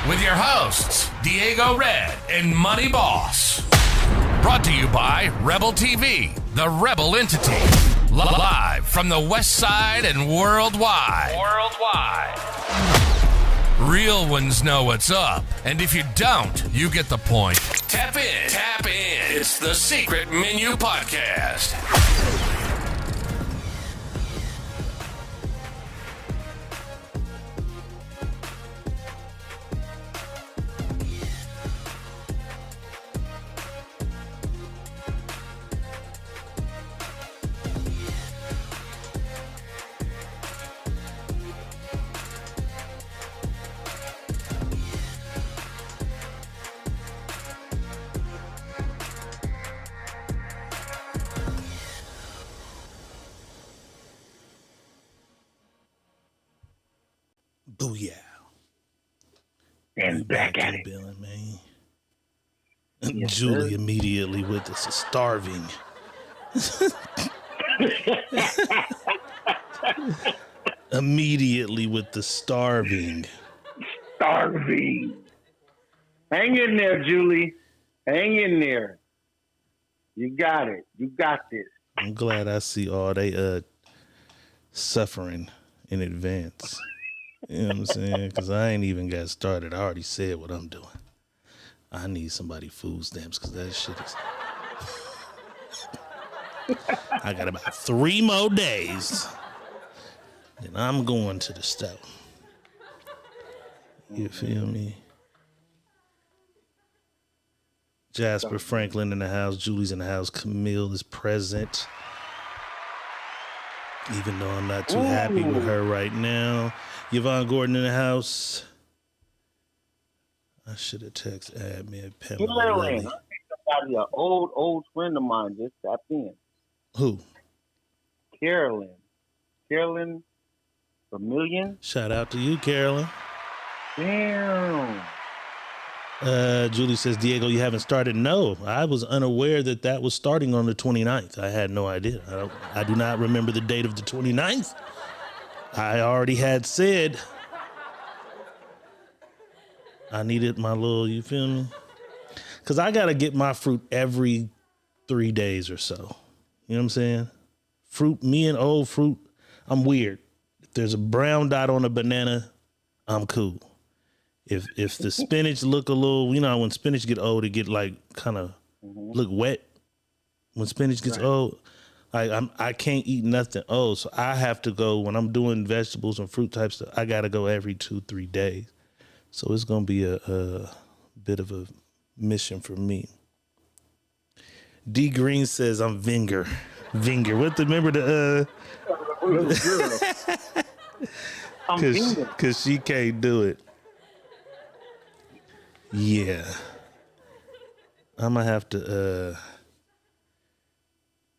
with your hosts, Diego Red and Money Boss. Brought to you by Rebel TV, the Rebel entity. Live from the West Side and worldwide. Real ones know what's up, and if you don't, you get the point. Tap in. It's the Secret Menu Podcast. Booyah. And back at it. Billing, man. Yes, Julie sir. immediately with this starving. Immediately with the starving. Starving. Hang in there, Julie. Hang in there. You got it. You got this. I'm glad I see all they suffering in advance. You know what I'm saying? Because I ain't even got started. I already said what I'm doing. I need somebody food stamps because that shit is... I got about 3 more days. And I'm going to the store. You feel me? Jasper Franklin in the house. Julie's in the house. Camille is present. Even though I'm not too happy with her right now. Yvonne Gordon in the house. I should have texted admin Pamela Lilly. I think somebody, an old friend of mine just tapped in. Who? Carolyn Vermillion. Shout out to you, Carolyn. Damn. Julie says, Diego, you haven't started? No, I was unaware that was starting on the 29th. I had no idea. I do not remember the date of the 29th. I already had said I needed my little, you feel me? Because I got to get my fruit every 3 days or so. You know what I'm saying? Fruit, me and old fruit, I'm weird. If there's a brown dot on a banana, I'm cool. If the spinach look a little, you know, when spinach get old, it get like kind of look wet. When spinach gets old, I can't eat nothing old. So I have to go when I'm doing vegetables and fruit type stuff. I got to go every 2-3 days. So it's going to be a bit of a mission for me. D Green says I'm Vinger. What remember the cause she can't do it. Yeah. I'm gonna have to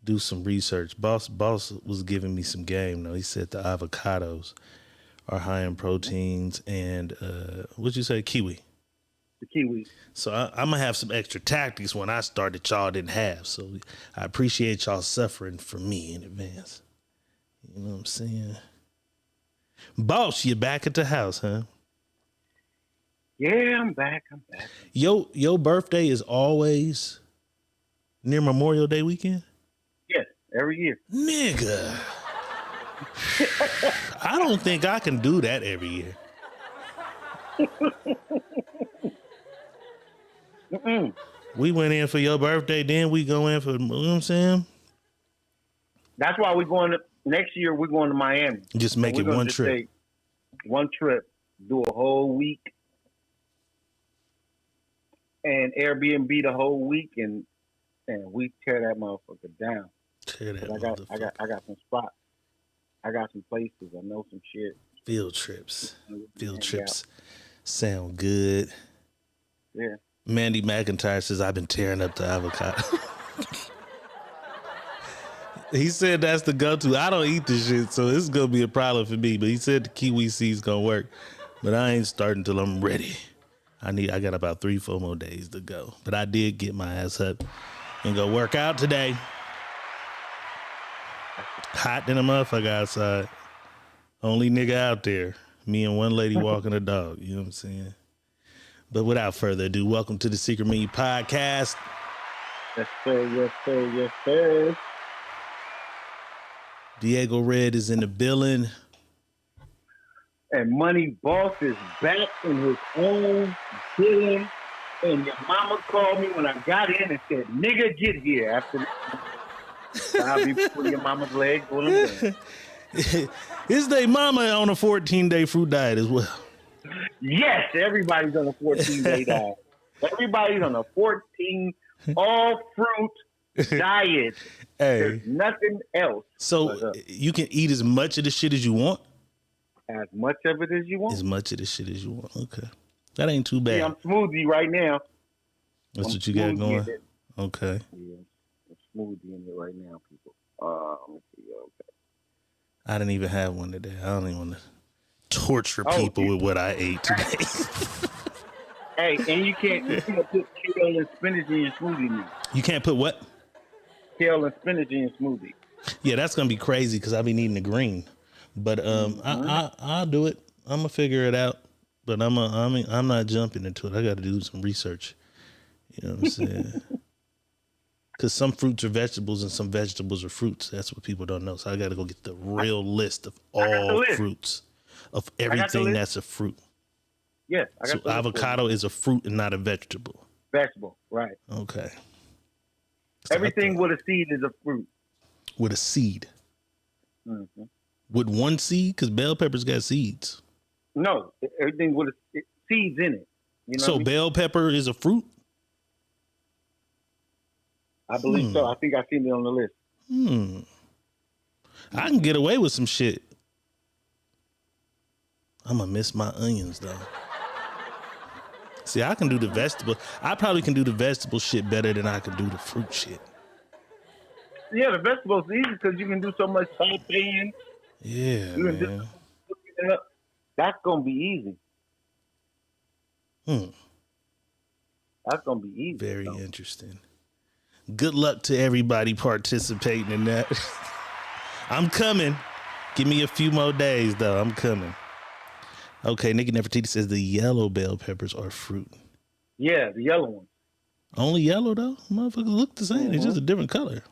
do some research. Boss was giving me some game though. He said the avocados are high in proteins and what'd you say, kiwi? The kiwi. So I'm gonna have some extra tactics when I start that y'all didn't have. So I appreciate y'all suffering for me in advance. You know what I'm saying? Boss, you back at the house, huh? Yeah, I'm back. Your birthday is always near Memorial Day weekend? Yes, every year. Nigga. I don't think I can do that every year. We went in for your birthday, then we go in for, you know what I'm saying? That's why we're going to, next year we're going to Miami. Just make it one trip. Take one trip, do a whole week, and Airbnb the whole week, and we tear that motherfucker down. I got some spots. I got some places. I know some shit. Field trips sound good. Yeah. Mandy McIntyre says, I've been tearing up the avocado. He said that's the go-to. I don't eat this shit, so it's going to be a problem for me. But he said the kiwi seed's going to work. But I ain't starting until I'm ready. I got about 3-4 more days to go. But I did get my ass up and go work out today. Hot than a motherfucker outside. Only nigga out there. Me and one lady walking a dog. You know what I'm saying? But without further ado, welcome to the Secret Menu Podcast. Yes, sir. Yes, sir. Yes, sir. Diego Red is in the building. And Money Boss is back in his own building. And your mama called me when I got in and said, nigga, get here. After I'll be putting your mama's leg on him. Is they mama on a 14-day fruit diet as well? Yes, everybody's on a 14-day diet. Everybody's on a 14 all fruit diet. Hey. There's nothing else. So you can eat as much of the shit as you want? As much of it as you want. As much of the shit as you want. Okay. That ain't too bad. Yeah, I'm smoothie right now. That's what you got going? Okay. Yeah, I'm smoothie in it right now, people. Let me see. Okay. I didn't even have one today. I don't even want to torture people with what I ate today. Hey, and you can't put kale and spinach in your smoothie now. You can't put what? Kale and spinach in your smoothie. Yeah, that's gonna be crazy because I've been eating the green. But I'll do it. I'm gonna figure it out. But I'm not jumping into it. I got to do some research. You know what I'm saying? Because some fruits are vegetables and some vegetables are fruits. That's what people don't know. So I got to go get the real list of all fruits, of everything that's a fruit. Yes. So avocado is a fruit and not a vegetable. Vegetable, right. Okay. So everything with a seed is a fruit. With a seed? Mm-hmm. With one seed? Because bell peppers got seeds. No, everything with seeds in it. You know so bell pepper is a fruit? I believe so. I think I've seen it on the list. I can get away with some shit. I'm going to miss my onions, though. See, I can do the vegetable. I probably can do the vegetable shit better than I can do the fruit shit. Yeah, the vegetables easy because you can do so much sauteing. Yeah, you can man. Just, that's going to be easy. That's going to be easy. Very interesting. Good luck to everybody participating in that. I'm coming. Give me a few more days, though. I'm coming. Okay, Nikki Nefertiti says the yellow bell peppers are fruit. Yeah, the yellow ones. Only yellow, though? Motherfuckers look the same. It's just a different color.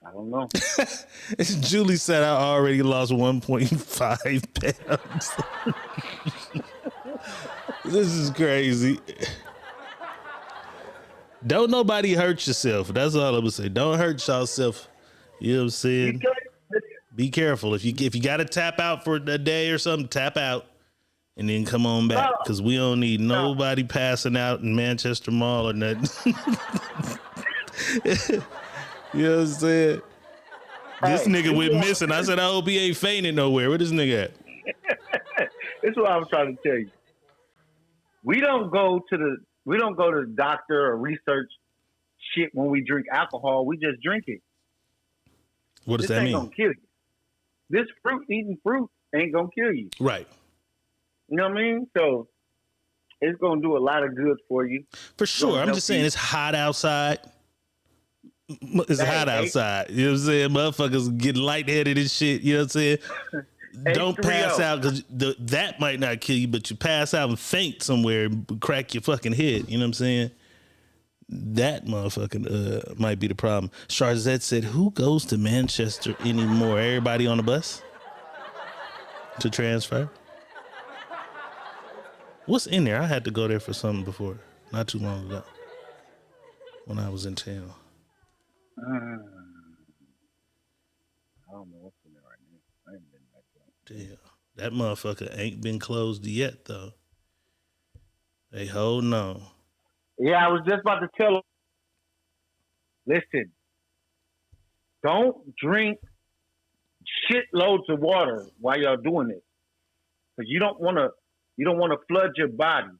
I don't know. Julie said I already lost 1.5 pounds. This is crazy. Don't nobody hurt yourself. That's all I'm gonna say. Don't hurt yourself. You know what I'm saying? Be careful. If you got to tap out for a day or something, tap out and then come on back because we don't need nobody passing out in Manchester Mall or nothing. You know what I'm saying? This nigga went missing. I said, I hope he ain't fainting nowhere. Where this nigga at? That's what I was trying to tell you. We don't go to the doctor or research shit when we drink alcohol. We just drink it. What does that mean? This ain't gonna kill you. This eating fruit ain't gonna kill you. Right. You know what I mean? So it's gonna do a lot of good for you. For sure. I'm just saying it's hot outside. It's hot outside. You know what I'm saying? Motherfuckers get lightheaded and shit. You know what I'm saying? Don't pass out because that might not kill you, but you pass out and faint somewhere and crack your fucking head. You know what I'm saying? That motherfucking might be the problem. Charzette said, who goes to Manchester anymore? Everybody on the bus to transfer? What's in there? I had to go there for something before, not too long ago, when I was in town. I don't know what's in there right now. I ain't been back there. Damn. That motherfucker ain't been closed yet, though. They holding on. Yeah, I was just about to tell them. Listen, don't drink shitloads of water while y'all doing this, because you don't want to flood your body.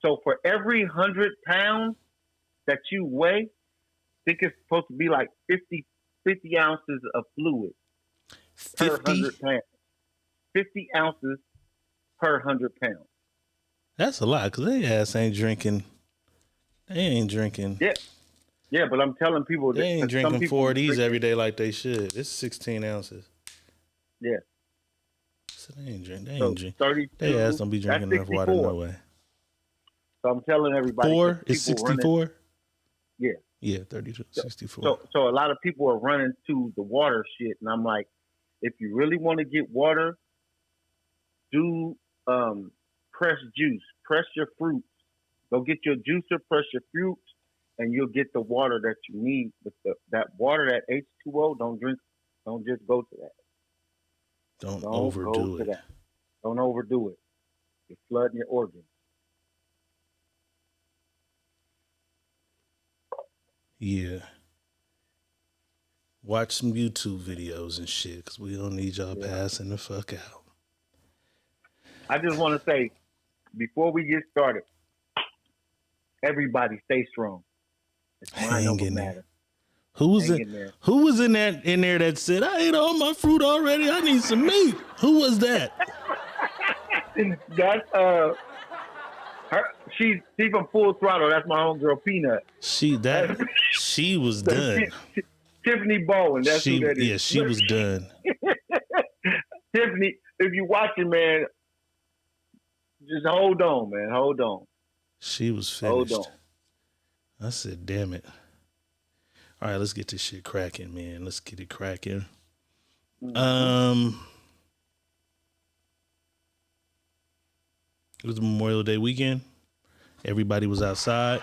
So for every 100 pounds that you weigh, I think it's supposed to be like 50 ounces of fluid per 100 pounds. 50 ounces per 100 pounds. That's a lot, because they ass ain't drinking. They ain't drinking. Yeah, but I'm telling people they ain't drinking 4 of these every day like they should. It's 16 ounces. Yeah. So they ain't drinking. They ass don't be drinking enough water no way. So I'm telling everybody. 4 is 64? Yeah. Yeah, 32, 64. So a lot of people are running to the water shit, and I'm like, if you really want to get water, do press juice, press your fruits. Go get your juicer, press your fruits, and you'll get the water that you need. But that water, that H2O, don't drink. Don't just go to that. Don't Don't overdo go to it. that. Don't overdo it. You're flooding your organs. Yeah. Watch some YouTube videos and shit, because we don't need y'all passing the fuck out. I just want to say, before we get started, everybody stay strong. It's mind over matter. Who was in there that said, I ate all my fruit already, I need some meat? Who was that? That's she's from Full Throttle. That's my homegirl Peanut. She was done. Tiffany Bowen. That's who that is. Yeah, she was done. Tiffany, if you watching, man, just hold on, man. Hold on. She was finished. Hold on. I said, damn it. All right, let's get this shit cracking, man. Let's get it cracking. Mm-hmm. It was Memorial Day weekend. Everybody was outside.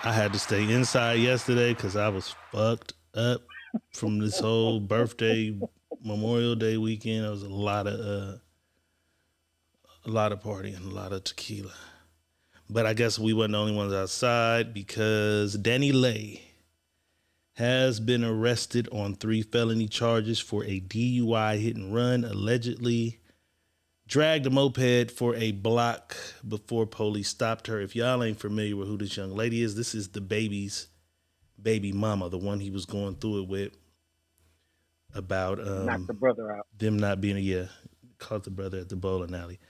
I had to stay inside yesterday because I was fucked up from this whole birthday Memorial Day weekend. It was a lot of partying, a lot of tequila. But I guess we weren't the only ones outside because Danny Lay has been arrested on 3 felony charges for a DUI hit and run, allegedly dragged a moped for a block before police stopped her. If y'all ain't familiar with who this young lady is, this is the baby's baby mama, the one he was going through it with about knocked the brother out. Them not being caught the brother at the bowling alley.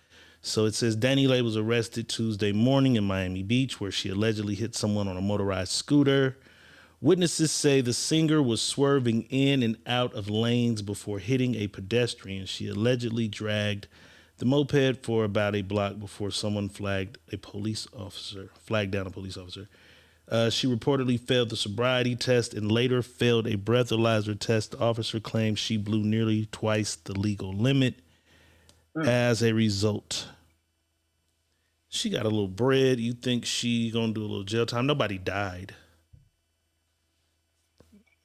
So it says Danny Lay was arrested Tuesday morning in Miami Beach, where she allegedly hit someone on a motorized scooter. Witnesses say the singer was swerving in and out of lanes before hitting a pedestrian. She allegedly dragged the moped for about a block before someone flagged down a police officer. She reportedly failed the sobriety test and later failed a breathalyzer test. The officer claims she blew nearly twice the legal limit. As a result, she got a little bread. You think she gonna do a little jail time? Nobody died.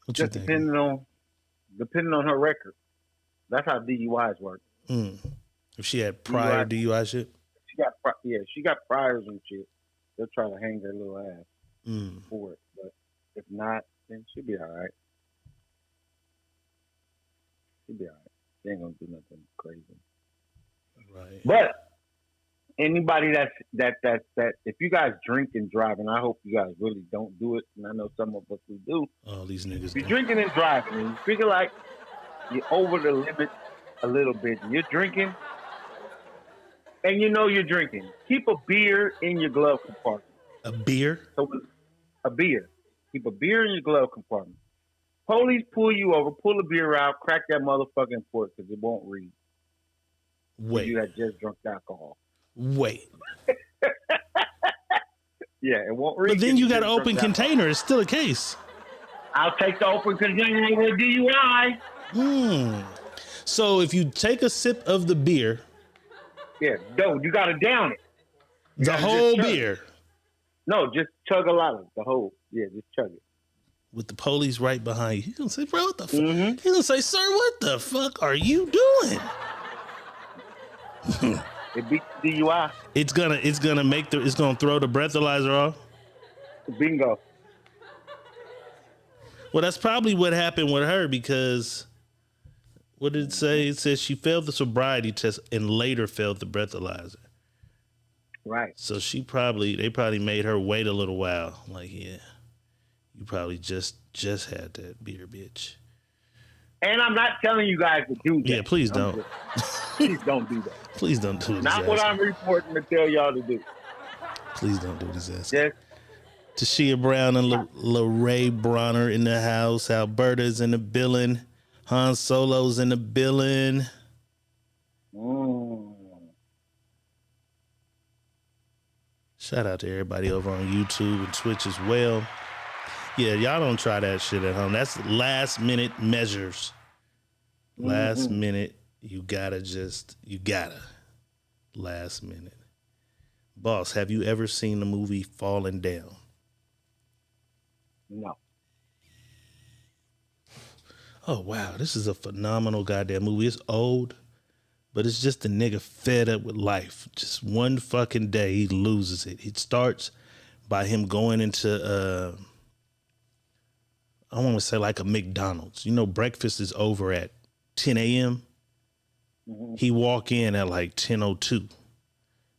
What Just you think? Depending on her record. That's how DUIs work. If she had prior DUI shit? She got priors and shit. They'll try to hang their little ass for it. But if not, then she'll be all right. She'll be all right. She ain't gonna do nothing crazy. Right. But anybody that if you guys drink and drive, and I hope you guys really don't do it, and I know some of us we do. Oh, these niggas. If you're drinking and driving, and you feel like you're over the limit a little bit, and you're drinking, and you know you're drinking, keep a beer in your glove compartment. A beer? So a beer. Keep a beer in your glove compartment. Police pull you over, pull a beer out, crack that motherfucking port because it won't read. Wait. You had just drunk alcohol. Wait. Yeah, it won't read. But then you got an open container. It's still a case. I'll take the open container over DUI. So if you take a sip of the beer. Yeah, no, you got to down it. The whole beer. No, just chug a lot of it. The whole. Yeah, just chug it. With the police right behind you. He's going to say, bro, what the fuck? He's going to say, sir, what the fuck are you doing? It beats DUI. It's gonna throw the breathalyzer off. Bingo. Well, that's probably what happened with her because what did it say? It says she failed the sobriety test and later failed the breathalyzer. Right. So they probably made her wait a little while. Like, yeah, you probably just had that beer, bitch. And I'm not telling you guys to do that. Yeah, please don't. Please don't do that. Please don't do this. Not what I'm reporting to tell y'all to do. Please don't do this ass. Yes. Tashia Brown and Larae Bronner in the house. Alberta's in the building. Han Solo's in the building. Shout out to everybody over on YouTube and Twitch as well. Yeah, y'all don't try that shit at home. That's last minute measures. Last minute, you gotta. Last minute. Boss, have you ever seen the movie Falling Down? No. Oh, wow. This is a phenomenal goddamn movie. It's old, but it's just a nigga fed up with life. Just one fucking day, he loses it. It starts by him going into, I want to say like a McDonald's. You know, breakfast is over at 10 a.m. He walk in at like 10:02.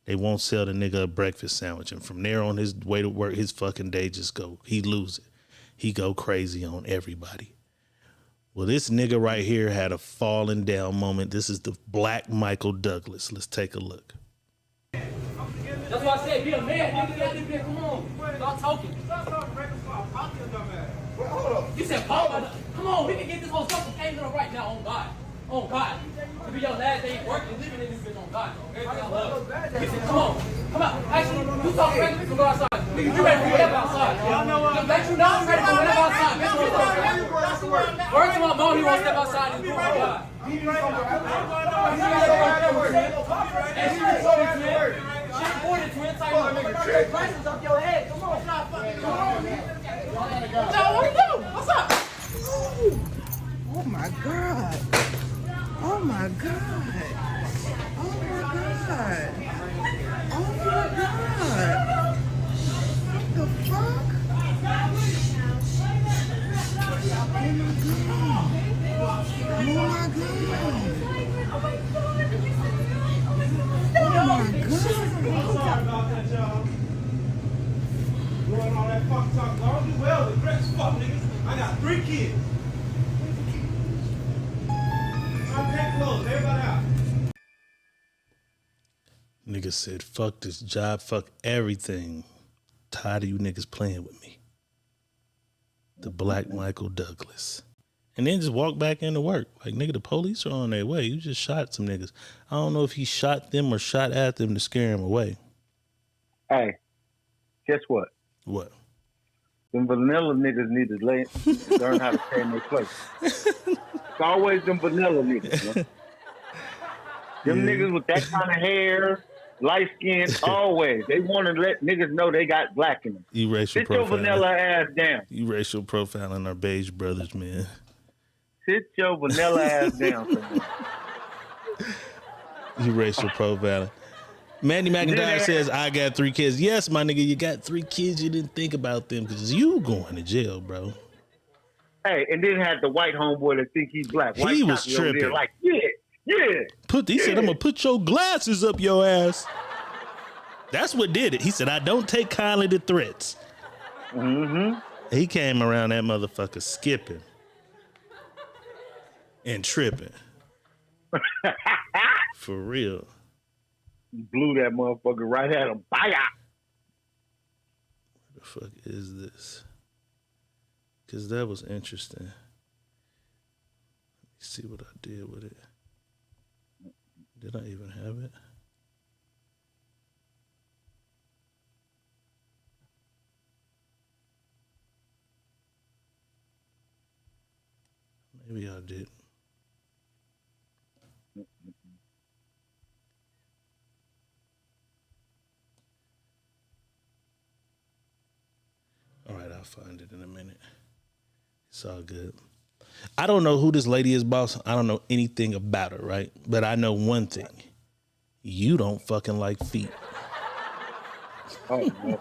They won't sell the nigga a breakfast sandwich. And from there on his way to work, his fucking day just go. He lose it. He go crazy on everybody. Well, this nigga right here had a falling down moment. This is the black Michael Douglas. Let's take a look. That's why I said, be a man, nigga. Get this bitch, come on. Stop talking. Stop talking reckless while I'm talking, dumbass. Wait, hold up. You said, Paul, come on, we can get this whole stuff from Angela right now, on God. On God. It'll be your last day working, living in this bitch on God. Everything I love. He said, come on. Come out. Actually, you talk reckless, we can go outside. Nigga, you ready for whatever outside. Let you know I'm ready for whatever outside. Word to my mom, he won't step outside and do it. God. And she reported to him. She reported to him. Take glasses off your head. Come on. Come on. What do you do? What's up? Oh my God. Oh my God. Oh my God. Oh my God. What the fuck? Oh my God. Oh my God. Sorry about that, y'all. Doing all that fuck talk. I don't do well with Rex fuck niggas. I got 3 kids. I'm close. Everybody out. Nigga said, fuck this job, fuck everything. Tired of you niggas playing with me. The black Michael Douglas. And then just walk back into work. Like, nigga, the police are on their way. You just shot some niggas. I don't know if he shot them or shot at them to scare him away. Hey, guess what? What? Them vanilla niggas need to learn how to stay in their place. It's always them vanilla niggas, man. Them niggas with that kind of hair, light skin, always. They want to let niggas know they got black in them. You racial Sit your profiling. vanilla ass down. You racial profiling our beige brothers, man. Sit your vanilla ass down. You racial profiling. Mandy McIntyre says, I got 3 kids. Yes, my nigga, you got 3 kids. You didn't think about them because you going to jail, bro. Hey, and then had the white homeboy that think he's black. White He was Choppy over there tripping. like, yeah. He said, I'm going to put your glasses up your ass. That's what did it. He said, I don't take kindly to threats. Mm-hmm. He came around that motherfucker skipping and tripping. For real. Blew that motherfucker right at him. Bye. What the fuck is this? Because that was interesting. Let me see what I did with it. Did I even have it? Maybe I did. All right, I'll find it in a minute. It's all good. I don't know who this lady is, boss. I don't know anything about her, right? But I know one thing. You don't fucking like feet. Oh, no.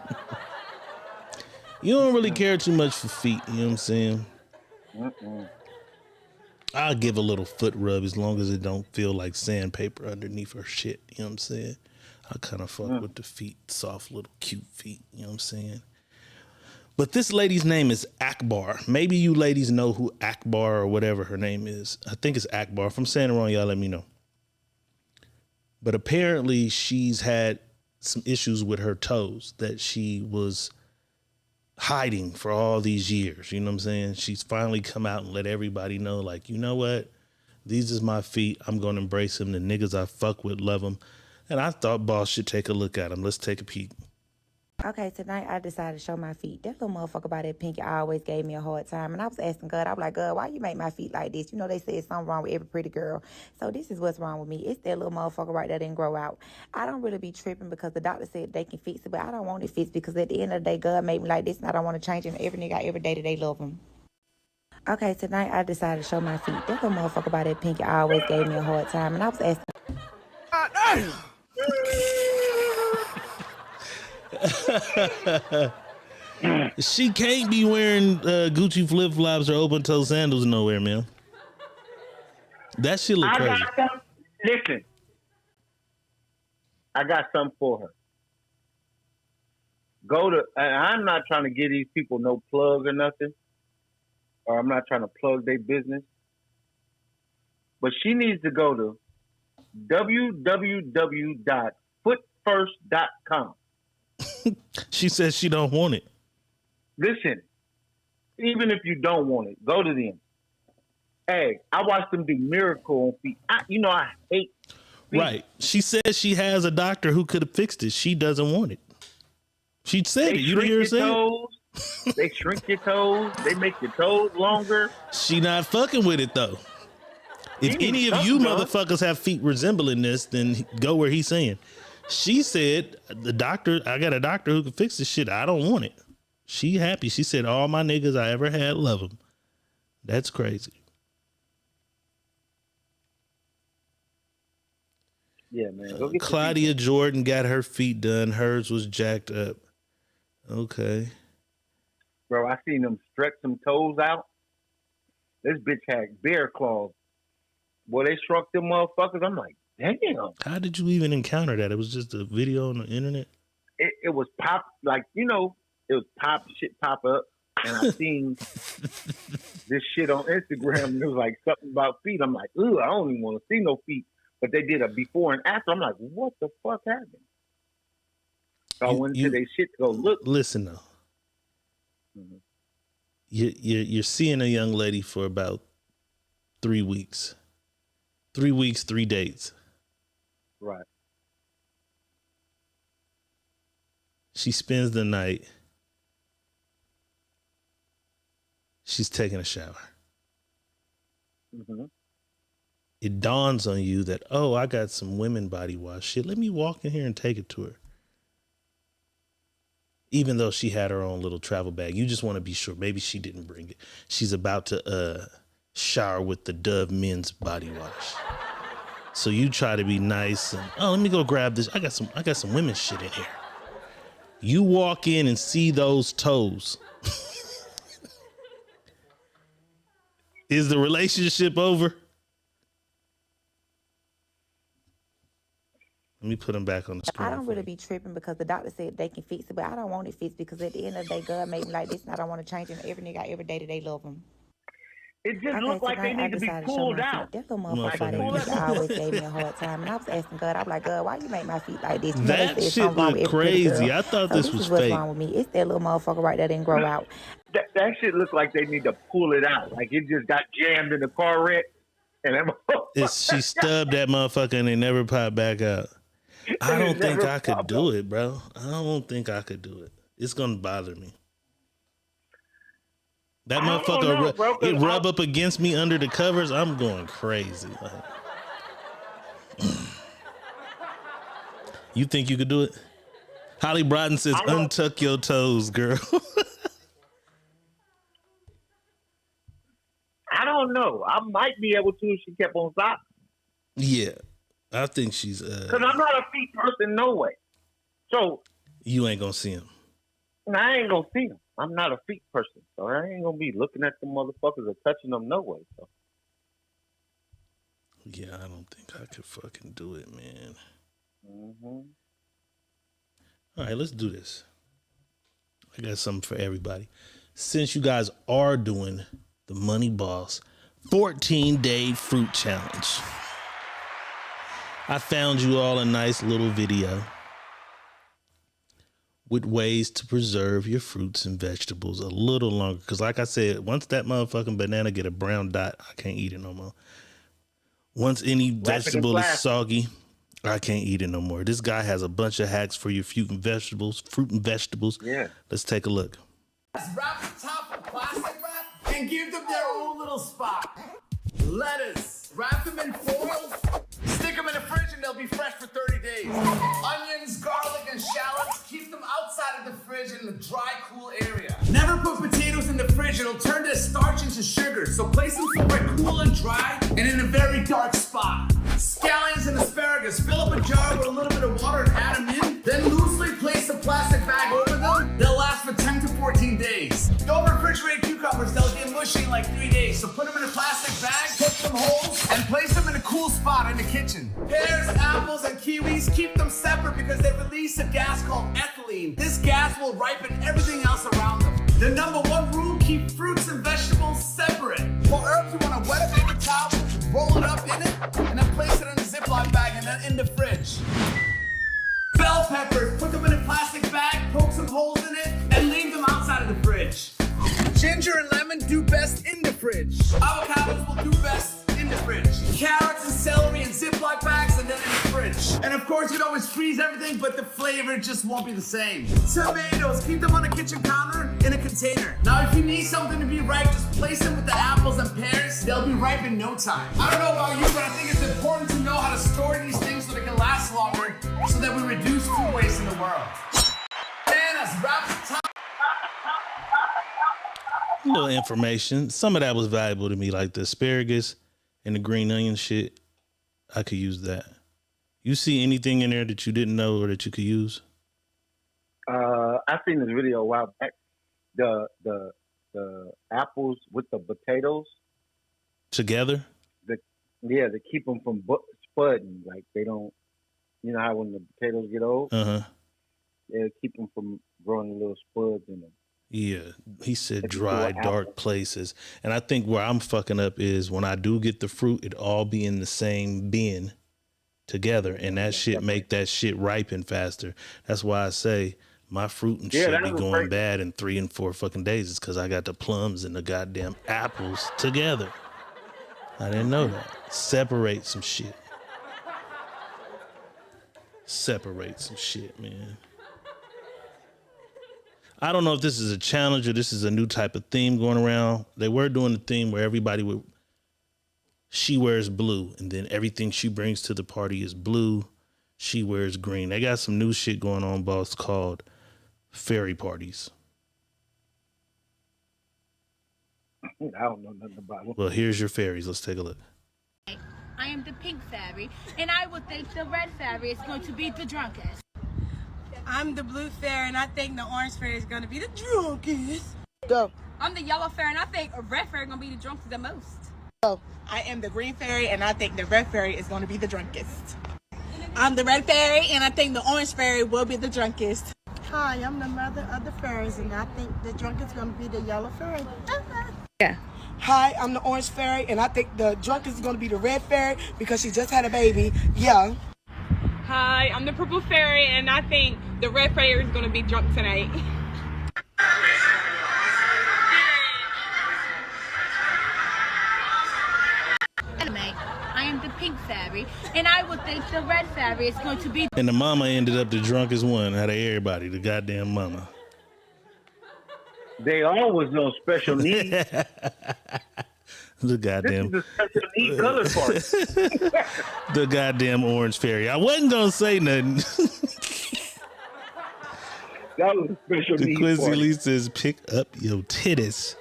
You don't really care too much for feet, you know what I'm saying? I'll give a little foot rub as long as it don't feel like sandpaper underneath her shit, you know what I'm saying? I kind of fuck with the feet, soft little cute feet, you know what I'm saying? But this lady's name is Akbar. Maybe you ladies know who Akbar or whatever her name is. I think it's Akbar. If I'm saying it wrong, y'all let me know. But apparently she's had some issues with her toes that she was hiding for all these years. You know what I'm saying? She's finally come out and let everybody know, like, you know what? These is my feet. I'm going to embrace them. The niggas I fuck with love them. And I thought boss should take a look at them. Let's take a peek. Okay, tonight I decided to show my feet. That little motherfucker by that pinky always gave me a hard time. And I was asking God, I was like, God, why you make my feet like this? You know, they say it's something wrong with every pretty girl. So this is what's wrong with me. It's that little motherfucker right there didn't grow out. I don't really be tripping because the doctor said they can fix it, but I don't want it fixed because at the end of the day, God made me like this and I don't want to change him. Every nigga I ever dated, they love him. Okay, tonight I decided to show my feet. That little motherfucker by that pinky always gave me a hard time. And I was asking. She can't be wearing Gucci flip flops or open toe sandals nowhere, man. That shit look crazy. Listen, I got something for her. And I'm not trying to give these people no plug or nothing, or I'm not trying to plug their business, but she needs to go to www.footfirst.com. She says she don't want it. Listen, even if you don't want it, go to them. Hey, I watched them do miracle on feet. I hate feet. Right. She says she has a doctor who could have fixed it. She doesn't want it. She said it. You didn't hear her say it? They shrink your toes. They make your toes longer. She not fucking with it though. If any of you motherfuckers have feet resembling this, then go where he's saying. She said, I got a doctor who can fix this shit. I don't want it. She happy. She said, all my niggas I ever had love them. That's crazy. Yeah, man. Go get Claudia Jordan got her feet done. Hers was jacked up. Okay. Bro, I seen them stretch some toes out. This bitch had bear claws. Boy, they shrunk them motherfuckers. I'm like, damn. How did you even encounter that? It was just a video on the internet? It was pop, it was shit pop up. And I seen this shit on Instagram. And it was like something about feet. I'm like, ooh, I don't even want to see no feet. But they did a before and after. I'm like, what the fuck happened? So I went into their shit to go look. Listen, though. Mm-hmm. You're seeing a young lady for about 3 weeks. 3 weeks, 3 dates. Right. She spends the night. She's taking a shower. Mm-hmm. It dawns on you that, I got some women body wash. Shit, let me walk in here and take it to her. Even though she had her own little travel bag, you just want to be sure. Maybe she didn't bring it. She's about to shower with the Dove men's body wash. So you try to be nice and, let me go grab this. I got some women's shit in here. You walk in and see those toes. Is the relationship over? Let me put them back on the screen. I don't really be tripping because the doctor said they can fix it, but I don't want it fixed because at the end of the day, God made me like this and I don't want to change him. Every nigga I ever dated, they love him. It just looked like they need to be pulled out. That little motherfucker by that pinky always gave me a hard time. And I was asking God, I was like, God, why you make my feet like this? You that shit looked crazy. I thought this was what's fake. Wrong with me. It's that little motherfucker right there didn't grow out. That shit looked like they need to pull it out. Like it just got jammed in the car wreck. And she stubbed that motherfucker and they never popped back out. I don't think I could do it, bro. I don't think I could do it. It's going to bother me. That motherfucker, it rub up against me under the covers. I'm going crazy. You think you could do it? Holly Broughton says, untuck your toes, girl. I don't know. I might be able to if she kept on stopping. Yeah. I think she's... Because I'm not a feet person, no way. So... You ain't going to see him. I ain't going to see him. I'm not a feet person, so I ain't going to be looking at the motherfuckers or touching them no way. So. Yeah, I don't think I could fucking do it, man. Mm-hmm. All right, let's do this. I got something for everybody. Since you guys are doing the Money Boss 14-day fruit challenge, I found you all a nice little video with ways to preserve your fruits and vegetables a little longer. Because like I said, once that motherfucking banana get a brown dot, I can't eat it no more. Once any vegetable is soggy, I can't eat it no more. This guy has a bunch of hacks for your fruit and vegetables. Yeah. Let's take a look. Wrap the top with plastic wrap and give them their own little spot. Lettuce, wrap them in foil, stick them in the fridge and they'll be fresh for 30 days. Onions, garlic, and shallots, keep them outside of the fridge in a dry, cool area. Never put potatoes in the fridge, it'll turn their starch into sugar. So place them somewhere cool and dry and in a very dark spot. Scallions and asparagus, fill up a jar with a little bit of water and add them in. Then loosely place a plastic bag over them. They'll last for 10 to 14 days. Don't refrigerate cucumbers, they'll get mushy in like 3 days. So put them in a plastic bag, poke some holes, and place them in a cool spot in the kitchen. Pears, apples, and kiwis, keep them separate because they release a gas called ethylene. This gas will ripen everything else around them. The number one rule, keep fruits and vegetables separate. For herbs, you want to wet a paper towel, roll it up in it, and then place it in a Ziploc bag and then in the fridge. Bell peppers, put them in a plastic bag, poke some holes in it, and leave them outside of the fridge. Ginger and lemon do best in the fridge. Avocados will do best in the fridge. Carrots and celery in Ziploc bags and then in the fridge. And of course, you can always freeze everything, but the flavor just won't be the same. Tomatoes, keep them on the kitchen counter in a container. Now, if you need something to be ripe, just place them with the apples and pears. They'll be ripe in no time. I don't know about you, but I think it's important to know how to store these things so they can last longer so that we reduce food waste in the world. Bananas, wrap the top. A little information. Some of that was valuable to me, like the asparagus and the green onion shit. I could use that. You see anything in there that you didn't know or that you could use? I seen this video a while back. The apples with the potatoes Together? they keep them from spudding. Like they don't, you know how when the potatoes get old, they keep them from growing little spuds in them. Yeah, he said If you dry, do an dark apple. places. And I think where I'm fucking up is when I do get the fruit, it all be in the same bin together. And that shit make that shit ripen faster. That's why I say my fruit and shit that be was going great. bad in 3 and 4 fucking days. It's because I got the plums and the goddamn apples together. I didn't know that. Separate some shit. Separate some shit, man. I don't know if this is a challenge or this is a new type of theme going around. They were doing the theme where she wears blue, and then everything she brings to the party is blue. She wears green. They got some new shit going on, boss, called fairy parties. I don't know nothing about them. Well, here's your fairies. Let's take a look. I am the pink fairy, and I would think the red fairy is going to be the drunkest. I'm the blue fairy, and I think the orange fairy is gonna be the drunkest. Go. I'm the yellow fairy, and I think a red fairy is going to be the drunkest the most. Go. I am the green fairy, and I think the red fairy is gonna be the drunkest. I'm the red fairy, and I think the orange fairy will be the drunkest. Hi, I'm the mother of the fairies, and I think the drunk is gonna be the yellow fairy. Yeah. Hi, I'm the orange fairy, and I think the drunk is gonna be the red fairy because she just had a baby. Yeah. Hi, I'm the purple fairy, and I think the red fairy is going to be drunk tonight. I am the pink fairy, and I would think the red fairy is going to be. And the mama ended up the drunkest one out of everybody, the goddamn mama. They always on special needs. The This goddamn, is the special need color party. the goddamn orange fairy. I wasn't gonna say nothing. That was a special The need Quincy party. Lee says, "Pick up your titties."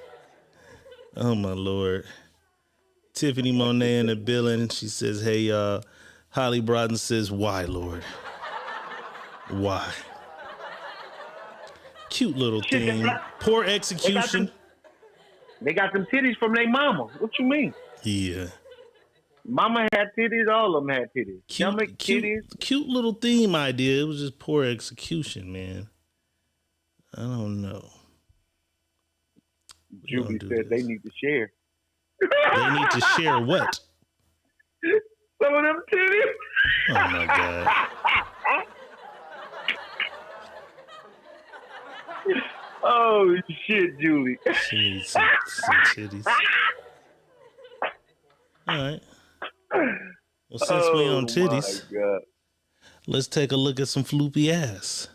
Oh my lord. Tiffany Monet in the building. She says, "Hey y'all." Holly Brodden says, "Why, Lord? Why?" Cute little Shit, they thing. got- Poor execution. They got them titties from their mama. What you mean? Yeah. Mama had titties. All of them had titties. Stomach, titties. Cute little theme idea. It was just poor execution, man. I don't know. Julie do said this. they need to share. They need to share what? Some of them titties. Oh my God. Oh shit, Julie. She needs some titties. All right. Well, since we on titties, My God. Let's take a look at some floopy ass.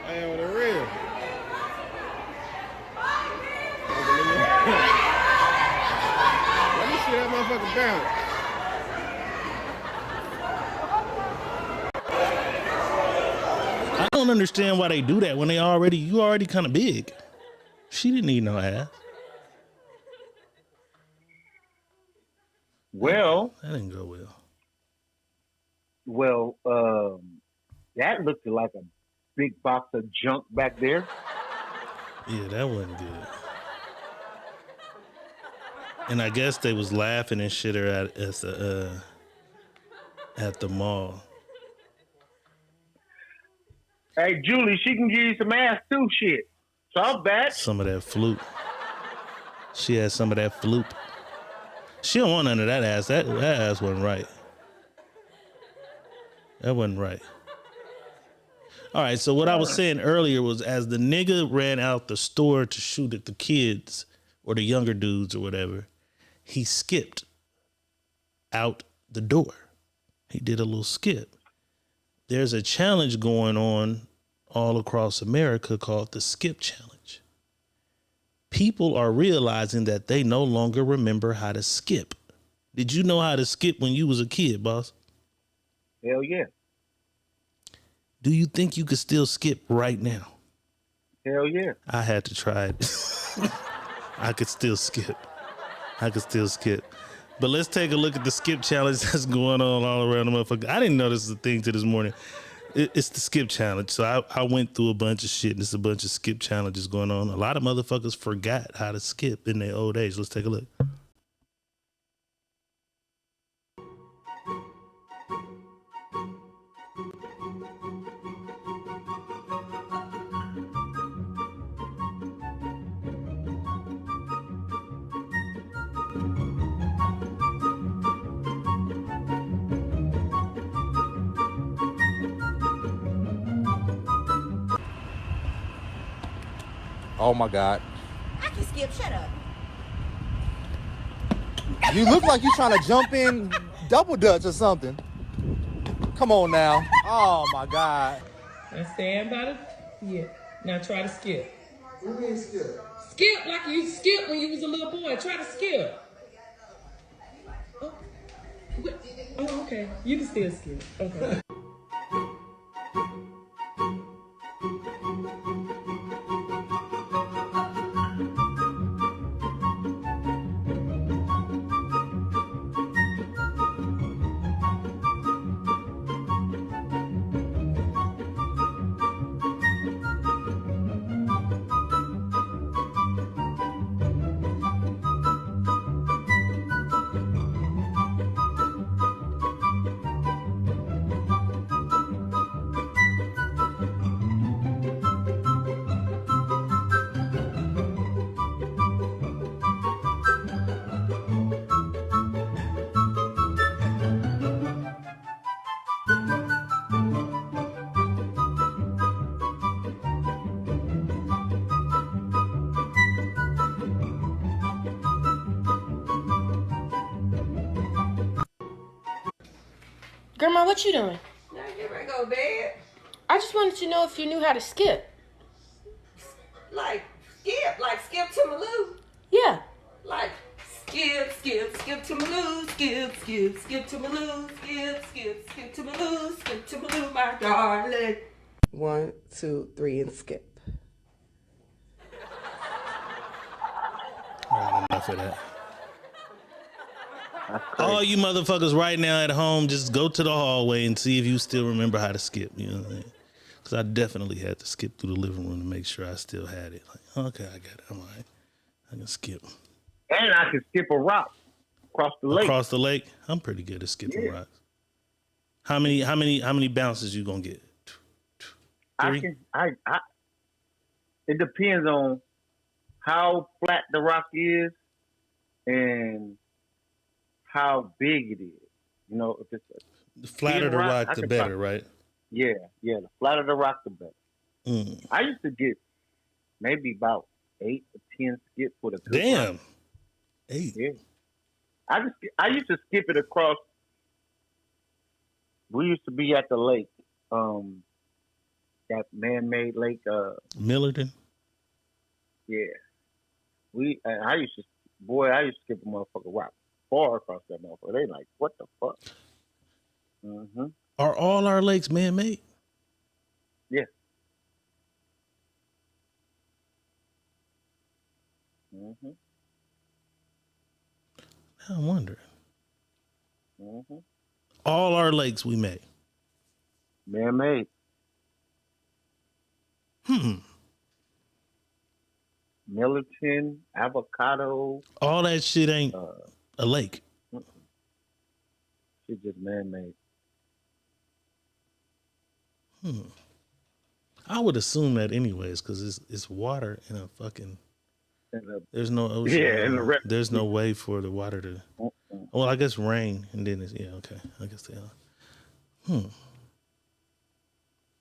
Hey, with the real. Let me see that motherfucker bounce. I don't understand why they do that when you already kind of big. She didn't need no ass. Well, that didn't go well. Well, that looked like a big box of junk back there. Yeah, that wasn't good. And I guess they was laughing and shit at the mall. Hey, Julie, she can give you some ass too, shit. So I'm back. Some of that flute. She had some of that flute. She don't want none of that ass. That ass wasn't right. That wasn't right. All right, so what I was saying earlier was as the nigga ran out the store to shoot at the kids or the younger dudes or whatever, he skipped out the door. He did a little skip. There's a challenge going on all across America called the Skip Challenge. People are realizing that they no longer remember how to skip. Did you know how to skip when you was a kid, boss? Hell yeah. Do you think you could still skip right now? Hell yeah. I had to try it. I could still skip. But let's take a look at the skip challenge that's going on all around the motherfucker. I didn't know this was a thing till this morning. It's the skip challenge. So I went through a bunch of shit and there's a bunch of skip challenges going on. A lot of motherfuckers forgot how to skip in their old age. Let's take a look. Oh my God. I can skip, shut up. You look like you're trying to jump in double dutch or something. Come on now. Oh my God. Now stand by the, yeah. Now try to skip. What do you mean skip? Skip like you skipped when you was a little boy. Try to skip. Oh, oh okay. You can still skip. Okay. Grandma, what you doing? Now get ready to go to bed. I just wanted to know if you knew how to skip. Like skip to Maloo. Yeah. Like skip to Maloo, skip to Maloo, skip to Maloo, my darling. 1, 2, 3, and skip. Enough of that. All you motherfuckers right now at home, just go to the hallway and see if you still remember how to skip. You know what I mean? Because I definitely had to skip through the living room to make sure I still had it. Like, okay, I got it. I'm all right. I can skip. And I can skip a rock across the lake. Across the lake? I'm pretty good at skipping rocks. How many bounces you gonna get? 3? It depends on how flat the rock is and how big it is. You know, if it's the flatter the rock, the better, right? Yeah. The flatter the rock, the better. I used to get maybe about 8 or 10 skips with a good Damn. run. 8. Yeah. I used to skip it across. We used to be at the lake, that man-made lake. Millerton. Yeah. I used to skip a motherfucker rock far across that motherfucker. They like, what the fuck? Mm-hmm. Are all our lakes man-made? Yeah. Mm-hmm. Now I'm wondering. Mm-hmm. All our lakes we made. Man-made. Millerton, Avocado. All that shit ain't a lake. Shit just man-made. I would assume that anyways, because it's water in a fucking. There's no ocean. Yeah, there's no way for the water to. Well, I guess rain, and then it's okay. I guess they are.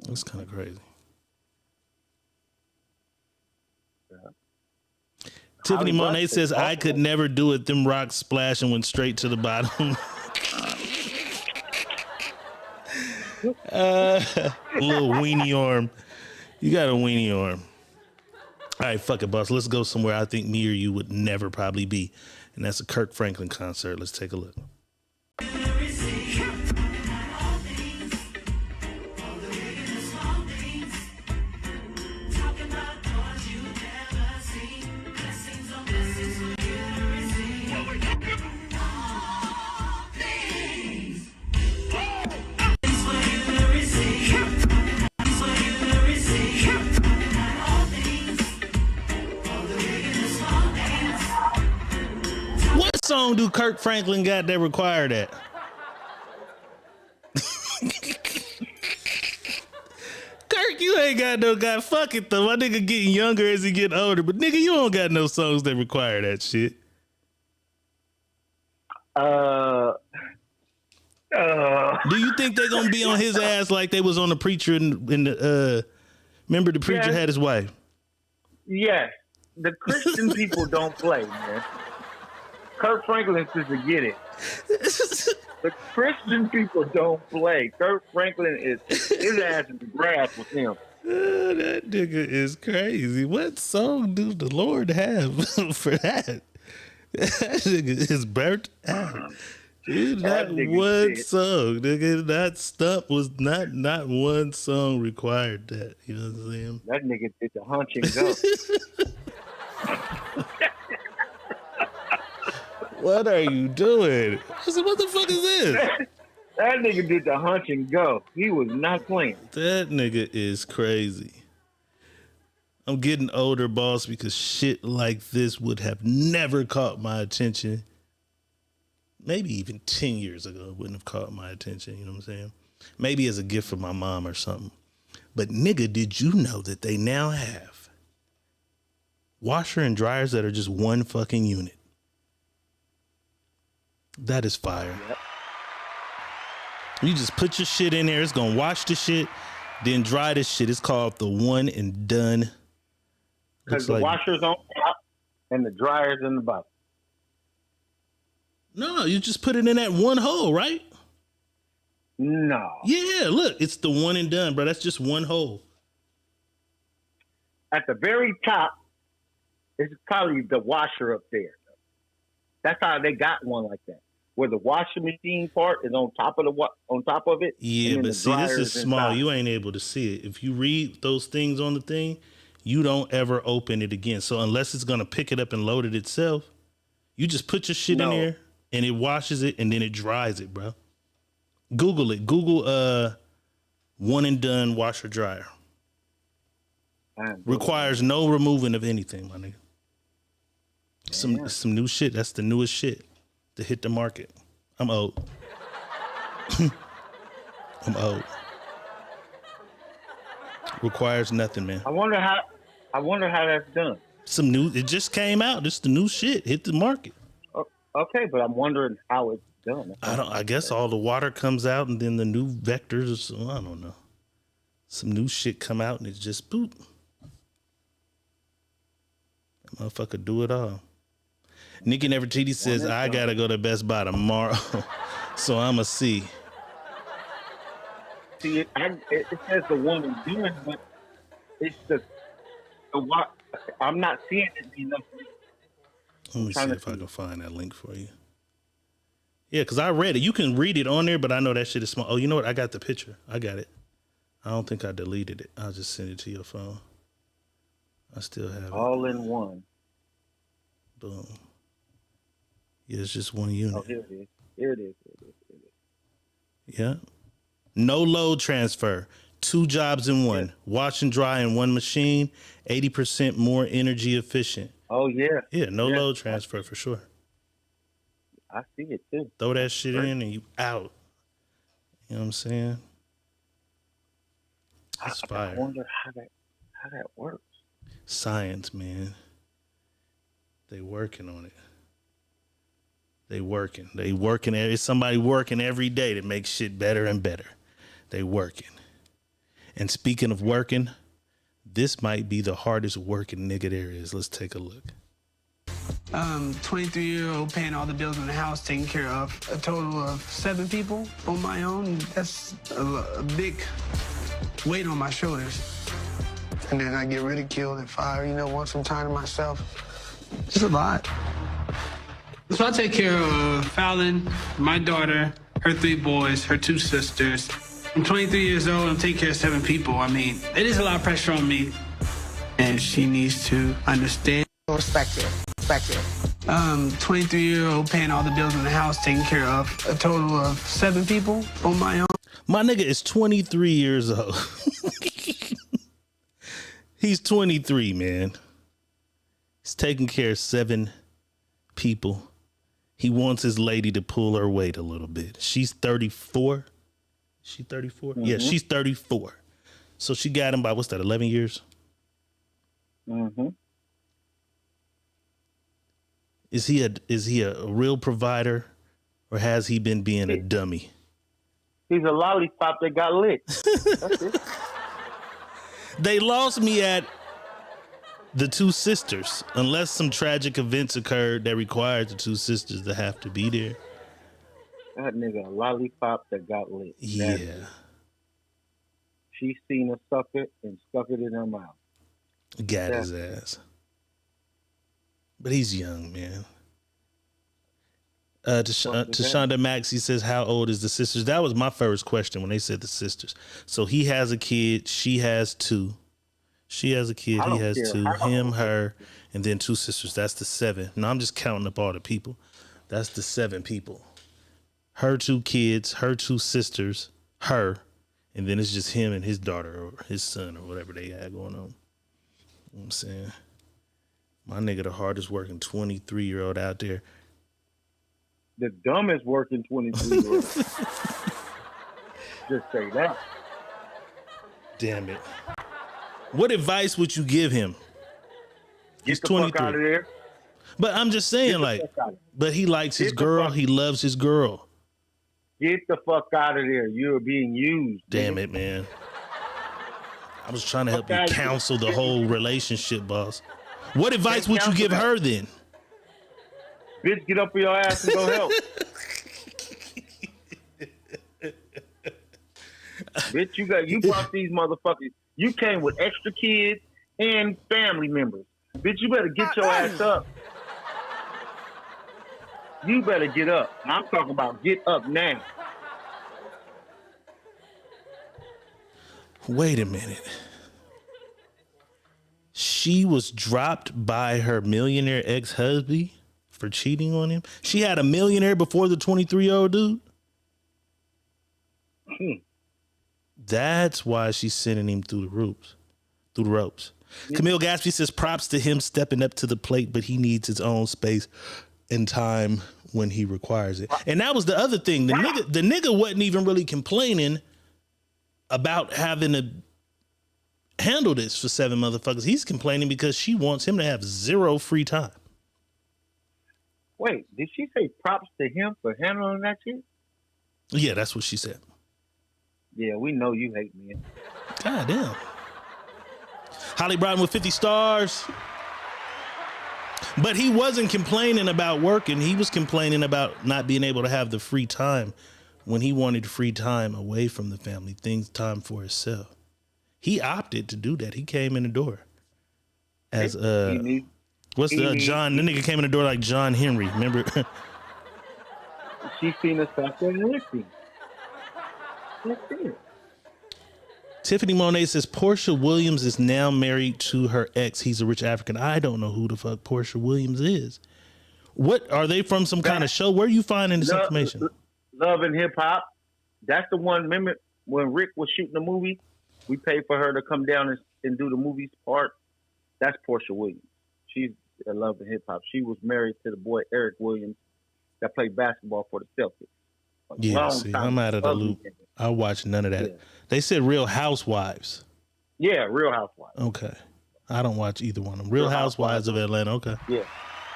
That's kind of crazy. Yeah. Tiffany Monet says, I could never do it. Them rocks splash and went straight to the bottom. Little weenie arm. You got a weenie arm. All right, fuck it, boss. Let's go somewhere I think me or you would never probably be. And that's a Kirk Franklin concert. Let's take a look. What song do Kirk Franklin got that require that? Kirk, you ain't got no guy. Fuck it though. My nigga getting younger as he get older, but nigga, you don't got no songs that require that shit. Do you think they gonna be on his ass like they was on the preacher in the remember the preacher had his wife? Yes. The Christian people don't play, man. Kirk Franklin says to get it. The Christian people don't play. Kirk Franklin his ass in the grass with him. That nigga is crazy. What song do the Lord have for that? That nigga is burnt out. Dude, not one song, nigga. That stump was not one song required that. You know what I'm saying? That nigga did the hunch and go. What are you doing? I said, what the fuck is this? That nigga did the hunch and go. He was not playing. That nigga is crazy. I'm getting older, boss, because shit like this would have never caught my attention. Maybe even 10 years ago, it wouldn't have caught my attention. You know what I'm saying? Maybe as a gift from my mom or something. But nigga, did you know that they now have washer and dryers that are just one fucking unit? That is fire. Yep. You just put your shit in there. It's going to wash the shit, then dry the shit. It's called the one and done. Because the washer's on top and the dryer's in the bottom. No, you just put it in that one hole, right? No. Yeah, look, it's the one and done, bro. That's just one hole. At the very top, it's probably the washer up there. That's how they got one like that, where the washing machine part is on top of it. Yeah, but see, this is small. You ain't able to see it. If you read those things on the thing, you don't ever open it again. So unless it's gonna pick it up and load it itself, you just put your shit in there and it washes it and then it dries it, bro. Google it. Google one and done washer dryer. Requires no removing of anything, my nigga. Some new shit. That's the newest shit to hit the market. I'm old. I'm old. Requires nothing, man. I wonder how that's done. Some new. It just came out. This the new shit. Hit the market. Okay, but I'm wondering how it's done. I guess all the water comes out and then the new vectors. I don't know. Some new shit come out and it's just boop. Motherfucker, do it all. Nikki Nefertiti says, I gotta go to Best Buy tomorrow. So I'm a C. See, it says the woman doing, but it's the what I'm not seeing it enough. Let me see if I can find that link for you. Yeah, because I read it. You can read it on there, but I know that shit is small. Oh, you know what? I got the picture. I got it. I don't think I deleted it. I'll just send it to your phone. I still have it. All in one. Boom. Yeah, it's just one unit. Oh, here it is. Here it is. Yeah. No load transfer. 2 jobs in one. Wash and dry in one machine. 80% more energy efficient. Oh, yeah. Yeah, no load transfer for sure. I see it too. Throw that shit in and you out. You know what I'm saying? That's fire. I wonder how that works. Science, man. They working on it. They working. It's somebody working every day to make shit better and better. They working. And speaking of working, this might be the hardest working nigga there is. Let's take a look. 23-year-old paying all the bills in the house, taking care of a total of 7 people on my own. That's a big weight on my shoulders. And then I get ridiculed and fired, want some time to myself. It's a lot. So I take care of Fallon, my daughter, her 3 boys, her 2 sisters. I'm 23 years old, I'm taking care of 7 people. I mean, it is a lot of pressure on me. And she needs to understand. Respect it. 23-year-old paying all the bills in the house, taking care of a total of 7 people on my own. My nigga is 23 years old. He's 23, man. He's taking care of 7 people. He wants his lady to pull her weight a little bit. She's 34. She 34? Mm-hmm. Yeah, she's 34. So she got him by, 11 years? Mm-hmm. Is he a real provider, or has he been being a dummy? He's a lollipop that got licked. That's it. They lost me at the 2 sisters, unless some tragic events occurred that required the 2 sisters to have to be there. That nigga a lollipop that got licked. Yeah. She seen her suck it and stuck it in her mouth. Got his ass. But he's young, man. Tashonda Maxey says, how old is the sisters? That was my first question when they said the sisters. So he has a kid. She has 2. She has a kid. He has 2. Him, her, and then 2 sisters. That's the 7. No, I'm just counting up all the people. That's the 7 people. Her 2 kids, her 2 sisters, her, and then it's just him and his daughter or his son or whatever they had going on. You know what I'm saying? My nigga, the hardest working 23-year-old out there. The dumbest working 23-year-old. Just say that. Damn it. What advice would you give him? He's Get the 23. fuck out of there. But I'm just saying, but he likes his girl. He loves his girl. Get the fuck out of there. You're being used. Damn it, man. I was trying to help you counsel the whole relationship, boss. What advice would you give her then? Bitch, get up for your ass and go help. Bitch, you brought these motherfuckers. You came with extra kids and family members. Bitch, you better get your ass up. You better get up. I'm talking about get up now. Wait a minute. She was dropped by her millionaire ex-husband for cheating on him? She had a millionaire before the 23-year-old dude? That's why she's sending him through the ropes. Camille Gatsby says props to him stepping up to the plate, but he needs his own space and time when he requires it. And that was the other thing. The nigga wasn't even really complaining about having to handle this for 7 motherfuckers. He's complaining because she wants him to have 0 free time. Wait, did she say props to him for handling that shit? Yeah, that's what she said. Yeah, we know you hate men. God damn. Holly Broughton with 50 stars. But he wasn't complaining about working. He was complaining about not being able to have the free time when he wanted free time away from the family, time for himself. He opted to do that. He came in the door as John? The nigga came in the door like John Henry. Remember? She seen us out there and listening. That's it. Tiffany Monet says Portia Williams is now married to her ex. He's a rich African. I don't know who the fuck Portia Williams is. What are they from? Some kind of show? Where are you finding this information? Love and Hip Hop. That's the one. Remember when Rick was shooting the movie? We paid for her to come down and do the movie's part. That's Portia Williams. She's a Love and Hip Hop. She was married to the boy Eric Williams that played basketball for the Celtics. Yeah, see, I'm out of the loop. I watch none of that. Yeah. They said Real Housewives. Yeah, Real Housewives. Okay. I don't watch either one of them. Real Housewives of Atlanta. Okay. Yeah,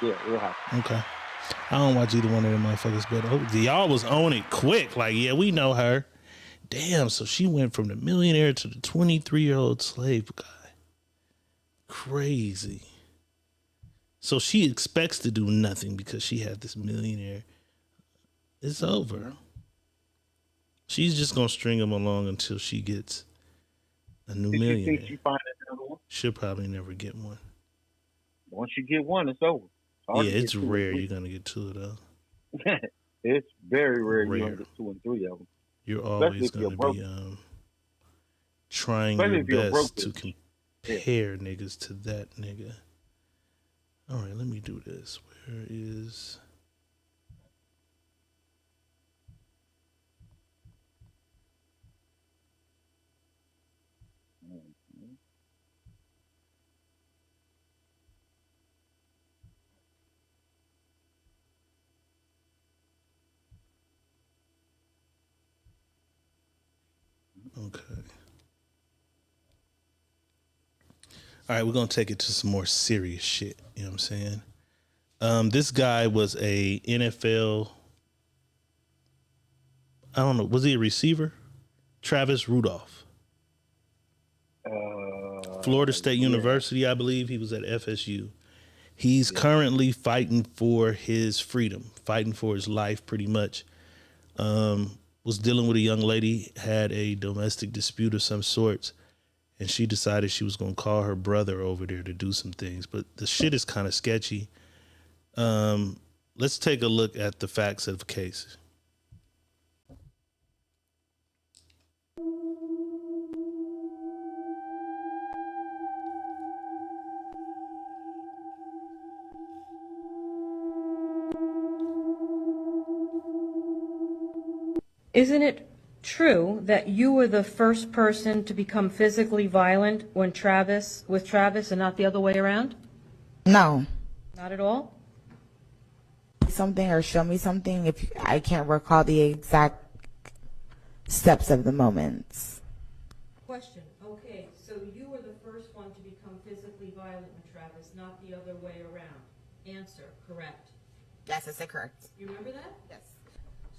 Real Housewives. Okay. I don't watch either one of them motherfuckers, but y'all was on it quick. Like, yeah, we know her. Damn, so she went from the millionaire to the 23-year-old slave guy. Crazy. So she expects to do nothing because she had this millionaire. It's over. She's just going to string him along until she gets a new millionaire. You think she find another one? She'll probably never get one. Once you get one, it's over. It's rare you're going to get two of those. It's very rare you're going to get 2 and 3 of them. You're always going to be trying your best to compare niggas to that nigga. All right, let me do this. Where is... Okay. All right, we're going to take it to some more serious shit. You know what I'm saying? This guy was a NFL, I don't know, was he a receiver? Travis Rudolph. Florida State University, I believe. He was at FSU. He's currently fighting for his freedom, fighting for his life pretty much. Was dealing with a young lady, had a domestic dispute of some sorts, and she decided she was going to call her brother over there to do some things. But the shit is kind of sketchy. Let's take a look at the facts of the case. Isn't it true that you were the first person to become physically violent with Travis and not the other way around? No. Not at all? Something or show me something if I can't recall the exact steps of the moments. Question. Okay, so you were the first one to become physically violent with Travis, not the other way around. Answer. Correct. Yes, I said correct. You remember that? Yes.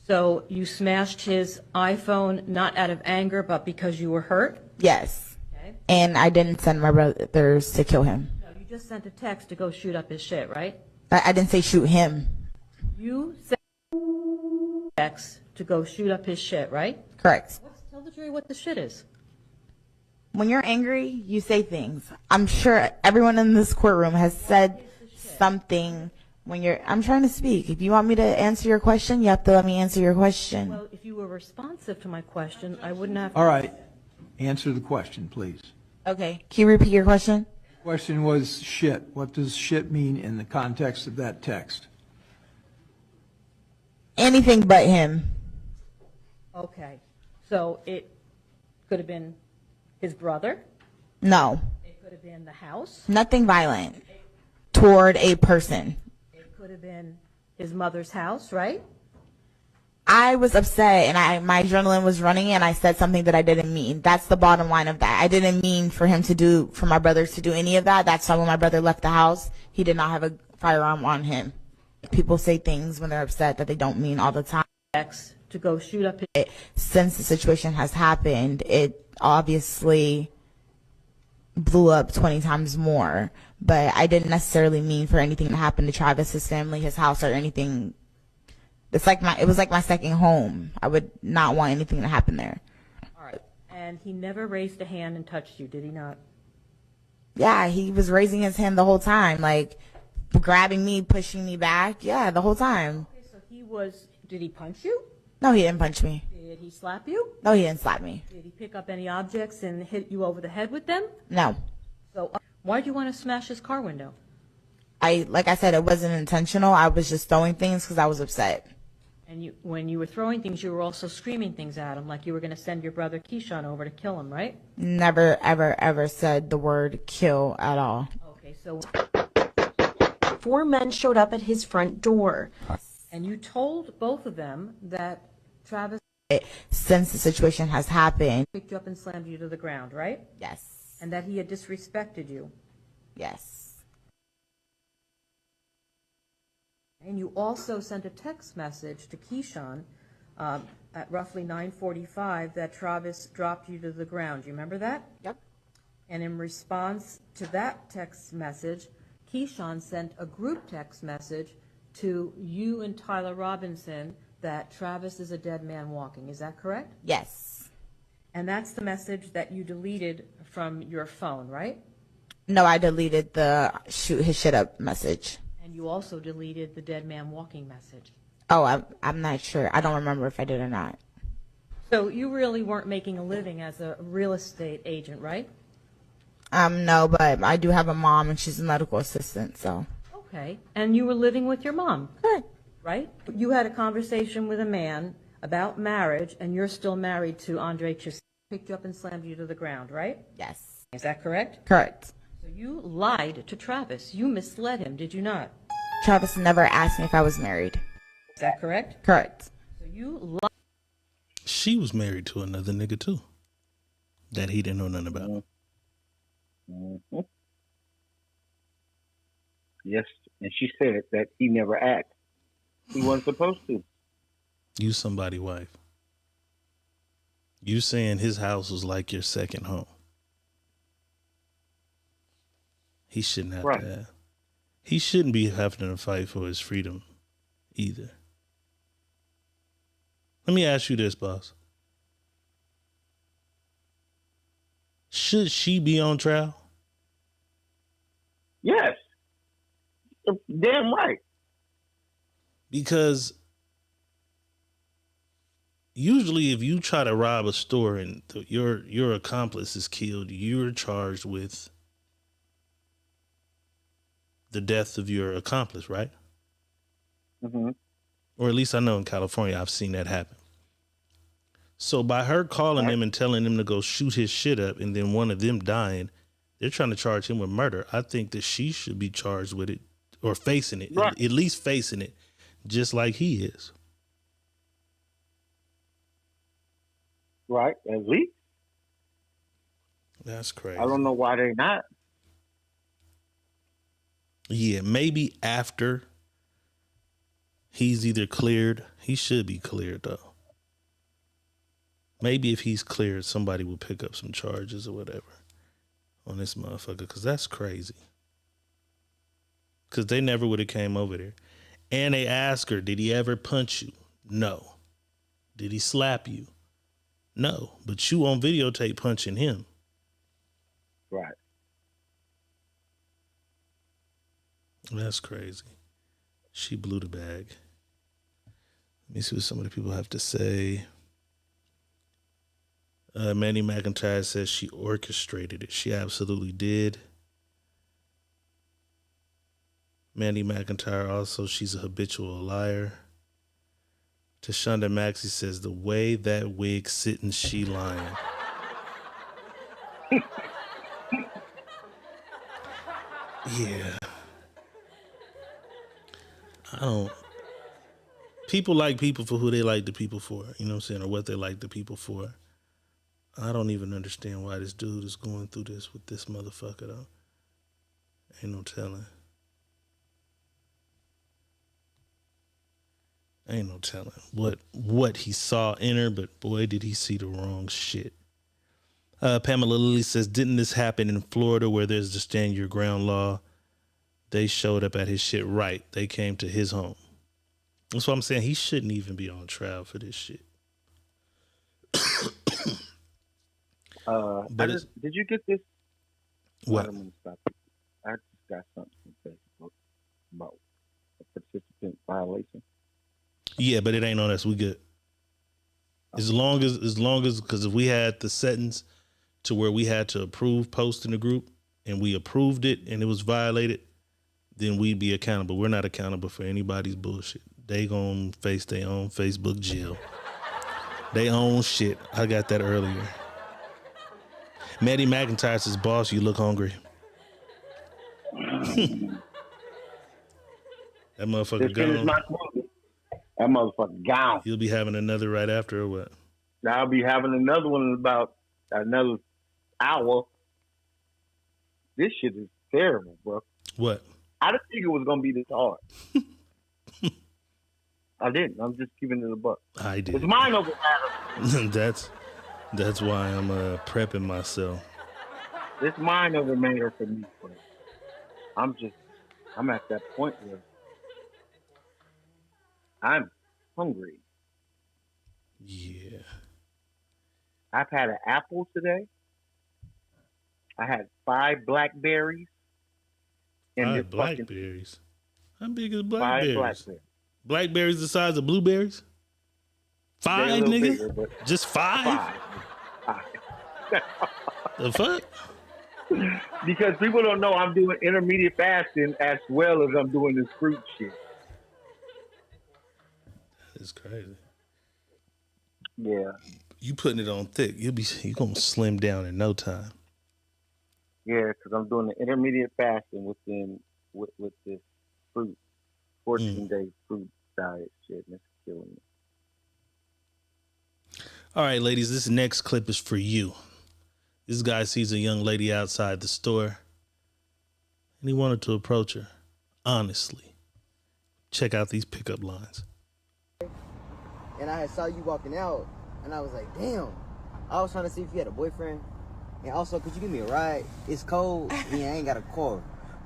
So you smashed his iPhone not out of anger, but because you were hurt? Yes. Okay. And I didn't send my brothers to kill him. No, you just sent a text to go shoot up his shit, right? I didn't say shoot him. You sent a text to go shoot up his shit, right? Correct. Tell the jury what the shit is. When you're angry, you say things. I'm sure everyone in this courtroom has said something. I'm trying to speak. If you want me to answer your question, you have to let me answer your question. Well, if you were responsive to my question, I wouldn't have. All right. Answer the question, please. Okay. Can you repeat your question? The question was shit. What does shit mean in the context of that text? Anything but him. Okay. So it could have been his brother? No. It could have been the house? Nothing violent toward a person. Could have been his mother's house, right? I was upset and my adrenaline was running and I said something that I didn't mean. That's the bottom line of that. I didn't mean for my brothers to do any of that. That's why when my brother left the house, he did not have a firearm on him. People say things when they're upset that they don't mean all the time. To go shoot up his... Since the situation has happened, it obviously blew up 20 times more. But I didn't necessarily mean for anything to happen to Travis, his family, his house, or anything. It was like my second home. I would not want anything to happen there. All right. And he never raised a hand and touched you, did he not? Yeah, he was raising his hand the whole time, like grabbing me, pushing me back. Yeah, the whole time. Okay, so did he punch you? No, he didn't punch me. Did he slap you? No, he didn't slap me. Did he pick up any objects and hit you over the head with them? No. So why'd you want to smash his car window? Like I said, it wasn't intentional. I was just throwing things because I was upset. And when you were throwing things, you were also screaming things at him, like you were going to send your brother Keyshawn over to kill him, right? Never, ever, ever said the word kill at all. Okay, so 4 men showed up at his front door. And you told both of them that Travis, since the situation has happened, picked you up and slammed you to the ground, right? Yes. And that he had disrespected you. Yes. And you also sent a text message to Keyshawn at roughly 9:45 that Travis dropped you to the ground. Do you remember that? Yep. And in response to that text message, Keyshawn sent a group text message to you and Tyler Robinson that Travis is a dead man walking. Is that correct? Yes. And that's the message that you deleted from your phone, right? No, I deleted the shoot his shit up message. And you also deleted the dead man walking message. Oh, I'm not sure. I don't remember if I did or not. So you really weren't making a living as a real estate agent, right? No, but I do have a mom and she's a medical assistant, so. Okay. And you were living with your mom? Correct. Right? You had a conversation with a man about marriage, and you're still married to Andre Chis. Picked you up and slammed you to the ground, right? Yes. Is that correct? Correct. So you lied to Travis. You misled him, did you not? Travis never asked me if I was married. Is that correct? Correct. So you lied. She was married to another nigga too, that he didn't know nothing about. Mm-hmm. Yes, and she said that he never asked. He wasn't supposed to. You somebody's wife. You saying his house was like your second home. He shouldn't have to have. He shouldn't be having to fight for his freedom either. Let me ask you this, boss. Should she be on trial? Yes. Damn right. Because usually if you try to rob a store and your accomplice is killed, you're charged with the death of your accomplice, right? Mm-hmm. Or at least I know in California I've seen that happen. So by her calling him and telling him to go shoot his shit up and then one of them dying, they're trying to charge him with murder. I think that she should be charged with it or facing it, at least facing it, just like he is. Right, at least. That's crazy. I don't know why they're not. Yeah, maybe after he's either cleared. He should be cleared, though. Maybe if he's cleared, somebody will pick up some charges or whatever on this motherfucker, because that's crazy. Because they never would have came over there. And they asked her, did he ever punch you? No. Did he slap you? No. But you on videotape punching him. Right. That's crazy. She blew the bag. Let me see what some of the people have to say. Mandy McIntyre says she orchestrated it. She absolutely did. Mandy McIntyre also, she's a habitual liar. Tashonda Maxey says the way that wig sitting, she lying. Yeah. People like people for who they like the people for, you know what I'm saying, or what they like the people for. I don't even understand why this dude is going through this with this motherfucker, though. Ain't no telling. Ain't no telling what he saw in her, but boy, did he see the wrong shit. Pamela Lilly says, didn't this happen in Florida where there's the stand your ground law? They showed up at his shit right. They came to his home. That's what I'm saying. He shouldn't even be on trial for this shit. Did you get this? What? I just got something from Facebook about a participant violation. Yeah, but it ain't on us. We good. As long as, because if we had the settings to where we had to approve post in the group and we approved it and it was violated, then we'd be accountable. We're not accountable for anybody's bullshit. They gonna face their own Facebook jail. They own shit. I got that earlier. Maddie McIntyre says, boss, you look hungry. That motherfucker gone. That motherfucker gone. You'll be having another right after or what? I'll be having another one in about another hour. This shit is terrible, bro. What? I didn't think it was gonna be this hard. I didn't. I'm just giving it a buck. I did. It's mine over matter. That's why I'm prepping myself. It's mine over matter for me. Bro. I'm at that point where I'm hungry. Yeah. I've had an apple today. I had 5 blackberries. 5 blackberries? How big is blackberries? 5 blackberries. Blackberries the size of blueberries? 5, nigga? Bigger, just 5? 5. The fuck? Because people don't know I'm doing intermediate fasting as well as I'm doing this fruit shit. It's crazy. Yeah. You putting it on thick. You gonna slim down in no time. Yeah, because I'm doing the intermediate fasting with this fruit, 14-day fruit diet shit, and it's killing me. All right, ladies, this next clip is for you. This guy sees a young lady outside the store, and he wanted to approach her honestly. Check out these pickup lines. And I saw you walking out, and I was like, damn. I was trying to see if you had a boyfriend. And also, could you give me a ride? It's cold, and I ain't got a car.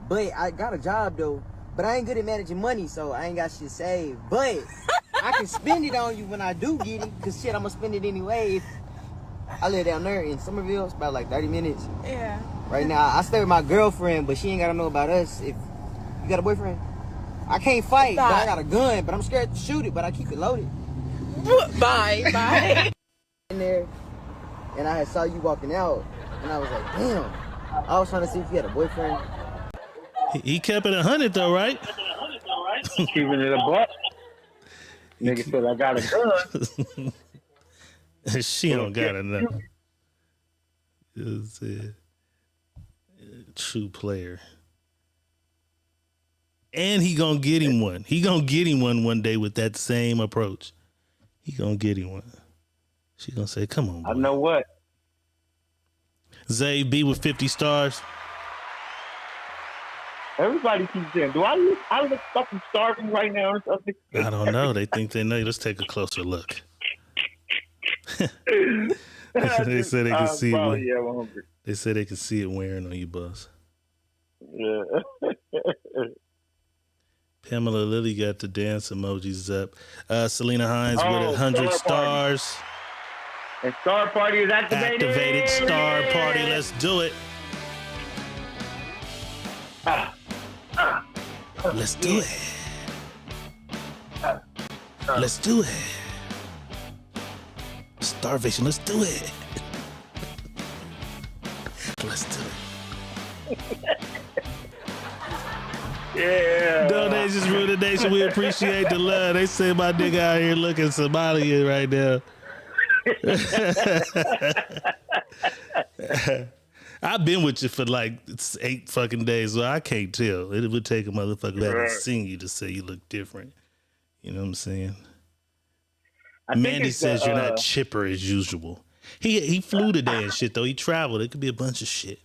But I got a job, though. But I ain't good at managing money, so I ain't got shit saved. But I can spend it on you when I do get it, because shit, I'm going to spend it anyway. I live down there in Somerville. It's about like 30 minutes. Yeah. Right now, I stay with my girlfriend, but she ain't got to know about us. If you got a boyfriend? I can't fight, but I got a gun, but I'm scared to shoot it, but I keep it loaded. Bye. In there, and I saw you walking out, and I was like, damn. I was trying to see if you had a boyfriend. He kept it 100 though, right? Keeping it a buck. Nigga said I got a gun. She don't got enough. It's a true player. And he gonna get him one. He gonna get him one day with that same approach. He gonna get him one. She gonna say, come on, boy. I know what. Zay B with 50 stars. Everybody keeps saying, do I look fucking starving right now or something? I don't know. They think they know. Let's take a closer look. They said they can see it. Yeah, I'm hungry. They said they can see it wearing on you, boss. Yeah. Pamela Lilly got the dance emojis up. Selena Hines with 100 stars. And Star Party is activated. Activated Star Party. Let's do it. Let's do it. Let's do it. Starvation. Let's do it. Let's do it. Yeah. Donations for the nation. We appreciate the love. They say my nigga out here looking Somalian right now. I've been with you for like 8 fucking days, so I can't tell. It would take a motherfucker who haven't seen you to say you look different. You know what I'm saying? Mandy says you're not chipper as usual. He flew today and shit though. He traveled. It could be a bunch of shit.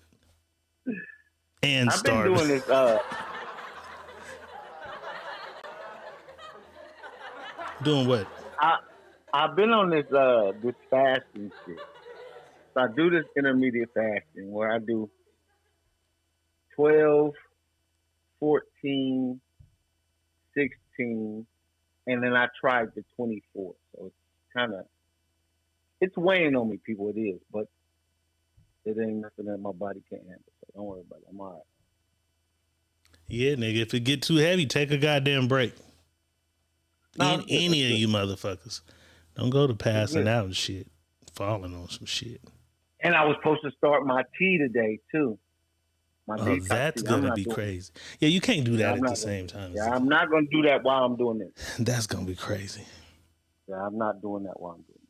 And I've starving. been doing this. Doing what? I've been on this fasting shit. So I do this intermediate fasting where I do 12, 14, 16, and then I tried the 24. So it's kind of, it's weighing on me, people. It is, but it ain't nothing that my body can't handle. So don't worry about it. I'm all right. Yeah, nigga. If it get too heavy, take a goddamn break. No, Any of you motherfuckers, don't go to passing out and shit, falling on some shit. And I was supposed to start my tea today too. My detox That's tea. gonna be crazy. Yeah, you can't do that at the same time. Yeah, I'm not gonna do that while I'm doing this. That's gonna be crazy. Yeah, I'm not doing that while I'm doing it.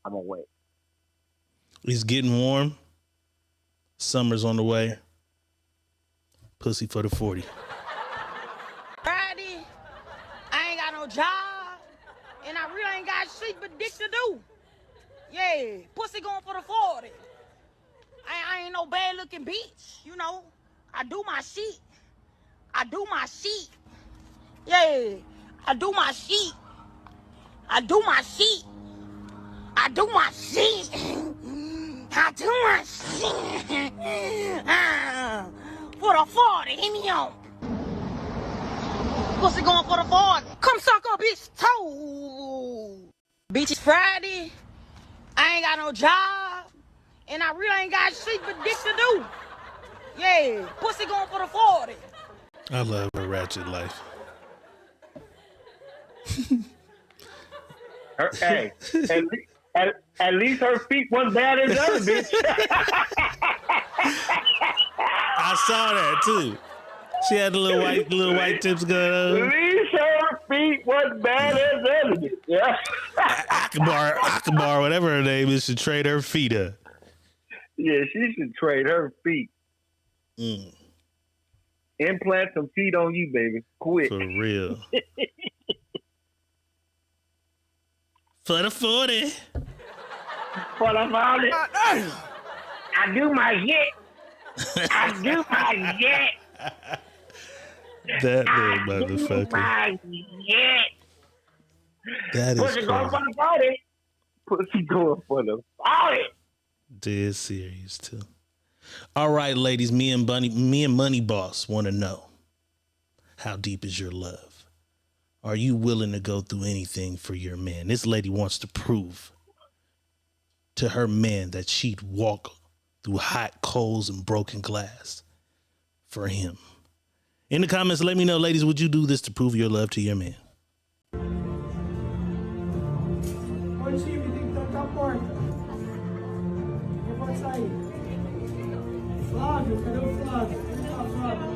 I'm away. It's getting warm. Summer's on the way. Pussy for the 40. Friday, I ain't got no job, and I really ain't got shit but dick to do. Yeah, pussy going for the 40. I ain't no bad looking bitch, you know. I do my shit. I do my shit. Yeah, I do my shit. I do my shit. I do my shit. I do my shit. For the 40, hit me on. Pussy going for the 40. Come suck a bitch toe. Bitch, it's Friday. I ain't got no job. And I really ain't got shit but dick to do. Yeah, pussy going for the 40. I love a ratchet life. Hey, at least her feet wasn't bad as the other bitch. I saw that too. She had the little white tips going on. At least her feet wasn't bad as the other bitch. Yeah. Akbar, whatever her name is, should trade her feet up. Yeah, she should trade her feet. Implant some feet on you, baby. Quick. For real. For the 40. For the 40. I do my shit. I do my shit. That little motherfucker. My shit. That is Pussy going for the 40. Pussy going for the 40. Dead serious too. All right, ladies, me and Money Boss want to know, how deep is your love? Are you willing to go through anything for your man? This lady wants to prove to her man that she'd walk through hot coals and broken glass for him. In the comments, let me know, ladies, would you do this to prove your love to your man? Flávio, cadê o Flávio? Flávio.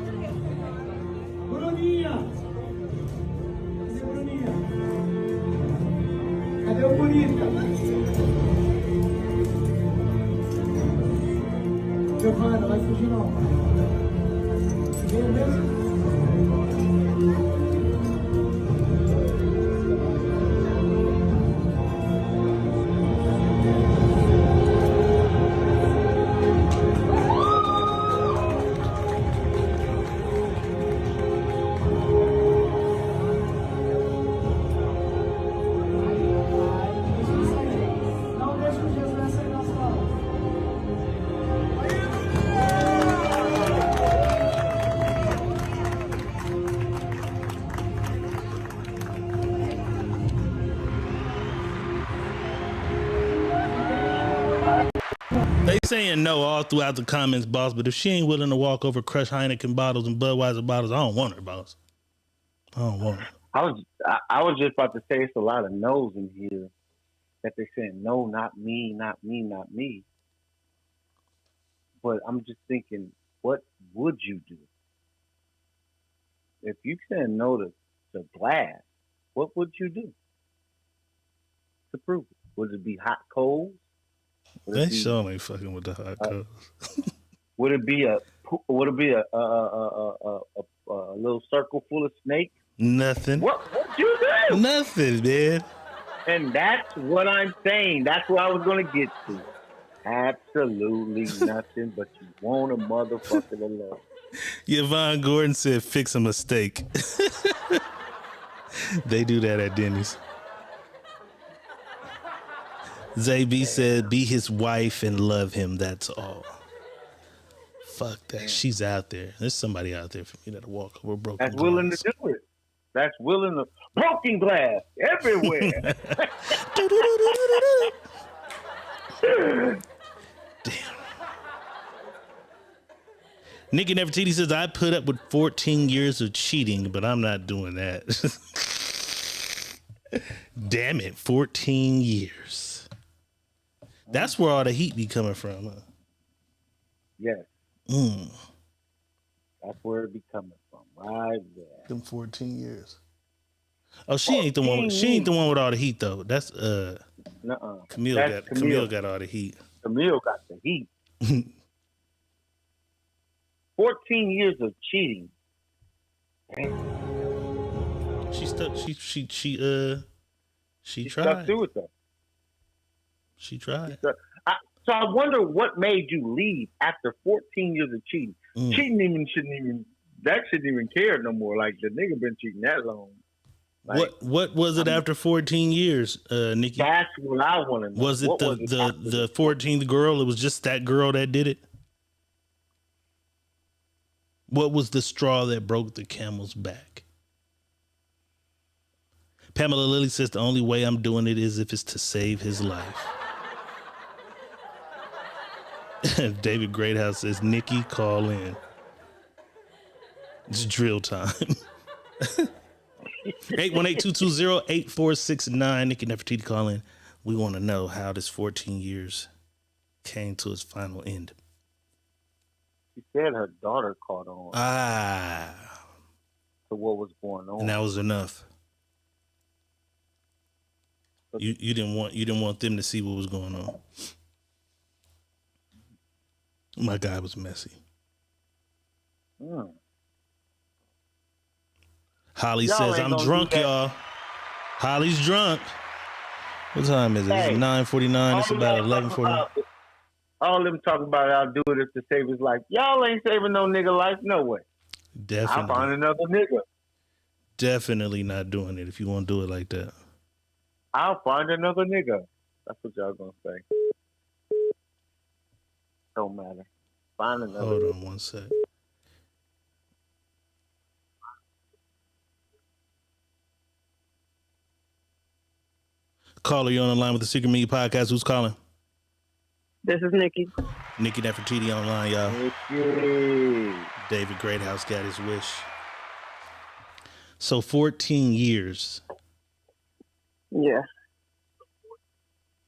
Bruninha! Cadê o Bruninha? Cadê o Bonita? Giovana, vai fugir não. Veio mesmo? They saying no all throughout the comments, boss, but if she ain't willing to walk over crushed Heineken bottles and Budweiser bottles, I don't want her, boss. I don't want her. I was just about to say it's a lot of no's in here that they're saying, no, not me, not me, not me. But I'm just thinking, what would you do? If you said no to glass, what would you do to prove it? Would it be hot coals? They sure ain't fucking with the hot coals. Would it be a little circle full of snakes? Nothing. What you do? Nothing, man. And that's what I'm saying. That's what I was gonna get to. Absolutely nothing, but you want a motherfucker to love. Yvonne Gordon said, "Fix a mistake." They do that at Denny's. ZB said, be his wife and love him. That's all. Fuck that. She's out there. There's somebody out there for me that'll walk over broken That's willing to do it. That's willing to broken glass everywhere. Nikki Nefertiti says, I put up with 14 years of cheating, but I'm not doing that. Damn it, 14 years. That's where all the heat be coming from, huh? Yes. That's where it be coming from, right there. Them 14 years. Oh, she ain't the one. She ain't the one with all the heat though. That's Nuh-uh. Camille got all the heat. Camille got the heat. 14 years of cheating. Damn. She stuck. She tried. Stuck through it though. She tried. So I wonder what made you leave after 14 years of cheating. Cheating shouldn't even care no more. Like the nigga been cheating that long. Like, what was it after 14 years, Nikki? That's what I want to know. Was it the 14th girl? It was just that girl that did it? What was the straw that broke the camel's back? Pamela Lilly says the only way I'm doing it is if it's to save his life. David Greathouse says, Nikki, call in. It's drill time. 818-220-8469. Nikki Nefertiti, call in. We want to know how this 14 years came to its final end. She said her daughter caught on. To what was going on. And that was enough. You didn't want them to see what was going on. My guy was messy. Holly says, I'm drunk, y'all. Holly's drunk. What time is it? It's 9:49. It's about 11:49. All them talking about I'll do it if to save his life. Y'all ain't saving no nigga life. No way. Definitely. I'll find another nigga. Definitely not doing it if you want to do it like that. I'll find another nigga. That's what y'all gonna say. Don't matter. Find another. Hold on one sec. Caller, you on the line with the Secret Media Podcast. Who's calling? This is Nikki. Nikki Nefertiti online, y'all. Nikki. David Greathouse got his wish. So 14 years. Yeah.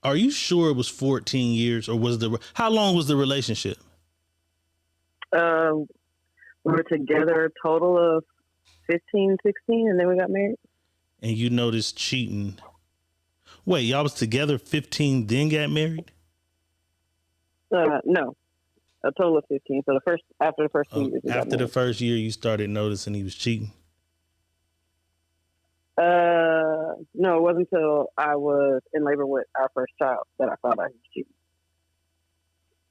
Are you sure it was 14 years, or was how long was the relationship? We were together a total of 15, 16, and then we got married. And you noticed cheating. Wait, y'all was together 15, then got married? No, a total of 15. So after the first 2 years. After the first year, you started noticing he was cheating. No, it wasn't until I was in labor with our first child that I found out he was cheating.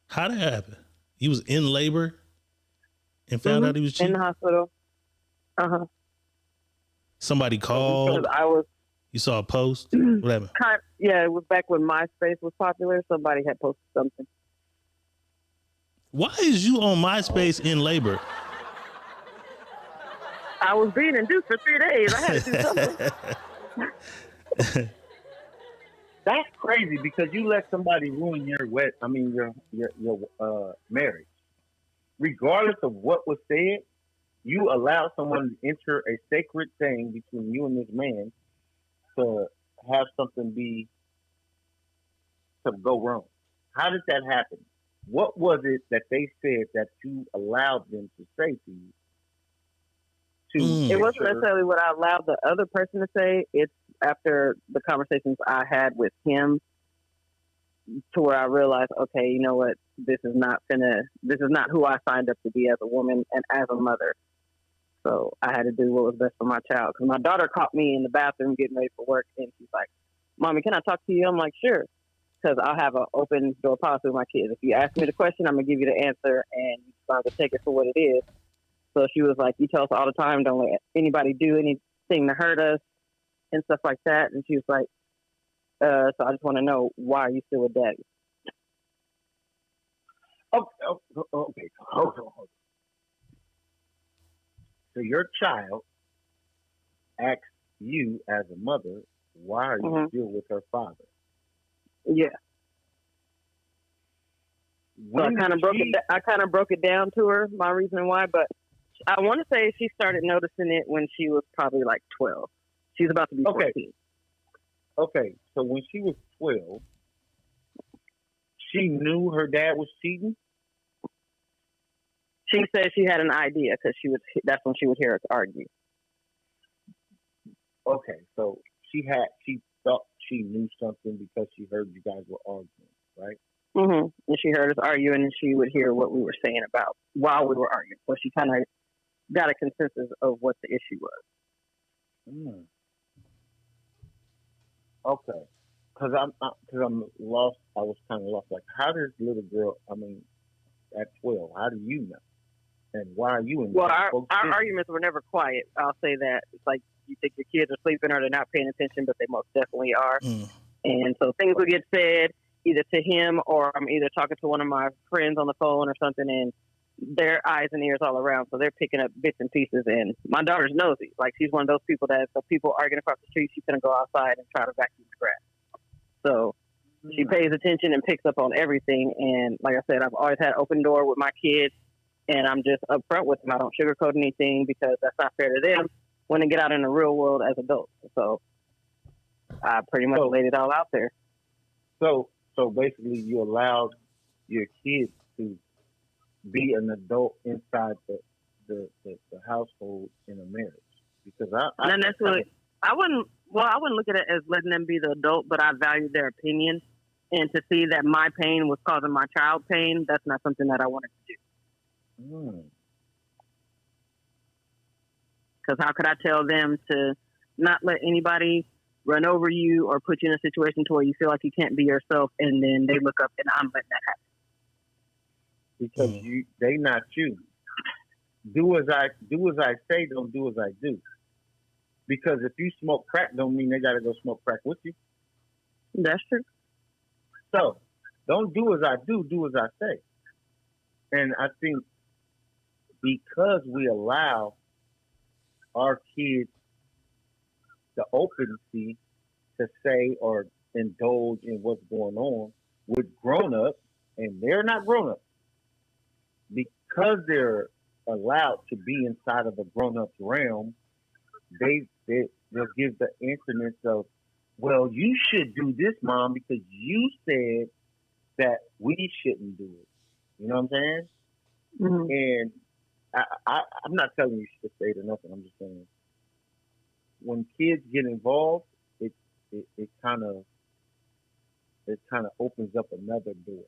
How did that happen? He was in labor and found out he was cheating? In the hospital. Uh-huh. Somebody called? You saw a post? What happened? Yeah, it was back when MySpace was popular. Somebody had posted something. Why is you on MySpace in labor? I was being induced for 3 days. I had to do something. That's crazy because you let somebody ruin your marriage. Regardless of what was said, you allow someone to enter a sacred thing between you and this man to have something to go wrong. How did that happen? What was it that they said that you allowed them to say to you? It wasn't necessarily what I allowed the other person to say. It's after the conversations I had with him to where I realized, okay, you know what? This is not who I signed up to be as a woman and as a mother. So I had to do what was best for my child. Because my daughter caught me in the bathroom getting ready for work, and she's like, "Mommy, can I talk to you?" I'm like, "Sure." Because I'll have an open door policy with my kids. If you ask me the question, I'm going to give you the answer, and you're going to take it for what it is. So she was like, "You tell us all the time, don't let anybody do anything to hurt us and stuff like that." And she was like, So I just want to know, why are you still with daddy? Okay. Hold on. So your child asks you as a mother, why are you still with her father? Yeah. So I kind of broke it down to her, my reason why, but I want to say she started noticing it when she was probably like 12. She's about to be 14. Okay, so when she was 12, she knew her dad was cheating? She said she had an idea because that's when she would hear us argue. Okay, so she thought she knew something because she heard you guys were arguing, right? Mm-hmm. And she heard us arguing, and she would hear what we were saying about while we were arguing. So she kind of got a consensus of what the issue was. Okay, because I'm lost. I was kind of lost. Like, how does little girl? I mean, at 12, how do you know? And why are you in? Well, our arguments were never quiet. I'll say that. It's like you think your kids are sleeping or they're not paying attention, but they most definitely are. And so things will get said either to him, or I'm either talking to one of my friends on the phone or something, and their eyes and ears all around. So they're picking up bits and pieces. And my daughter's nosy. Like, she's one of those people that if people arguing across the street, she's going to go outside and try to vacuum the grass. So she pays attention and picks up on everything. And like I said, I've always had open door with my kids, and I'm just upfront with them. I don't sugarcoat anything because that's not fair to them when they get out in the real world as adults. So I pretty much laid it all out there. So basically, you allowed your kids to be an adult inside the household in a marriage, because not necessarily. I wouldn't look at it as letting them be the adult, but I valued their opinion, and to see that my pain was causing my child pain, that's not something that I wanted to do. Because how could I tell them to not let anybody run over you or put you in a situation to where you feel like you can't be yourself, and then they look up and I'm letting that happen? Because they not you. Do as I say, don't do as I do. Because if you smoke crack, don't mean they gotta go smoke crack with you. That's true. So don't do as I do as I say. And I think because we allow our kids the openness to say or indulge in what's going on with grown-ups, and they're not grown-ups, because they're allowed to be inside of a grown-up realm, they'll give the increments of, well, you should do this, Mom, because you said that we shouldn't do it. You know what I'm saying? Mm-hmm. And I'm not telling you to stay or nothing. I'm just saying, when kids get involved, it kind of opens up another door.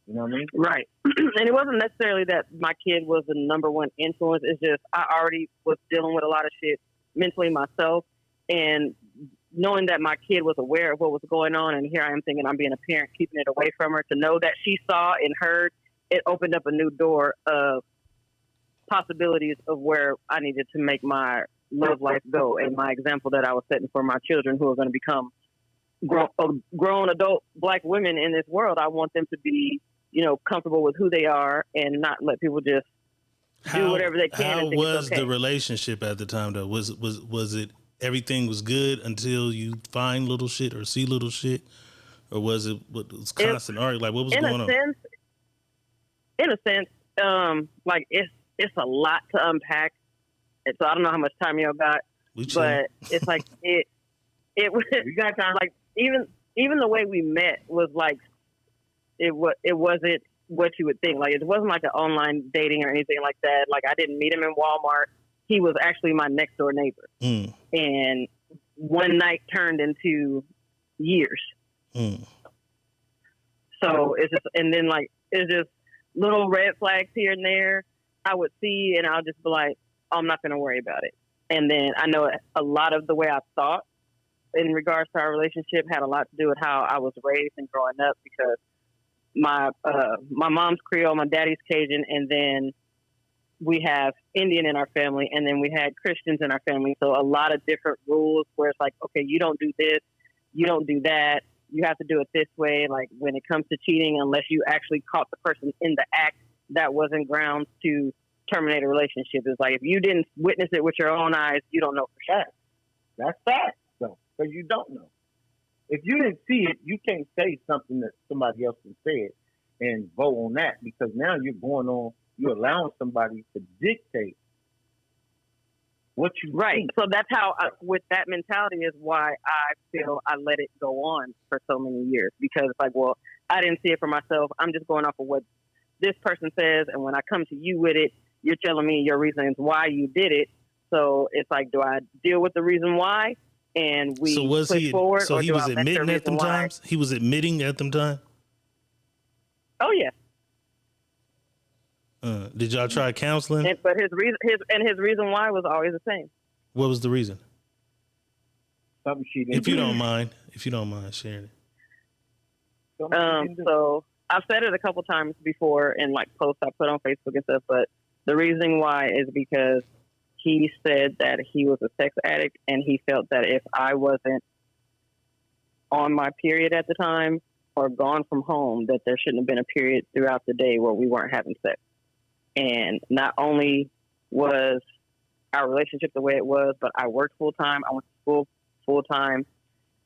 You know what I mean? Right. And it wasn't necessarily that my kid was the number one influence. It's just I already was dealing with a lot of shit mentally myself, and knowing that my kid was aware of what was going on, and here I am thinking I'm being a parent, keeping it away from her, to know that she saw and heard, it opened up a new door of possibilities of where I needed to make my love life go, and my example that I was setting for my children who are going to become grown adult Black women in this world. I want them to be, comfortable with who they are and not let people just do whatever they can. How and think was it's okay. the relationship at the time, though? Was it everything was good until you find little shit or see little shit, or was it constant arguing? Like, what was going on? In a sense, like it's a lot to unpack, and so I don't know how much time y'all got, but it's like it was. You got time? Like even the way we met was like it wasn't what you would think. Like, it wasn't like an online dating or anything like that. Like, I didn't meet him in Walmart. He was actually my next door neighbor. And one night turned into years. So it's just, and then like, it's just little red flags here and there I would see, and I'll just be like, oh, I'm not going to worry about it. And then I know a lot of the way I thought in regards to our relationship had a lot to do with how I was raised and growing up, because my mom's Creole, my daddy's Cajun, and then we have Indian in our family, and then we had Christians in our family. So a lot of different rules where it's like, okay, you don't do this, you don't do that. You have to do it this way. Like when it comes to cheating, unless you actually caught the person in the act, that wasn't grounds to terminate a relationship. It's like if you didn't witness it with your own eyes, you don't know for sure. That's fact, though, because you don't know. If you didn't see it, you can't say something that somebody else has said and vote on that, because now you're allowing somebody to dictate what you think. So that's how, with that mentality, is why I feel I let it go on for so many years, because it's like, well, I didn't see it for myself. I'm just going off of what this person says, and when I come to you with it, you're telling me your reasons why you did it. So it's like, do I deal with the reason why and we push forward? So or he do was I admitting at them times? He was admitting at them times? Oh, yeah. Did y'all try counseling? But his reason why was always the same. What was the reason? Something she didn't If you don't mind sharing it. So I've said it a couple times before in like posts I put on Facebook and stuff, but the reason why is because he said that he was a sex addict, and he felt that if I wasn't on my period at the time or gone from home, that there shouldn't have been a period throughout the day where we weren't having sex. And not only was our relationship the way it was, but I worked full time. I went to school full time,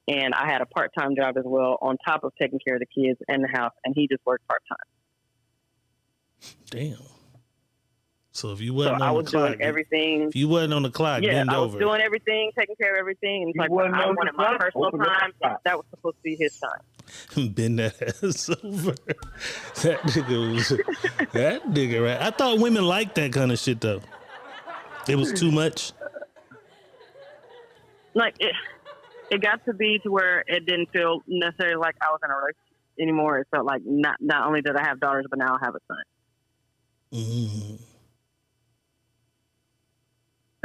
and I had a part-time job as well on top of taking care of the kids and the house, and he just worked part-time. Damn. So if you wasn't I on was the clock, doing everything. if you wasn't on the clock, bend I was over. doing everything, taking care of everything. And it's like, when I wanted my personal time, that was supposed to be his time. Bend that ass over. That nigga, right? I thought women liked that kind of shit, though. It was too much. Like, it got to be to where it didn't feel necessarily like I was in a relationship anymore. It felt like not only did I have daughters, but now I have a son. Mm.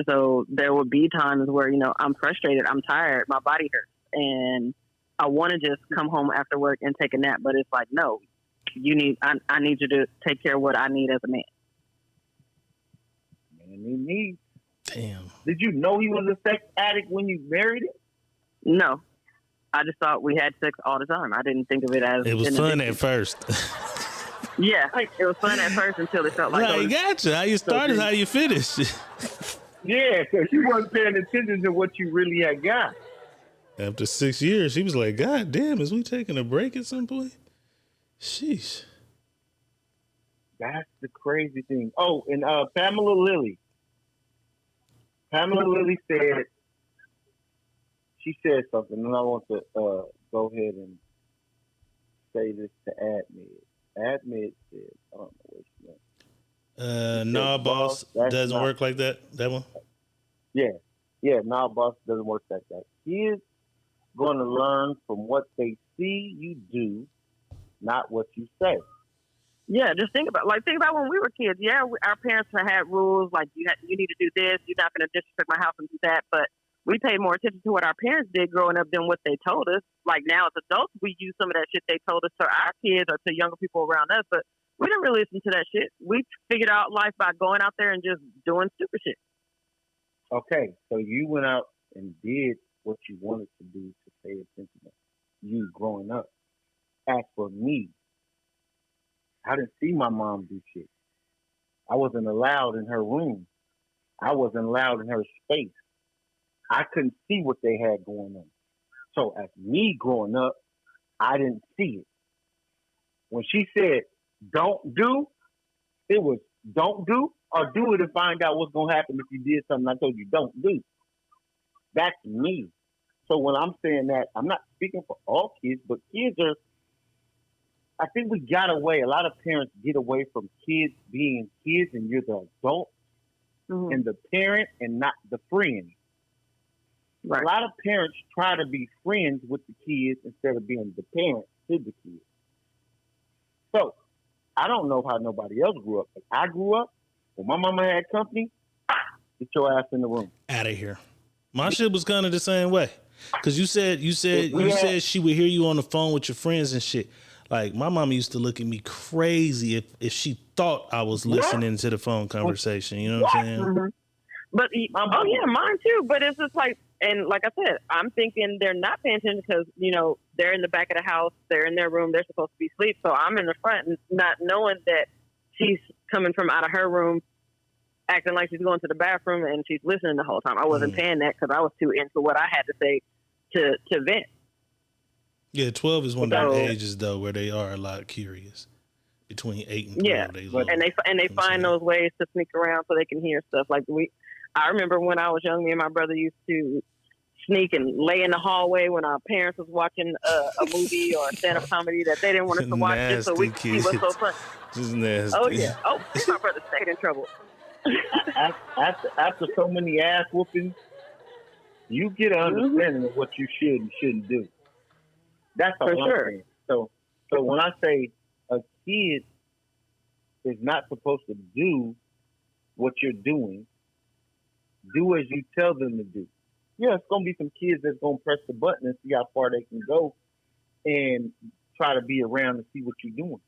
So there would be times where, I'm frustrated, I'm tired, my body hurts, and I want to just come home after work and take a nap. But it's like, no, I need you to take care of what I need as a man. Man, he needs. Damn. Did you know he was a sex addict when you married him? No. I just thought we had sex all the time. I didn't think of it as... It was fun at first. Yeah, it was fun at first until it felt like... I gotcha. How you started, how you finished. Yeah, because she wasn't paying attention to what you really had got. After 6 years, she was like, God damn, is we taking a break at some point? Sheesh. That's the crazy thing. Oh, and Pamela Lilly. Pamela Lilly said, she said something, and I want to go ahead and say this to Admit. Admit said, I don't know what she meant. Nah, boss, doesn't work like that. That one? Yeah, nah, boss, doesn't work like that. Kids going to learn from what they see you do, not what you say. Yeah, just think about when we were kids. Yeah, our parents had rules like you need to do this. You're not going to disrespect my house and do that. But we paid more attention to what our parents did growing up than what they told us. Like now as adults, we use some of that shit they told us to our kids or to younger people around us. But we didn't really listen to that shit. We figured out life by going out there and just doing stupid shit. Okay, so you went out and did what you wanted to do to pay attention to you growing up. As for me, I didn't see my mom do shit. I wasn't allowed in her room. I wasn't allowed in her space. I couldn't see what they had going on. So as me growing up, I didn't see it. When she said, don't do, it was don't do or do it and find out what's going to happen if you did something I told you don't do. That's me. So when I'm saying that, I'm not speaking for all kids, but kids are, I think we got away. A lot of parents get away from kids being kids and you're the adult and the parent and not the friend. Right. A lot of parents try to be friends with the kids instead of being the parent to the kids. So I don't know how nobody else grew up, but I grew up when my mama had company. Get your ass in the room. Out of here. My shit was kind of the same way. Cause you said she would hear you on the phone with your friends and shit. Like my mama used to look at me crazy if she thought I was listening to the phone conversation. You know what I'm saying? But oh yeah, mine too. But it's just like, and like I said, I'm thinking they're not paying attention because they're in the back of the house, they're in their room, they're supposed to be asleep. So I'm in the front, not knowing that she's coming from out of her room, acting like she's going to the bathroom, and she's listening the whole time. I wasn't paying that because I was too into what I had to say to vent. Yeah, 12 is one of those ages though where they are a lot curious. Between 8 and 12, yeah, and they find those ways to sneak around so they can hear stuff. Like I remember when I was young, me and my brother used to sneak and lay in the hallway when our parents was watching a movie or a stand-up comedy that they didn't want us to watch, just so we could see what's so fun. Just nasty. Oh yeah. Oh, my brother stayed in trouble. After so many ass whoopings, you get an understanding of what you should and shouldn't do. That's all I'm saying. So when I say a kid is not supposed to do what you're doing, do as you tell them to do. Yeah, it's going to be some kids that's going to press the button and see how far they can go and try to be around and see what you're doing.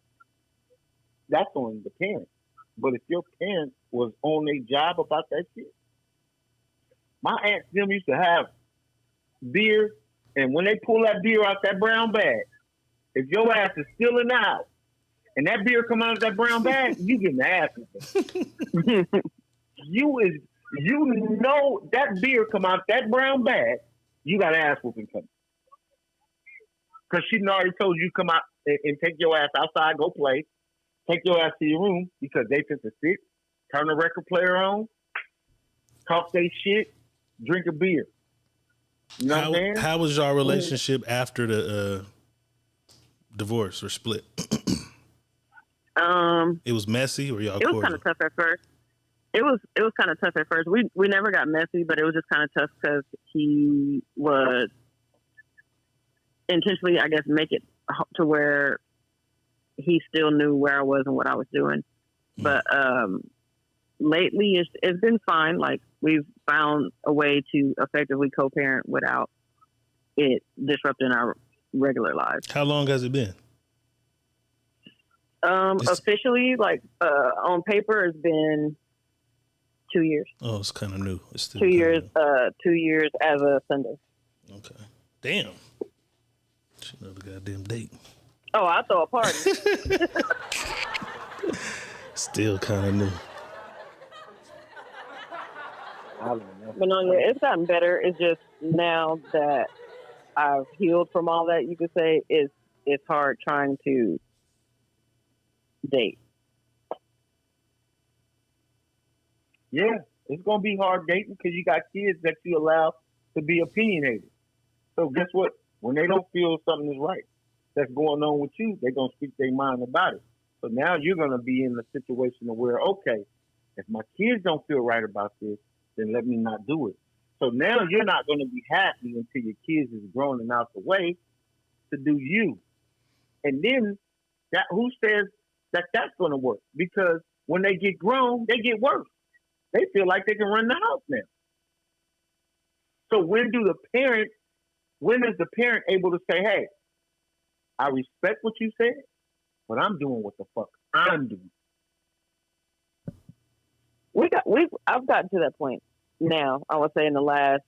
That's on the parent. But if your parent was on their job about that shit, my aunts them used to have beer, and when they pull that beer out that brown bag, if your ass is still in the house and that beer come out of that brown bag, you getting the ass whooping. You know that beer come out that brown bag, you got ass whooping coming. Because she already told you come out and take your ass outside, go play, take your ass to your room because they just to sit, turn the record player on, talk their shit, drink a beer. You know what I'm saying? How was your relationship after the divorce or split? It was messy, or y'all It was kind of tough at first. It was kind of tough at first. We never got messy, but it was just kind of tough because he would intentionally, I guess, make it to where he still knew where I was and what I was doing. But lately, it's been fine. Like, we've found a way to effectively co-parent without it disrupting our regular lives. How long has it been? Officially, like on paper, it's been 2 years. Oh, it's kind of new. It's still 2 years. 2 years as a Sunday. Okay. Damn. Should know the goddamn date. Oh, I'll throw a party. Still kind of new. But no, yeah, it's gotten better. It's just now that I've healed from all that, you could say it's hard trying to date. Yeah, it's going to be hard dating because you got kids that you allow to be opinionated. So guess what? When they don't feel something is right that's going on with you, they're going to speak their mind about it. So now you're going to be in the situation where, okay, if my kids don't feel right about this, then let me not do it. So now you're not going to be happy until your kids is grown and out the way to do you. And then that who says that that's going to work? Because when they get grown, they get worse. They feel like they can run the house now. So when is the parent able to say, hey, I respect what you said, but I'm doing what the fuck I'm doing? I've gotten to that point now. I would say in the last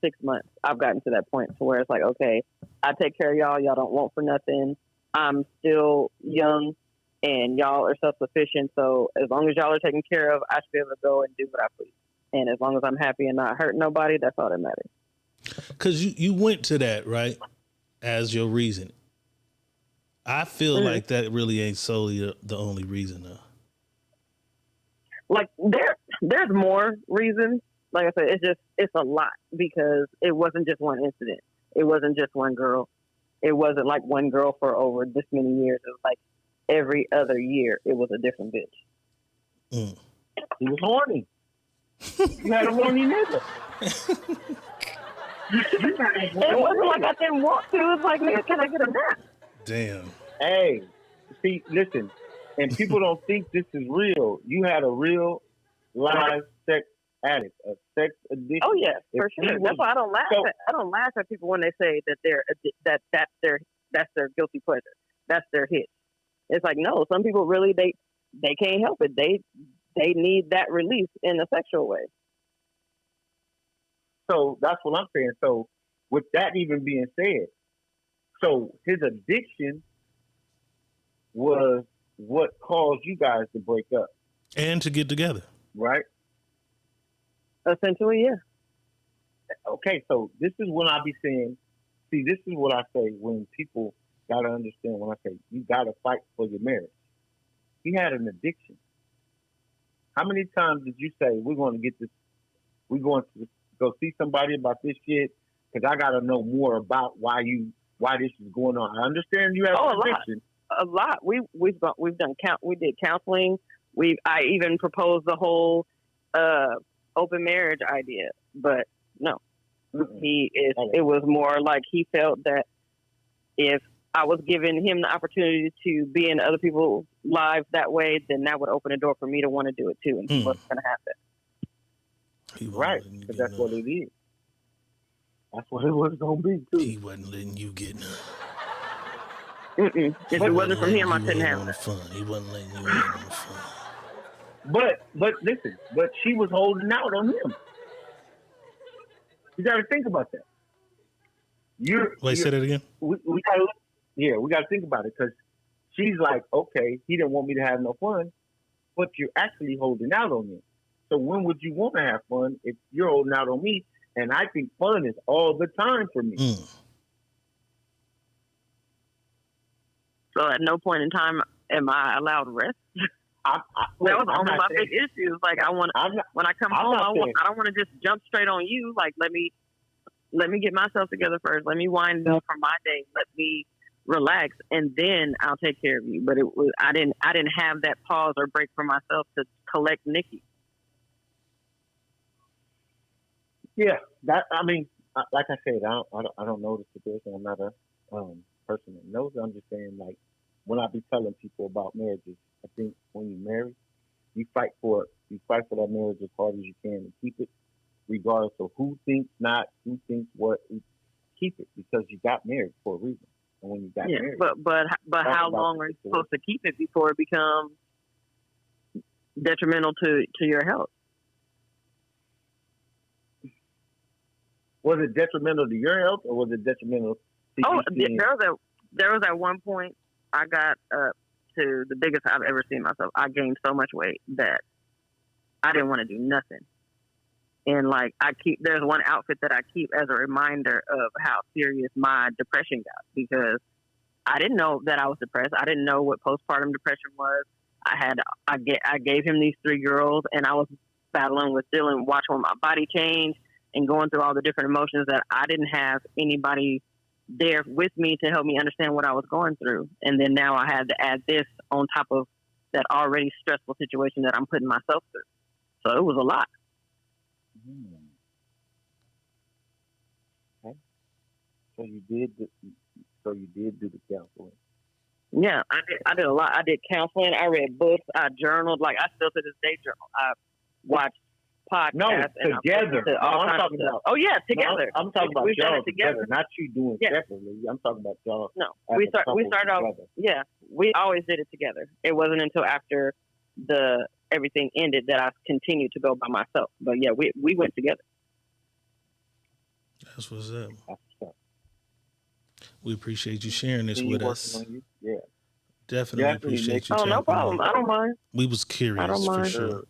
6 months, I've gotten to that point to where it's like, okay, I take care of y'all. Y'all don't want for nothing. I'm still young, and y'all are self-sufficient. So as long as y'all are taken care of, I should be able to go and do what I please. And as long as I'm happy and not hurting nobody, that's all that matters. Because you went to that, right, as your reason. I feel like that really ain't solely the only reason, though. Like, there's more reasons. Like I said, it's a lot because it wasn't just one incident. It wasn't just one girl. It wasn't like one girl for over this many years. It was like every other year it was a different bitch. He was horny. You had a horny nigga. It wasn't like I didn't want to. It was like, nigga, can I get a nap? Damn. Hey, see, listen, and people don't think this is real. You had a real live sex addict, a sex addiction. Oh yeah, for sure. That's why I don't laugh. I don't laugh at people when they say that that's their guilty pleasure. That's their hit. It's like, no, some people really they can't help it. They need that release in a sexual way. So that's what I'm saying. So with that even being said, so his addiction was what caused you guys to break up and to get together, right? Essentially, yeah. Okay, so this is when I be saying, see, this is what I say when people gotta understand when I say you gotta fight for your marriage. He had an addiction. How many times did you say we're going to get this? We're going to go see somebody about this shit because I gotta know more about why this is going on. I understand you have an addiction. A lot. We've done we did counseling. I even proposed the whole open marriage idea, but no. It was more like he felt that if I was giving him the opportunity to be in other people's lives that way, then that would open a door for me to want to do it too, and see what's going to happen. Right, because that's what it is. That's what it was going to be too. He wasn't letting you get none. If it wasn't from him, I couldn't have it. He wasn't letting you in on the fun. But listen, she was holding out on him. You got to think about that. Say that again. We got to think about it because she's like, okay, he didn't want me to have no fun, but you're actually holding out on me. So when would you want to have fun if you're holding out on me? And I think fun is all the time for me. So at no point in time am I allowed rest. That was one of my big issues. Like when I come home, I don't want to just jump straight on you. Like let me get myself together first. Let me wind down for my day. Let me relax, and then I'll take care of you. But I didn't have that pause or break for myself to collect Nikki. Yeah, like I said, I don't know the situation. I'm not a person that knows it. I'm just saying, like, when I be telling people about marriages, I think when you marry, you fight for that marriage as hard as you can and keep it, regardless of who thinks what. Keep it because you got married for a reason. And when you got married, but how long are you supposed to keep it before it becomes detrimental to your health? Was it detrimental to your health, or was it detrimental to there was at one point I got up to the biggest I've ever seen myself. I gained so much weight that I didn't want to do nothing. And like there's one outfit that I keep as a reminder of how serious my depression got, because I didn't know that I was depressed. I didn't know what postpartum depression was. I gave him these 3 girls, and I was battling with watching my body change and going through all the different emotions that I didn't have anybody there with me to help me understand what I was going through. And then now I had to add this on top of that already stressful situation that I'm putting myself through. So it was a lot. Okay. So you did do the counseling. Yeah, I did a lot. I did counseling. I read books. I journaled. Like I still to this day journal. I watched podcasts. No, together. I'm talking about. Oh yeah, together. No, I'm talking about y'all together, not you doing separately. I'm talking about y'all. No, we started off. Yeah, we always did it together. It wasn't until after everything ended that I continued to go by myself. But yeah, we went together. That's what's up. We appreciate you sharing this with us. Yeah. Definitely appreciate you. Oh, no problem. I don't mind. We was curious I don't mind. for sure.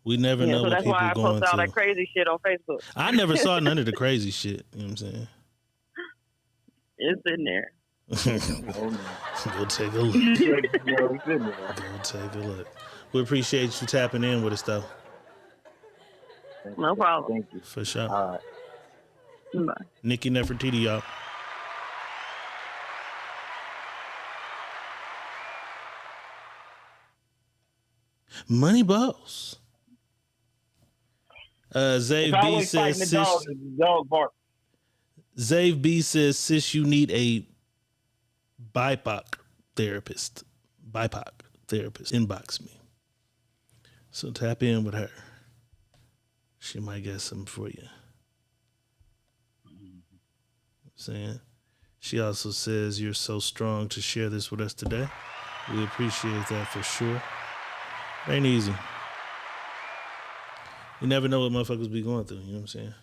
We never know so what that's people why I going post all through. that crazy shit on Facebook. I never saw none of the crazy shit. You know what I'm saying? It's in there. Go take a look. Go take a look. We appreciate you tapping in with us, though. No problem. Thank you. For sure. All right. Bye. Nikki Nefertiti, y'all. Money Boss. Zave B says, Zave B says, sis, you need a BIPOC therapist. BIPOC therapist. Inbox me. So tap in with her. She might get something for you. Saying. She also says, you're so strong to share this with us today. We appreciate that for sure. Ain't easy. You never know what motherfuckers be going through, you know what I'm saying?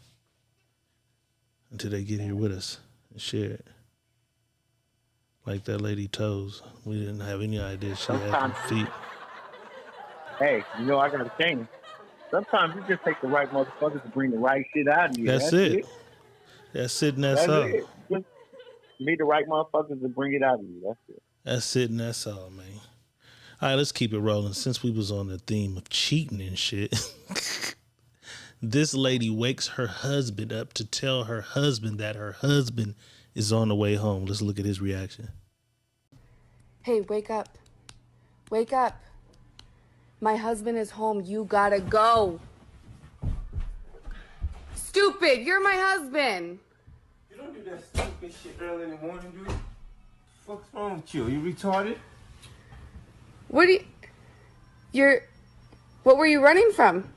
Until they get here with us and share it. Like that lady toes. We didn't have any idea she had them feet. Hey, you know I gotta change. Sometimes you just take the right motherfuckers to bring the right shit out of you. That's it. That's it and that's all. it. Just meet the right motherfuckers to bring it out of you. That's it. That's it and that's all, man. All right, let's keep it rolling. Since we was on the theme of cheating and shit, this lady wakes her husband up to tell her husband that her husband is on the way home. Let's look at his reaction. Hey, wake up. Wake up. My husband is home. You gotta go. Stupid, you're my husband. You don't do that stupid shit early in the morning, dude. What's wrong with you? You retarded? What do you... What were you running from?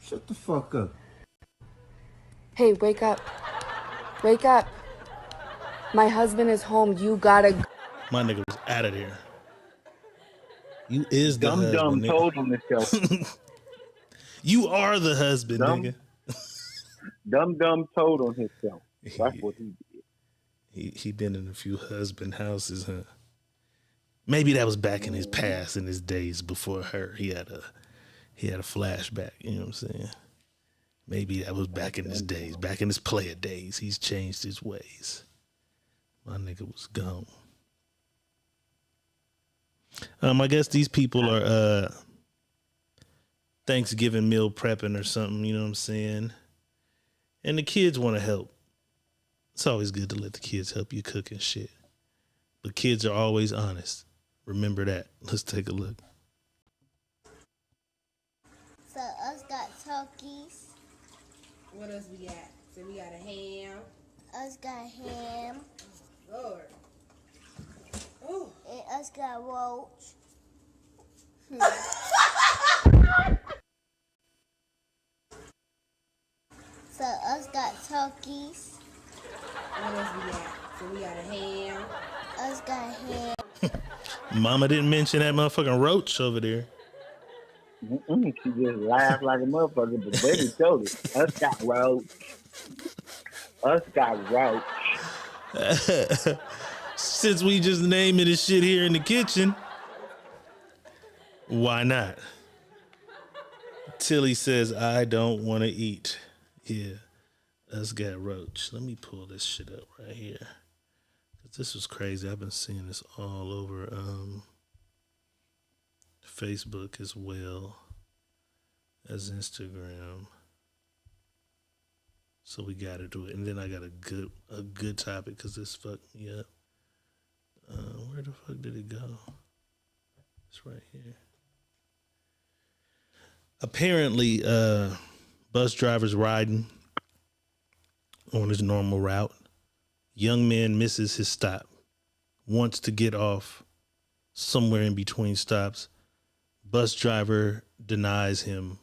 Shut the fuck up. Hey, wake up. Wake up. My husband is home. You gotta go. My nigga was out of there. You is the husband, Dumb nigga. told on himself. You are the husband, nigga. Dumb told on himself. That's what he did. He been in a few husband houses, huh? Maybe that was back in his past, in his days before her. He had a flashback. You know what I'm saying? Maybe that was back in his days, back in his player days. He's changed his ways. My nigga was gone. I guess these people are Thanksgiving meal prepping or something, you know what I'm saying? And the kids want to help. It's always good to let the kids help you cook and shit. But kids are always honest. Remember that. Let's take a look. So us got turkeys. What else we got? So we got a ham. Us got ham. Lord. Ooh. And us got roach. So us got turkeys. What else we got? So we got a ham. Us got ham. Mama didn't mention that motherfucking roach over there. She just laughed like a motherfucker, but baby told it. Us got roach. Us got roach. Since we just naming this shit here in the kitchen, why not? Tilly says, I don't want to eat. Yeah, us got roach. Let me pull this shit up right here. This was crazy. I've been seeing this all over Facebook as well as Instagram. So we got to do it. And then I got a good topic because this fucked me up. Where the fuck did it go? It's right here. Apparently, bus drivers riding on his normal route. Young man misses his stop, wants to get off somewhere in between stops. Bus driver denies him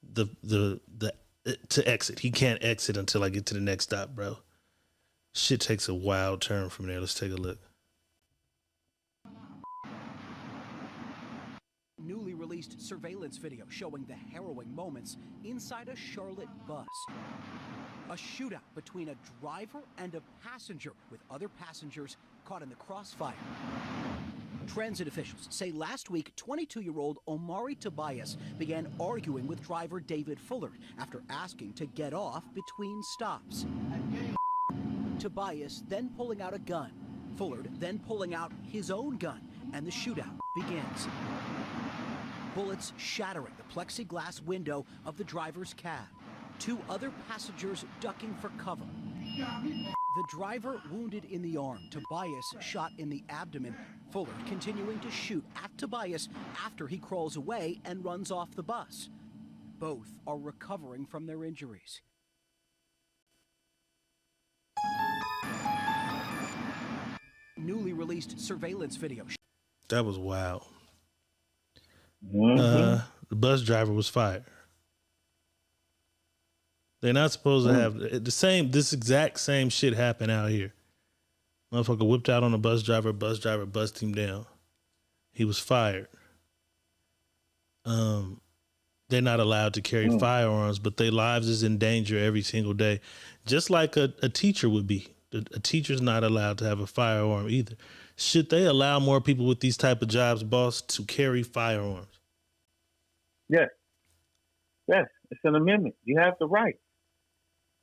the to exit. He can't exit until I get to the next stop, bro. Shit takes a wild turn from there. Let's take a look. Newly released surveillance video showing the harrowing moments inside a Charlotte bus. A shootout between a driver and a passenger, with other passengers caught in the crossfire. Transit officials say last week, 22-year-old Omari Tobias began arguing with driver David Fullard after asking to get off between stops. Tobias then pulling out a gun, Fullard then pulling out his own gun, and the shootout begins. Bullets shattering the plexiglass window of the driver's cab. Two other passengers ducking for cover. The driver wounded in the arm, Tobias shot in the abdomen. Fullard continuing to shoot at Tobias after he crawls away and runs off the bus. Both are recovering from their injuries. Newly released surveillance video. That was wild. The bus driver was fired. They're not supposed to have this exact same shit happen out here. Motherfucker whipped out on a bus driver buzzed him down. He was fired. they're not allowed to carry firearms, but their lives is in danger every single day, just like a teacher would be. A teacher's not allowed to have a firearm either. Should they allow more people with these type of jobs, boss, to carry firearms? Yes. Yes. It's an amendment. You have the right.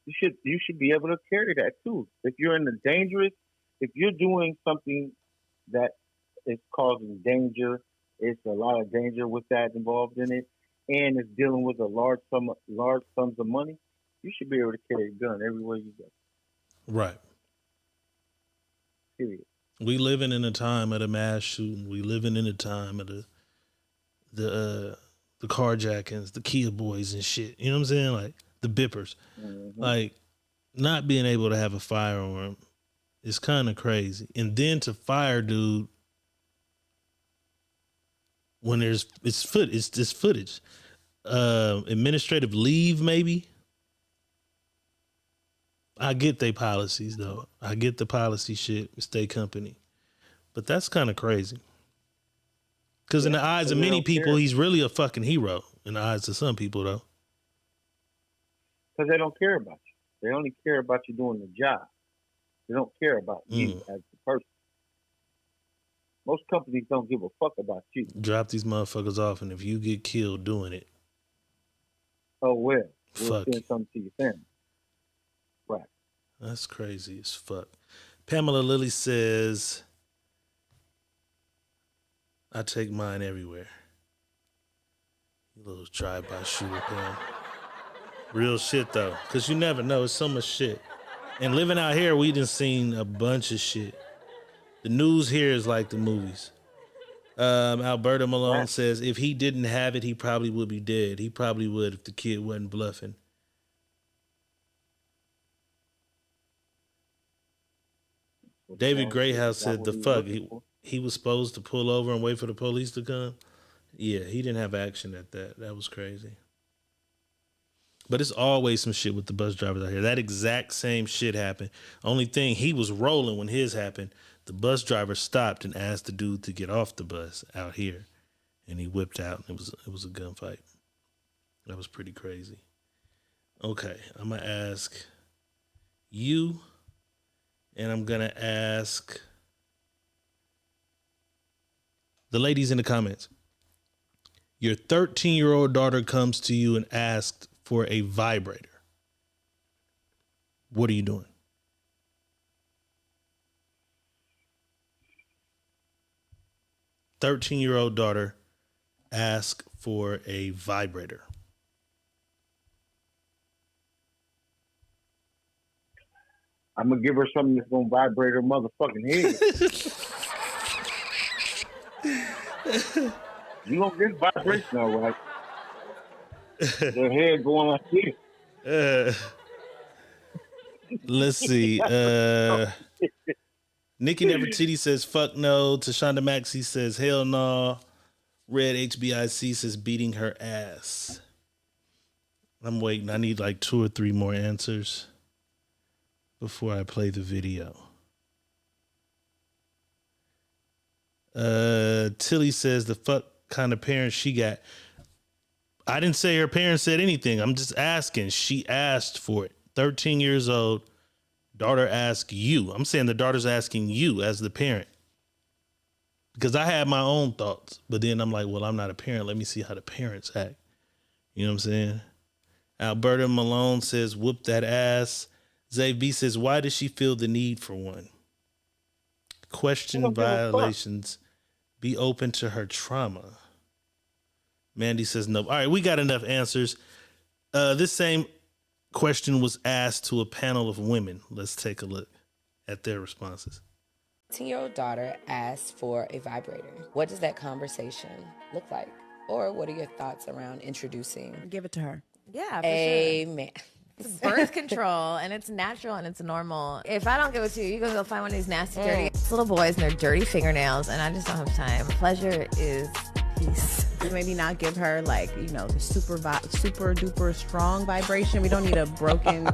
You should be able to carry that too. If you're if you're doing something that is causing danger, it's a lot of danger with that involved in it, and it's dealing with large sums of money, you should be able to carry a gun everywhere you go. Right. Period. We living in a time of the mass shooting. We living in a time of the carjackings, the Kia boys and shit. You know what I'm saying? Like the bippers. Mm-hmm. Like not being able to have a firearm is kind of crazy. And then to fire dude when it's this footage. Administrative leave maybe. I get they policies though. I get the policy shit, stay company. But that's kind of crazy. Because in the eyes of many people, he's really a fucking hero. In the eyes of some people though. Because they don't care about you. They only care about you doing the job. They don't care about you as the person. Most companies don't give a fuck about you. Drop these motherfuckers off, and if you get killed doing it, oh well, we'll send something to your family. Right. That's crazy as fuck. Pamela Lilly says, I take mine everywhere. You little drive-by shooter, Pam. Real shit, though. Because you never know. It's so much shit. And living out here, we done seen a bunch of shit. The news here is like the movies. Alberta Malone says, if he didn't have it, he probably would be dead. He probably would if the kid wasn't bluffing. David Greyhouse said, the fuck? He was supposed to pull over and wait for the police to come? Yeah, he didn't have action at that. That was crazy. But it's always some shit with the bus drivers out here. That exact same shit happened. Only thing, he was rolling when his happened. The bus driver stopped and asked the dude to get off the bus out here. And he whipped out, and it was a gunfight. That was pretty crazy. Okay, I'm going to ask you, and I'm going to ask the ladies in the comments. Your 13-year-old daughter comes to you and asks for a vibrator. What are you doing? Thirteen-year-old daughter asks for a vibrator. I'm gonna give her something that's gonna vibrate her motherfucking head. You gonna get vibration, all right? Their head going like this. Let's see. Nikki Nefertiti says fuck no. Tashonda Maxey says hell no. Red HBIC says beating her ass. I'm waiting. I need like 2 or 3 more answers before I play the video. Tilly says the fuck kind of parents she got. I didn't say her parents said anything. I'm just asking. She asked for it. 13 years old. Daughter asked you. I'm saying the daughter's asking you as the parent. Because I had my own thoughts. But then I'm like, well, I'm not a parent. Let me see how the parents act. You know what I'm saying? Alberta Malone says, whoop that ass. Zay B says, why does she feel the need for one? Question violations. Be open to her trauma. Mandy says no. All right, we got enough answers. This same question was asked to a panel of women. Let's take a look at their responses. 10-year-old daughter asked for a vibrator. What does that conversation look like? Or what are your thoughts around introducing? Give it to her. Yeah, for Amen. Sure. It's birth control, and it's natural, and it's normal. If I don't give it to you, you're going to go find one of these nasty, dirty little boys and their dirty fingernails, and I just don't have time. Pleasure is peace. Maybe not give her, like, you know, the super duper strong vibration. We don't need a broken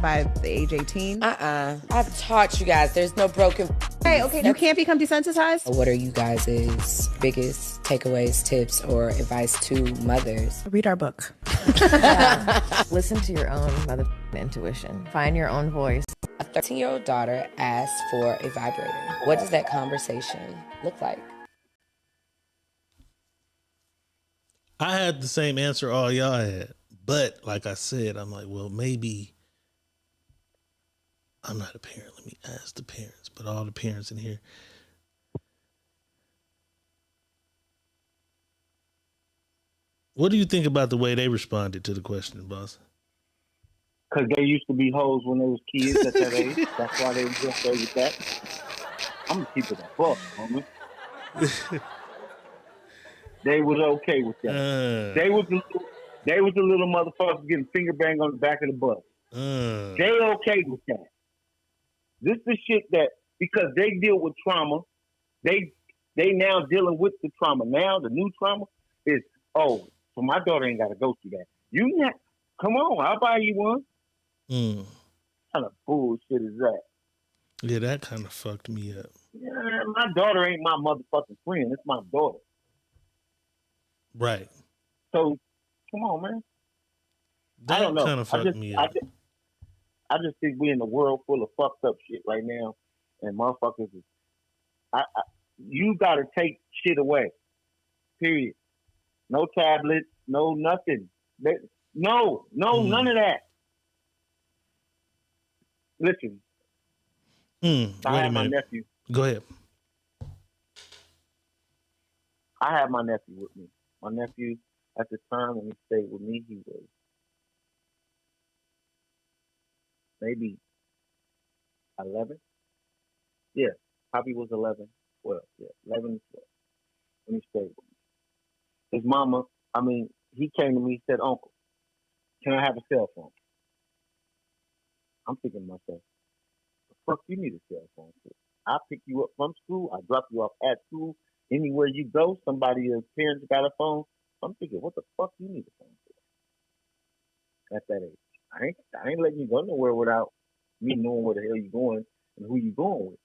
by the age 18. I've taught you guys there's no broken Okay, you can't become desensitized? What are you guys' biggest takeaways, tips, or advice to mothers? Read our book. Listen to your own mother intuition. Find your own voice. A 13-year-old daughter asked for a vibrator. What does that conversation look like? I had the same answer all y'all had. But like I said, I'm like, well, maybe I'm not a parent. Let me ask the parents, but all the parents in here. What do you think about the way they responded to the question, boss? Because they used to be hoes when they was kids at that age. That's why they was just there with that. I'm going to keep it a buck, homie. They was okay with that. They was the little motherfuckers getting finger banged on the back of the bus. They okay with that. This is shit that, because they deal with trauma, they now dealing with the trauma. Now the new trauma is, oh, so my daughter ain't got to go through that. You not, come on, I'll buy you one. What kind of bullshit is that? Yeah, that kind of fucked me up. Yeah, my daughter ain't my motherfucking friend. It's my daughter. Right. So, come on, man. That I don't know. kind of fucked me up. I just think we're in a world full of fucked up shit right now, and motherfuckers is. You got to take shit away. Period. No tablets, no nothing. No, none of that. Listen. Wait a my minute. nephew. Go ahead. I have my nephew with me. My nephew, at the time when he stayed with me, he was maybe 11. Yeah, probably was 11, 12. Yeah, 11 and 12 when he stayed with me. His mama, he came to me and said, Uncle, can I have a cell phone? I'm thinking to myself, the fuck you need a cell phone for? I pick you up from school, I drop you off at school, anywhere you go, your parents got a phone. I'm thinking, what the fuck you need a phone for? At that age. I ain't letting you go nowhere without me knowing where the hell you going and who you going with.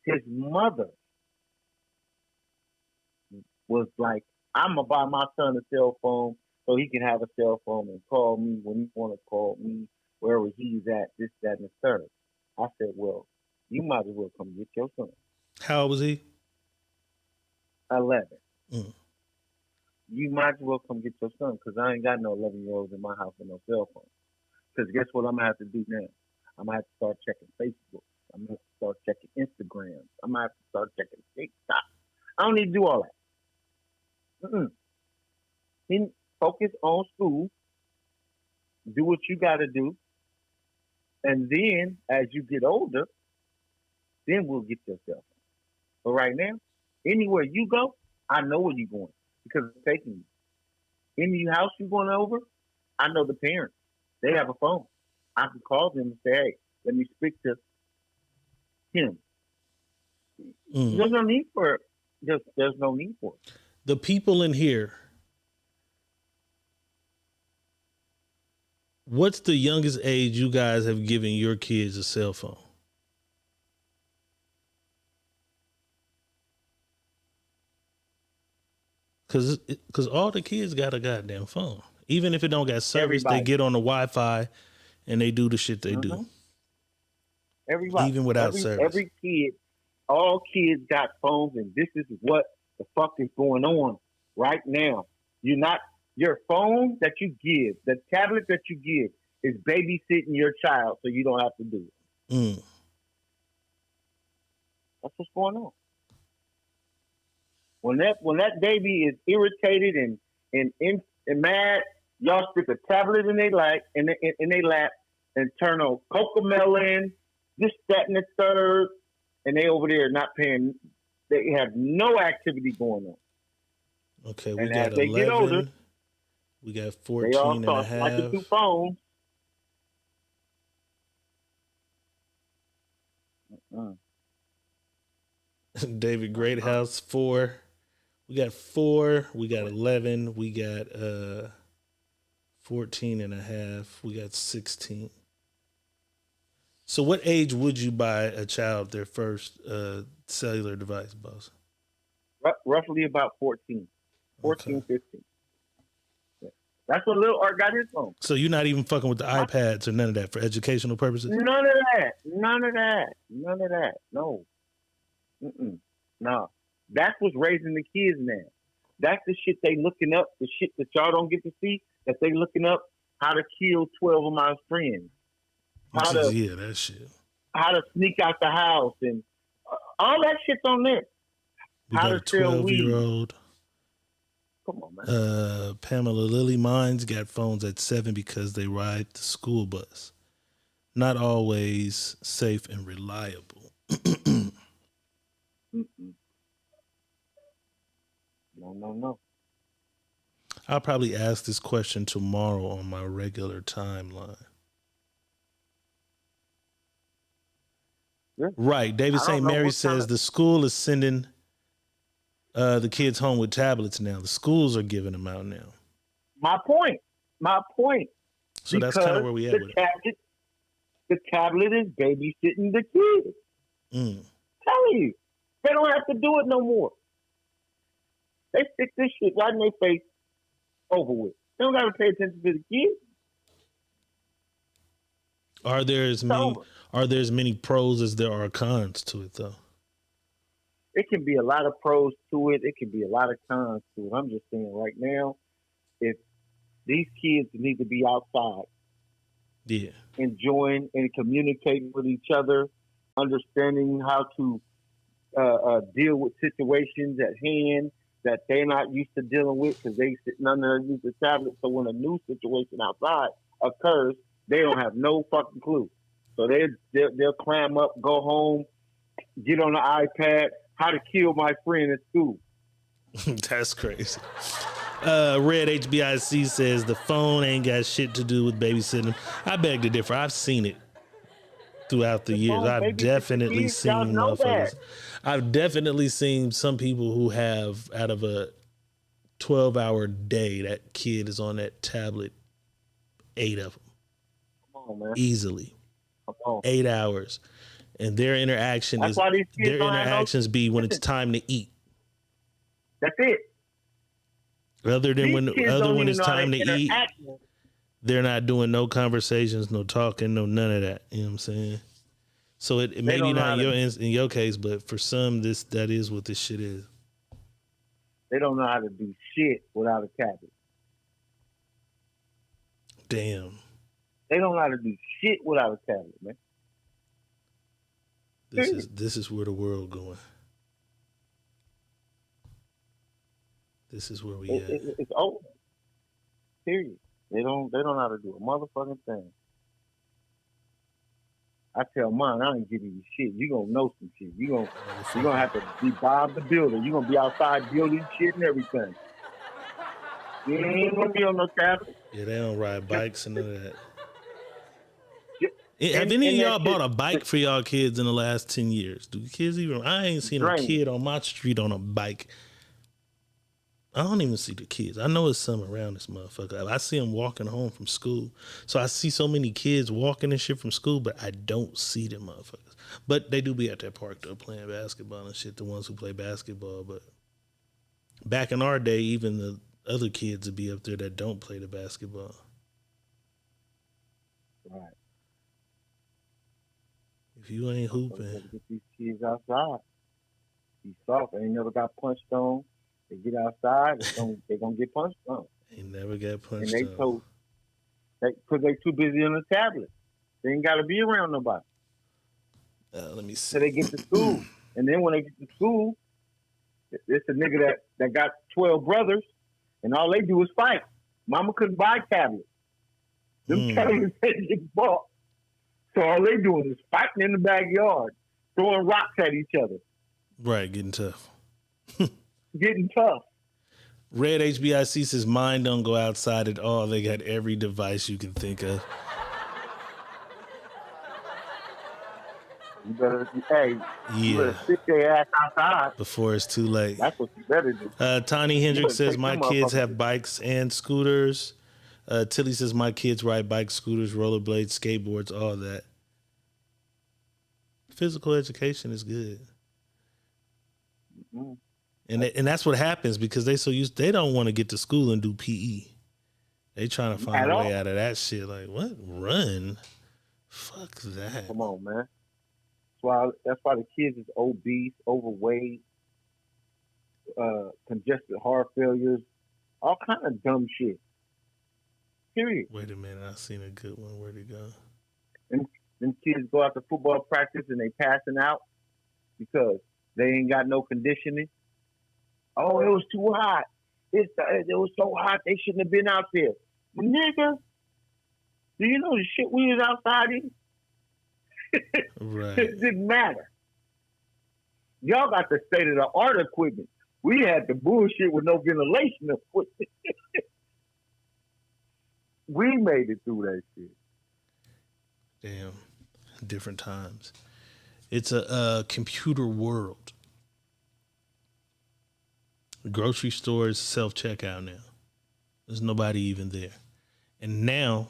His mother was like, I'm going to buy my son a cell phone so he can have a cell phone and call me when he want to call me, wherever he's at, this, that, and the third. I said, well, you might as well come get your son. How old was he? 11. You might as well come get your son, because I ain't got no 11-year-olds in my house with no cell phone. Because guess what I'm going to have to do now? I'm going to have to start checking Facebook. I'm going to have to start checking Instagram. I'm going to have to start checking TikTok. I don't need to do all that. Focus on school. Do what you got to do. And then, as you get older, then we'll get your cell phone. But right now, anywhere you go, I know where you're going because it's taking you. Any house you're going over, I know the parents. They have a phone. I can call them and say, hey, let me speak to him. There's no need for it. There's no need for it. The people in here, what's the youngest age you guys have given your kids a cell phone? Cause all the kids got a goddamn phone. Even if it don't got service, They get on the Wi-Fi and they do the shit they do. Everybody. Even without service. Every kid, all kids got phones, and this is what the fuck is going on right now. Your phone that you give, the tablet that you give is babysitting your child so you don't have to do it. That's what's going on. When that baby is irritated and mad, y'all stick a tablet in their lap and turn on Cocomelon, this, that, and the third, and they over there not paying. They have no activity going on. Okay, we and got as they 11. Get older, we got 14 they all and start a half. swiping through phones. David Greathouse, 4. We got 4. We got 11. We got 14 and a half. We got 16. So what age would you buy a child their first cellular device, boss? Roughly about 14, 15. Yeah. That's what little Art got his phone. So you're not even fucking with the iPads or none of that for educational purposes? None of that. No. No. That's what's raising the kids now. That's the shit they looking up, the shit that y'all don't get to see, that they looking up how to kill 12 of my friends. Yeah, that shit. How to sneak out the house and all that shit's on there. We How got a to sell weed. 12-year-old. Come on, man. Pamela Lily Mines got phones at 7 because they ride the school bus. Not always safe and reliable. No. I'll probably ask this question tomorrow on my regular timeline. Yeah. Right. David St. Mary says the school is sending the kids home with tablets now. The schools are giving them out now. My point. So that's kind of where we at with it. The tablet is babysitting the kids. Telling you. They don't have to do it no more. They stick this shit right in their face, over with. They don't got to pay attention to the kids. Are there as many pros as there are cons to it, though? It can be a lot of pros to it. It can be a lot of cons to it. I'm just saying right now, if these kids need to be outside, enjoying and communicating with each other, understanding how to deal with situations at hand that they're not used to dealing with because they sitting under the tablet. So when a new situation outside occurs, they don't have no fucking clue. So they'll climb up, go home, get on the iPad, how to kill my friend at school. That's crazy. Red HBIC says the phone ain't got shit to do with babysitting. I beg to differ. I've seen it throughout the years. I've definitely seen motherfuckers. I've definitely seen some people who have, out of a 12-hour day, that kid is on that tablet 8 of them. Come on, man. Easily. Come on. 8 hours. And their interaction That's why these kids their don't have interactions be when it's time to eat. That's it. Other when it's time to eat, interact. they're not doing no conversations, no talking, no none of that. You know what I'm saying? So it maybe not in your case, but for some, that is what this shit is. They don't know how to do shit without a tablet. Damn. They don't know how to do shit without a tablet, man. This is where the world going. This is where we at. It's over. Period. They don't know how to do a motherfucking thing. I tell mine, I ain't giving you shit. You gonna know some shit. You gonna have to be Bob the Builder. You gonna be outside building shit and everything. You ain't gonna be on no tablet. Yeah, they don't ride bikes and none of that. Have any of y'all bought a bike for y'all kids in the last 10 years? Do kids even? I ain't seen a kid on my street on a bike. I don't even see the kids. I know it's some around this motherfucker. I see them walking home from school. So I see so many kids walking and shit from school, but I don't see them motherfuckers. But they do be at that park though, playing basketball and shit, the ones who play basketball. But back in our day, even the other kids would be up there that don't play the basketball. Right. If you ain't hooping. Get these kids outside. Be soft. They ain't never got punched on. They get outside, they're going to get punched on. They never got punched on. And they told, because they too busy on the tablet. They ain't got to be around nobody. Let me see. So they get to school. And then when they get to school, it's a nigga that got 12 brothers, and all they do is fight. Mama couldn't buy tablets. Them tablets ain't get bought. So all they doing is fighting in the backyard, throwing rocks at each other. Right, getting tough. Getting tough. Red HBIC says mine don't go outside at all. They got every device you can think of. You better sit their ass outside before it's too late. That's what you better do. Tony Hendricks says my kids have bikes and scooters. Tilly says my kids ride bikes, scooters, rollerblades, skateboards, all that. physical education is good. Mm-hmm. And that's what happens because they don't want to get to school and do PE. They trying to find a way out of that shit. Like, what? Run? Fuck that. Come on, man. That's why the kids is obese, overweight, congested heart failures, all kind of dumb shit. Period. Wait a minute, I seen a good one. Where'd it go? Them kids go out to football practice and they passing out because they ain't got no conditioning. Oh, it was too hot. It was so hot they shouldn't have been out there. Nigga, do you know the shit we was outside in? Right. It didn't matter. Y'all got the state of the art equipment. We had the bullshit with no ventilation equipment. We made it through that shit. Damn. Different times. It's a computer world. The grocery store is self-checkout now. There's nobody even there. And now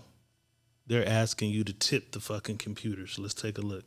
they're asking you to tip the fucking computers. Let's take a look.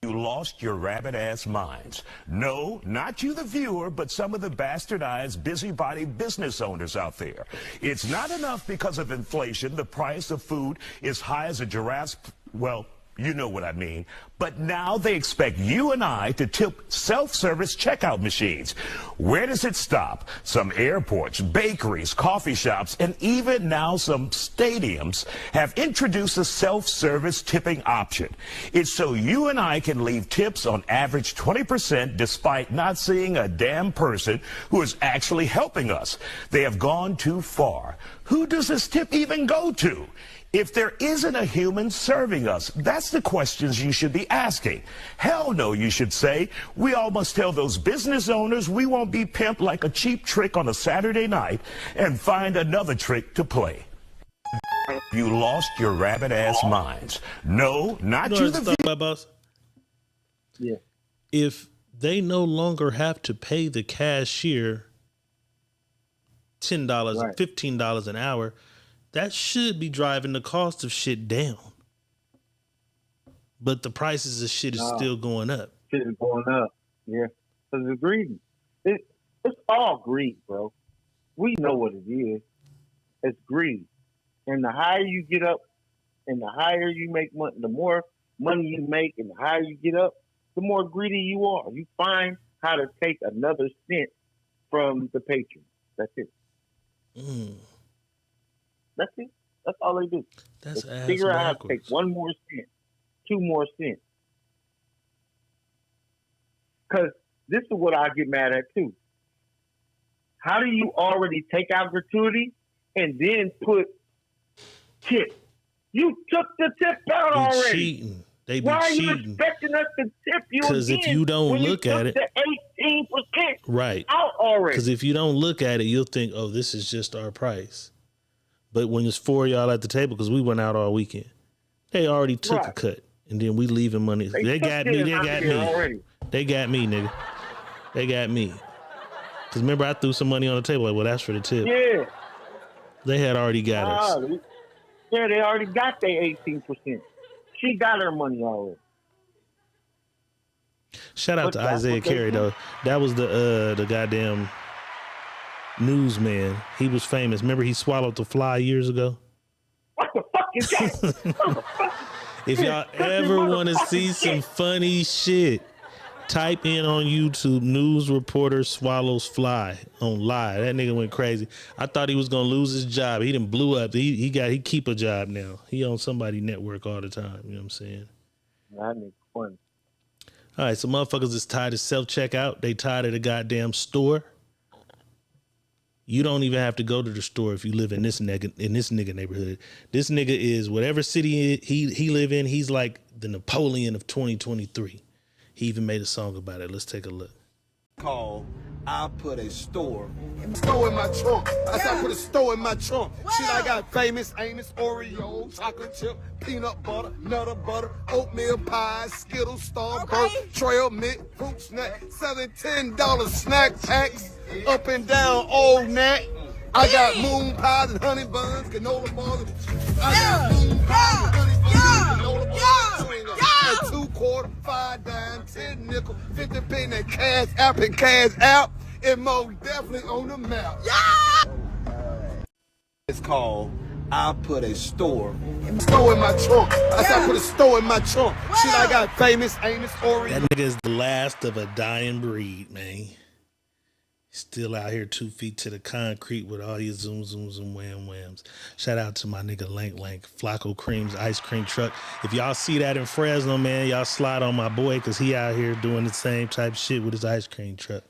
You lost your rabbit-ass minds. No, not you, the viewer, but some of the bastardized, busybody business owners out there. It's not enough because of inflation. The price of food is high as a giraffe's, well, you know what I mean. But now they expect you and I to tip self-service checkout machines. Where does it stop? Some airports, bakeries, coffee shops, and even now some stadiums have introduced a self-service tipping option. It's so you and I can leave tips on average 20% despite not seeing a damn person who is actually helping us. They have gone too far. Who does this tip even go to? If there isn't a human serving us, that's the questions you should be asking. Hell no, you should say. We all must tell those business owners we won't be pimped like a cheap trick on a Saturday night and find another trick to play. You lost your rabbit-ass minds. No, not you, the viewer. Boss? Yeah. If they no longer have to pay the cashier $10, right. $15 an hour, that should be driving the cost of shit down. But the prices of shit is still going up. Shit is going up. Yeah. Because it's greedy. It's all greed, bro. We know what it is. It's greed. And the higher you get up and the higher you make money, the more money you make and the higher you get up, the more greedy you are. You find how to take another cent from the patron. That's it. That's it. That's all they do. That's they figure out how to take 1 more cent, 2 more cents. Because this is what I get mad at too. How do you already take out gratuity and then put tip? You took the tip out already. Cheating. They be Why are cheating. you expecting us to tip you again? Because if you don't look at it, the 18% right out already. Because if you don't look at it, you'll think, oh, this is just our price. But when it's 4 of y'all at the table, because we went out all weekend, they already took a cut, and then we leaving money. They got me. They got me. Already. They got me, nigga. They got me. Because remember, I threw some money on the table. Like, well, that's for the tip. Yeah. They had already got us. Yeah, they already got their 18%. She got her money already. Shout out to Isaiah Carey, though. That was the goddamn newsman. He was famous. Remember he swallowed the fly years ago? What the fuck is that? If y'all ever want to see some funny shit, type in on YouTube, news reporter swallows fly on live. That nigga went crazy. I thought he was gonna lose his job. He done blew up. He keep a job now. He on somebody network all the time. You know what I'm saying? That nigga funny. All right, so motherfuckers is tired of self-checkout. They tired of the goddamn store. You don't even have to go to the store if you live in this nigga neighborhood. This nigga is whatever city he live in. He's like the Napoleon of 2023. He even made a song about it. Let's take a look. I put a store in my trunk. I said I put a store in my trunk. Shit, I got famous Amos, Oreo, chocolate chip, peanut butter, nutter butter, oatmeal pie, Skittles, Starburst, trail mix, fruit snack, $7-10 snack packs, up and down all night. I got moon pies and honey buns, granola bars. I got moon pies and honey buns, granola bars. 2 quarter, $5. nickel, 50 penny cash app and cash out, and most definitely on the map. Yeah! It's called I put a store in my trunk. I said I put a store in my trunk. Shit, I got famous Amos Oreo. That nigga is the last of a dying breed, man. Still out here 2 feet to the concrete with all your zoom zooms and wham whams. Shout out to my nigga Lank Flacco Cream's ice cream truck. If y'all see that in Fresno, man, y'all slide on my boy because he out here doing the same type of shit with his ice cream truck.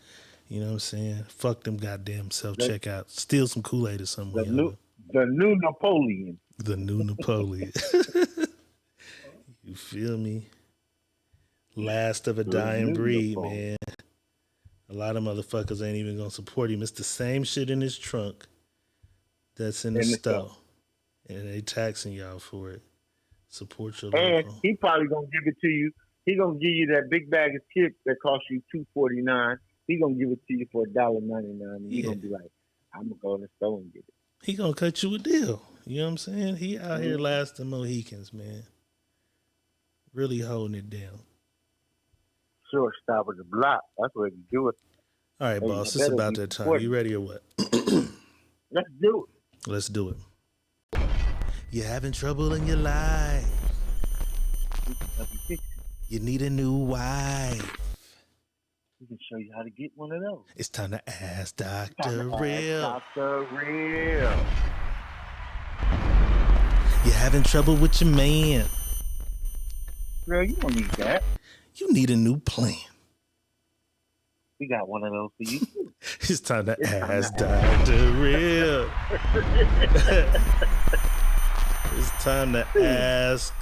You know what I'm saying? Fuck them goddamn self-checkout. Steal some Kool-Aid or something. The new Napoleon. The new Napoleon. You feel me? Last of a dying breed, man. A lot of motherfuckers ain't even gonna support him. It's the same shit in his trunk that's in the store. And they taxing y'all for it. Support your local. And he probably gonna give it to you. He gonna give you that big bag of chips that cost you $2.49. He gonna give it to you for $1.99. And you gonna be like, I'm gonna go in the store and get it. He gonna cut you a deal. You know what I'm saying? He out here lasting Mohicans, man. Really holding it down. Shortstop of the block. That's what you do it. All right, boss. It's about that time. You ready or what? Let's do it. Let's do it. You're having trouble in your life. You need a new wife. We can show you how to get one of those. It's time to ask Dr. Real. Dr. Real. You're having trouble with your man. Girl, you don't need that. You need a new plan. We got one of those for you. It's time to ask Dr. Real. It's time to ask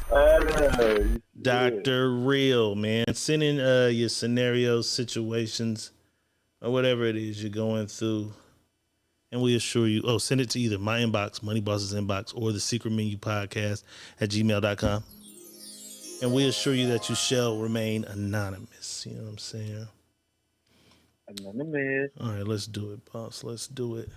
Dr. Real, man. Send in your scenarios, situations, or whatever it is you're going through. And we assure you, send it to either my inbox, Money Boss's inbox, or the Secret Menu Podcast at gmail.com. And we assure you that you shall remain anonymous. You know what I'm saying? Anonymous. All right, let's do it, boss. Let's do it.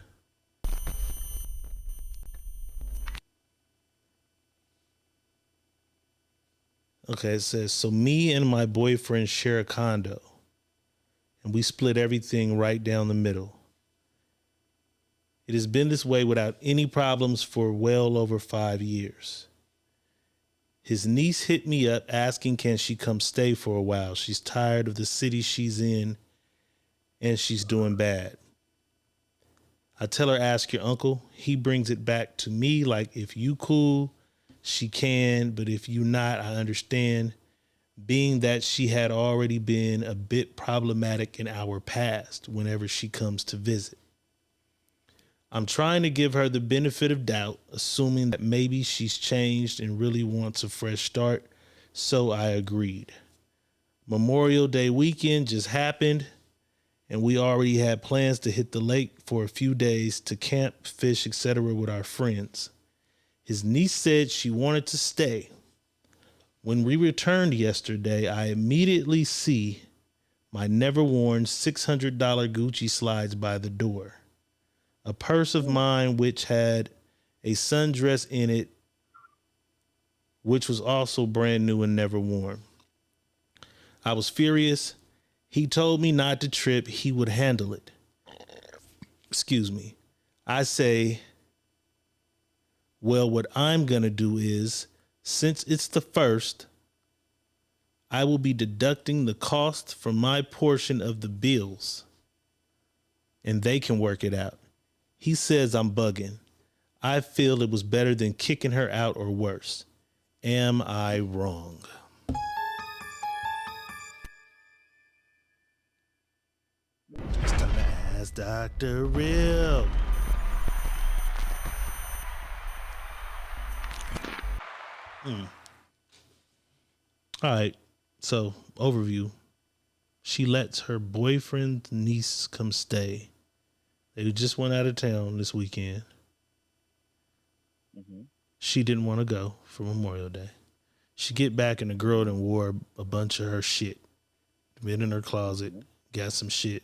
Okay, it says, so me and my boyfriend share a condo, and we split everything right down the middle. It has been this way without any problems for well over 5 years. His niece hit me up asking can she come stay for a while. She's tired of the city she's in, and she's doing bad. I tell her, ask your uncle. He brings it back to me like, if you cool, she can, but if you not, I understand, being that she had already been a bit problematic in our past whenever she comes to visit. I'm trying to give her the benefit of doubt, assuming that maybe she's changed and really wants a fresh start, so I agreed. Memorial Day weekend just happened, and we already had plans to hit the lake for a few days to camp, fish, etc. with our friends. His niece said she wanted to stay. When we returned yesterday, I immediately see my never-worn $600 Gucci slides by the door. A purse of mine which had a sundress in it, which was also brand new and never worn. I was furious. He told me not to trip. He would handle it. Excuse me. I say, well, what I'm going to do is, since it's the first, I will be deducting the cost from my portion of the bills, and they can work it out. He says I'm bugging. I feel it was better than kicking her out or worse. Am I wrong? It's time to ask Dr. Real. All right, so overview. She lets her boyfriend's niece come stay. They just went out of town this weekend. Mm-hmm. She didn't want to go for Memorial Day. She get back and the girl done wore a bunch of her shit. Been in her closet, got some shit.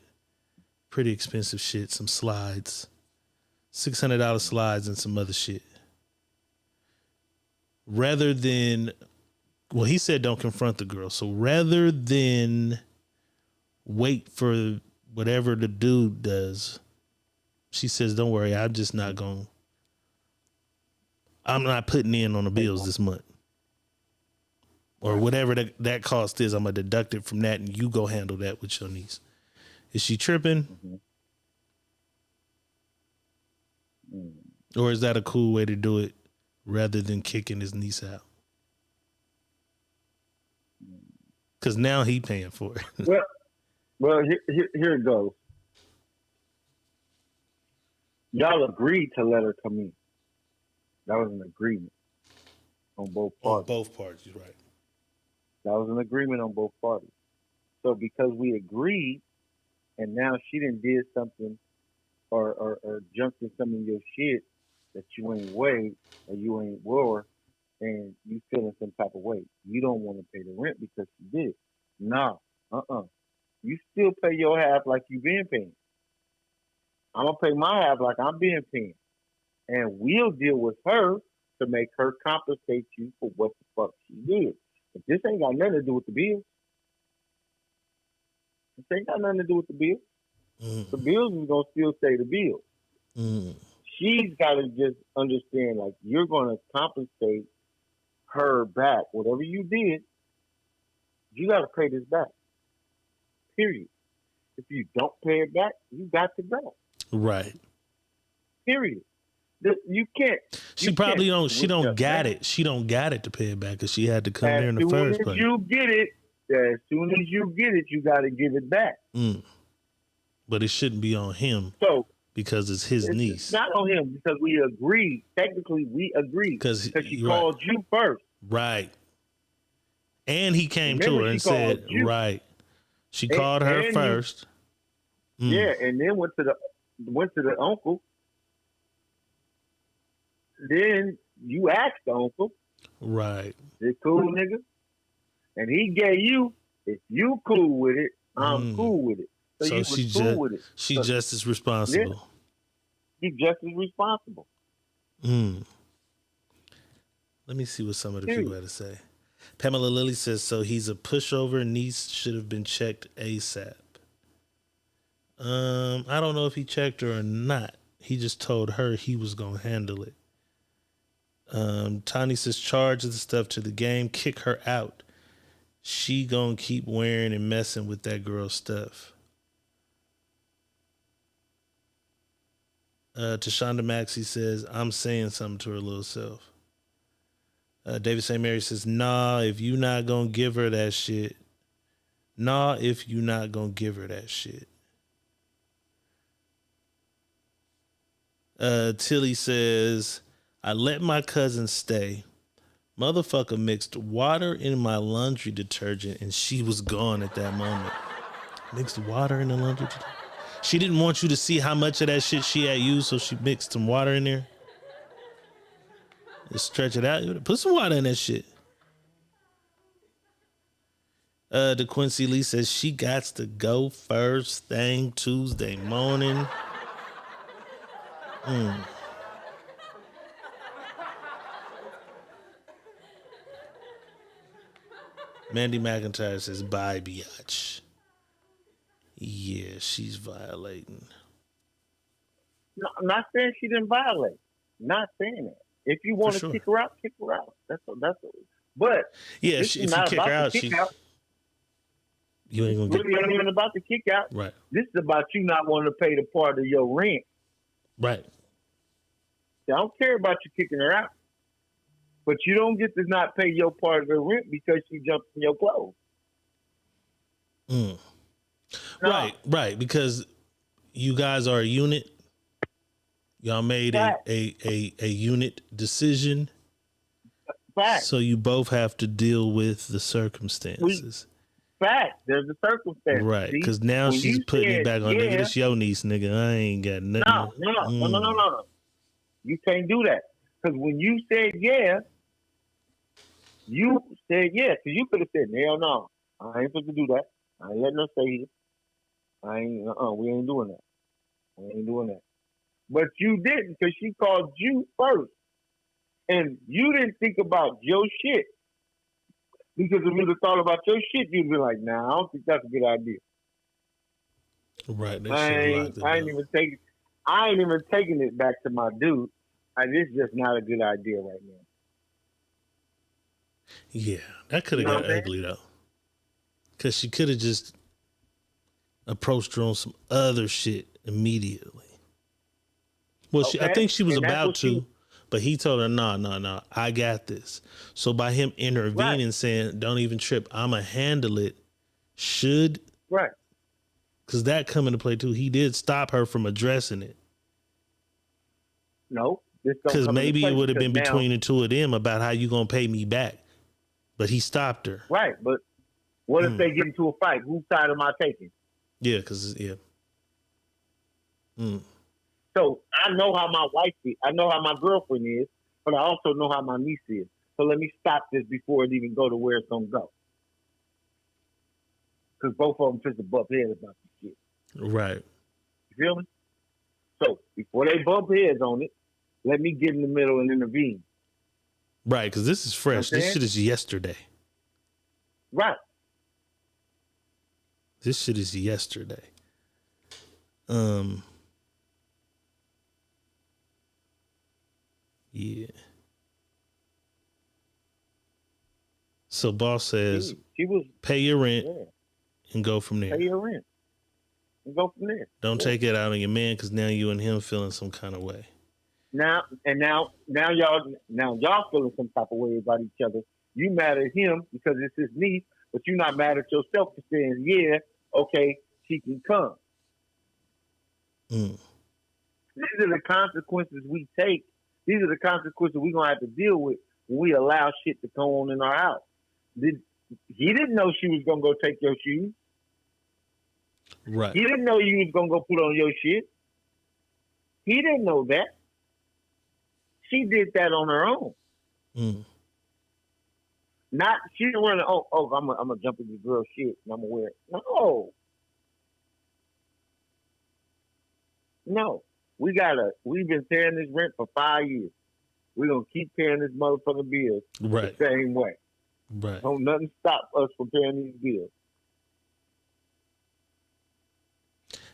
Pretty expensive shit, some slides. $600 slides and some other shit. Rather than, well, he said don't confront the girl. So rather than wait for whatever the dude does. She says, don't worry, I'm not putting in on the bills this month. Or whatever that cost is, I'm going to deduct it from that and you go handle that with your niece. Is she tripping? Or is that a cool way to do it rather than kicking his niece out? Because now he paying for it. Well, here it goes. Y'all agreed to let her come in. That was an agreement on both parties. On both parties, you're right. That was an agreement on both parties. So because we agreed, and now she done did something or jumped in some of your shit that you ain't weighed or you ain't wore, and you feeling some type of way. You don't want to pay the rent because she did. Nah, You still pay your half like you been paying. I'm gonna pay my half like I'm being paid, and we'll deal with her to make her compensate you for what the fuck she did. But this ain't got nothing to do with the bills. This ain't got nothing to do with the bills. The bills is gonna still stay the bills. She's got to just understand, like, you're gonna compensate her back. Whatever you did, you got to pay this back. Period. If you don't pay it back, you got to go. Right. Period. You can't. She probably don't. She don't got it. She don't got it to pay it back because she had to come there in the first place. As soon as you get it, you got to give it back. But it shouldn't be on him. So because it's his niece. It's not on him because we agreed. Technically, we agreed because she called you first. Right. And he came to her and said, right. She called her first. Yeah, and then went to the uncle. Then you asked the uncle. Right. Is cool, nigga? And he gave you, if you cool with it, I'm cool with it. So you was cool with it. She just as responsible. Yeah, he's just as responsible. Let me see what some of the people had to say. Pamela Lilly says, so he's a pushover. Niece should have been checked ASAP. I don't know if he checked her or not. He just told her he was going to handle it. Tony says, charge the stuff to the game. Kick her out. She going to keep wearing and messing with that girl's stuff. Tashonda Maxey says, I'm saying something to her little self. David St. Mary says, nah, if you not going to give her that shit. Nah, if you not going to give her that shit. Tilly says, I let my cousin stay. Motherfucker mixed water in my laundry detergent and she was gone at that moment. Mixed water in the laundry detergent? She didn't want you to see how much of that shit she had used, so she mixed some water in there. Just stretch it out. Put some water in that shit. DeQuincy Lee says she got to go first thing Tuesday morning. Mandy McIntyre says, bye, biatch. Yeah, she's violating. No, I'm not saying she didn't violate. Not saying that. If you want to kick her out, kick her out. That's but yeah, if you kick her out, you ain't gonna get. Really ain't about the kick out. Right. This is about you not wanting to pay the part of your rent. Right. I don't care about you kicking her out, but you don't get to not pay your part of the rent because she jumped in your clothes. No. Right, because you guys are a unit. Y'all made a unit decision. Fact. So you both have to deal with the circumstances. There's a circumstance. Right, because now she's putting it back on, nigga, this your niece, nigga. I ain't got nothing. No. You can't do that. Because when you said yeah, because you could have said, hell no, I ain't supposed to do that. I ain't letting her stay here. We ain't doing that. We ain't doing that. But you didn't, because she called you first. And you didn't think about your shit. Because if you'd have thought about your shit, you'd be like, nah, I don't think that's a good idea. Right. They I should have ain't, locked it I up. ain't even taking, I ain't even taking it back to my dude. This is just not a good idea right now. Yeah, that could You have know what got I'm saying? ugly though, because she could have just approached her on some other shit immediately. Well, I Okay, think she was and that's about what to, she but he told her, "No, no, no, I got this." So by him right, intervening, saying, "Don't even trip, I'ma handle it," should, right. because that come into play too. He did stop her from addressing it, No, this don't because come into maybe it play would have because been now, between the two of them about how you gonna pay me back. But he stopped her. right. But what if Mm. they get into a fight? Whose side am I taking? Yeah, because yeah. Mm. So I know how my wife is. I know how my girlfriend is, but I also know how my niece is. So let me stop this before it even go to where it's gonna go. Because both of them just to bump heads about this shit. Right. You feel me? So before they bump heads on it, let me get in the middle and intervene. Right, because this is You know fresh. what I'm This saying? shit is yesterday. Right. This shit is yesterday. Yeah. So boss says, She was pay your rent yeah, and go from there. pay your rent and go from there. Don't Yeah. take it out on your man because now you and him feeling some kind of way. Now y'all feeling some type of way about each other. You mad at him because it's his niece, but you're not mad at yourself for saying, yeah, okay, she can come. Mm. These are the consequences we take. These are the consequences we're gonna have to deal with when we allow shit to go on in our house. He didn't know she was gonna go take your shoes. Right. He didn't know you was gonna go put on your shit. He didn't know that. She did that on her own. Mm. Not she didn't run. I'm gonna jump in this girl's shit and I'm gonna wear it. No. We've been paying this rent for 5 years. We're gonna keep paying this motherfucking bill Right. the same way. Right. Don't nothing stop us from paying these bills.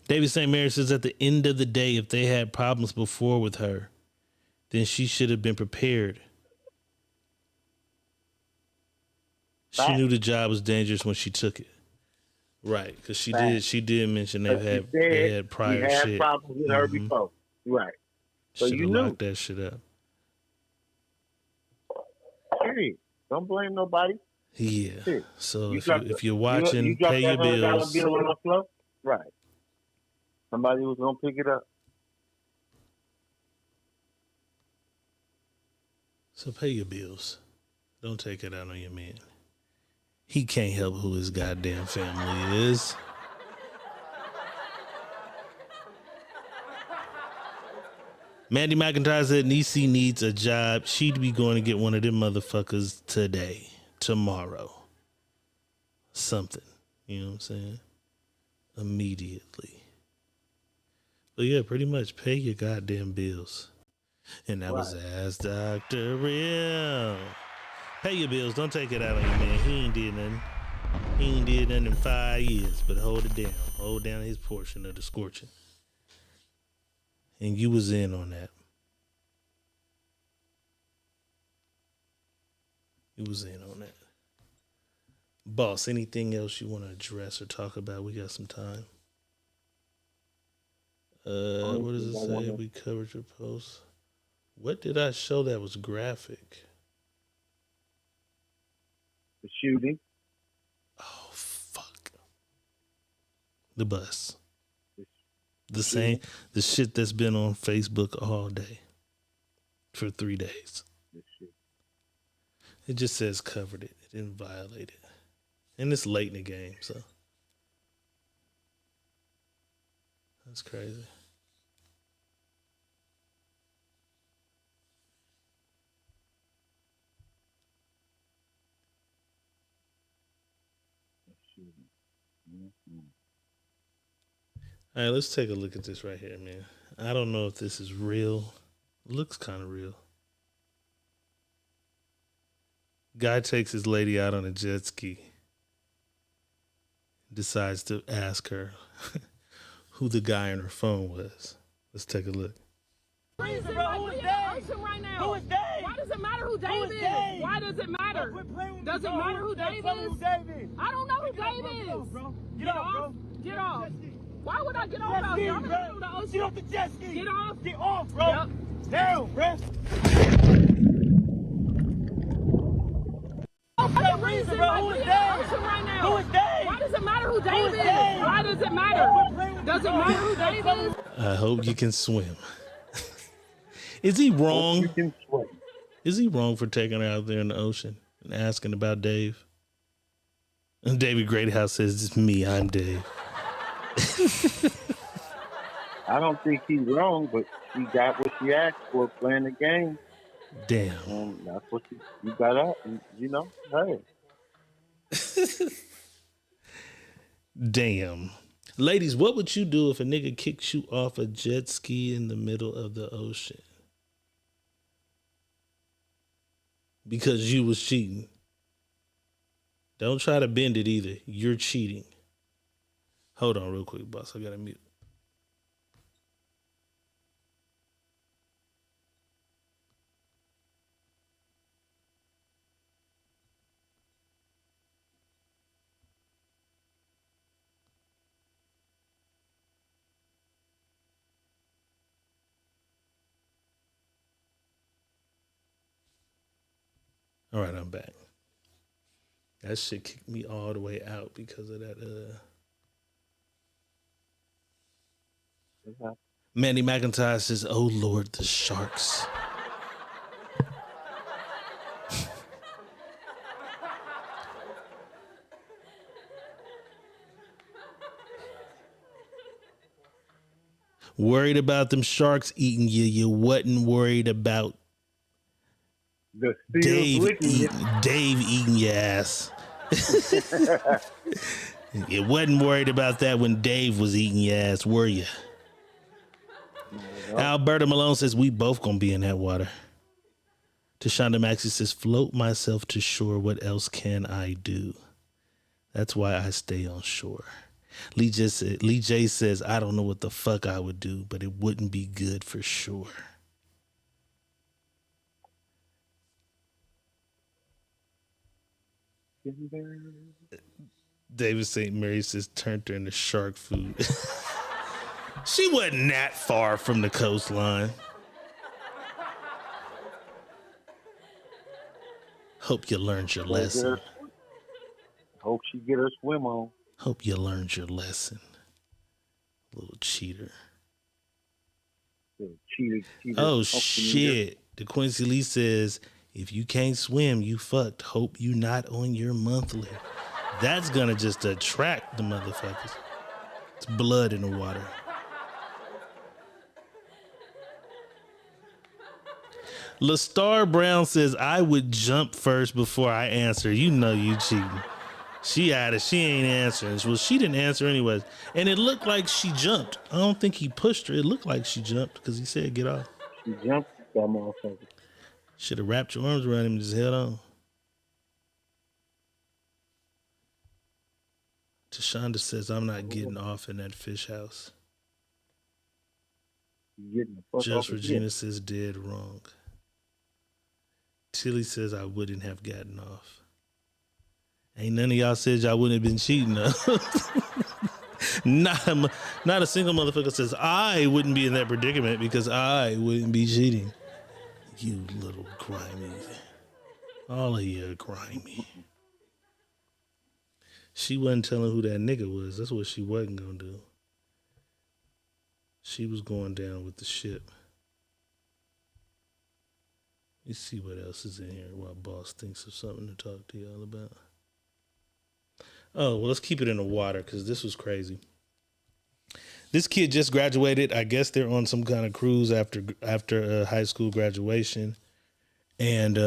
David St. Mary says at the end of the day, if they had problems before with her, then she should have been prepared. She knew the job was dangerous when she took it. Right, because she did mention they had prior he had shit. problems with her before. Right. So Should you have knew. locked that shit up. Hey, don't blame nobody. Yeah. Shit. So You if you're watching, you dropped pay that your $100 bills. bill on the floor? Right. Somebody was gonna pick it up. So pay your bills. Don't take it out on your man. He can't help who his goddamn family is. Mandy McIntyre said Niecy needs a job. She'd be going to get one of them motherfuckers today, tomorrow. Something. You know what I'm saying? Immediately. But yeah, pretty much pay your goddamn bills. And that was Ask Dr. Real. Pay your bills. Don't take it out on your man. He ain't did nothing. He ain't did nothing in 5 years, but hold it down. Hold down his portion of the scorching. And you was in on that. You was in on that. Boss, anything else you want to address or talk about? We got some time. What does it say? We covered your post. What did I show that was graphic? The shooting. Oh, fuck. The bus. The same, the shit that's been on Facebook all day for 3 days. It just says covered it. It didn't violate it. And it's late in the game, so. That's crazy. All right, let's take a look at this right here, man. I don't know if this is real. It looks kind of real. Guy takes his lady out on a jet ski. Decides to ask her, who the guy on her phone was. Let's take a look. Reason, bro. Who is Dave? Right now. Who is Dave? Why does it matter who Dave is? Why does it matter? Does it matter who Dave is? I don't know who Dave is. Get off, bro. Get off. Why would I get off out here? I'm in the middle of the ocean. Get off the jet ski. Get off. Get off, bro. Yep. Down, bro. Reason, bro. Who is Dave? Right now. Who is Dave? Why does it matter who Dave is? Why does it matter? Does it matter who Dave is? I hope you can swim. Is he wrong? Is he wrong for taking her out there in the ocean and asking about Dave? And David Greathouse says, "It's me. I'm Dave." I don't think he's wrong, but she got what she asked for playing the game. Damn. And that's what you got up. You know, hey. Damn. Ladies, what would you do if a nigga kicks you off a jet ski in the middle of the ocean? Because you was cheating. Don't try to bend it either. You're cheating. Hold on real quick, boss. I gotta mute. All right, I'm back. That shit kicked me all the way out because of that. Mandy McIntyre says, "Oh Lord, the sharks." Worried about them sharks eating you. You wasn't worried about Dave eating your ass. You wasn't worried about that when Dave was eating your ass, were you? Alberta Malone says, "We both gonna be in that water." Tashonda Maxey says, "Float myself to shore. What else can I do? That's why I stay on shore." Lee J says, "I don't know what the fuck I would do, but it wouldn't be good for sure." David St. Mary says, "Turned her into shark food." She wasn't that far from the coastline. Hope you learned your lesson. Hope she get her swim on. Hope you learned your lesson. Little cheater. Cheater. Oh, shit. DeQuincy Lee says, "If you can't swim, you fucked. Hope you not on your monthly." That's gonna just attract the motherfuckers. It's blood in the water. LaStar Brown says, "I would jump first before I answer." You know you cheating. She ain't answering. Well, she didn't answer anyways. And it looked like she jumped. I don't think he pushed her. It looked like she jumped because he said, "Get off." She jumped, that motherfucker. Should have wrapped your arms around him and just held on. Tashonda says, "I'm not getting off in that fish house." Just Regina says, "Dead wrong." Tilly says, "I wouldn't have gotten off." Ain't none of y'all said y'all wouldn't have been cheating, though. Not a single motherfucker says, "I wouldn't be in that predicament because I wouldn't be cheating." You little grimy. All of you are grimy. She wasn't telling who that nigga was. That's what she wasn't going to do. She was going down with the ship. Let's see what else is in here while Boss thinks of something to talk to y'all about. Oh, well, let's keep it in the water because this was crazy. This kid just graduated. I guess they're on some kind of cruise after high school graduation. And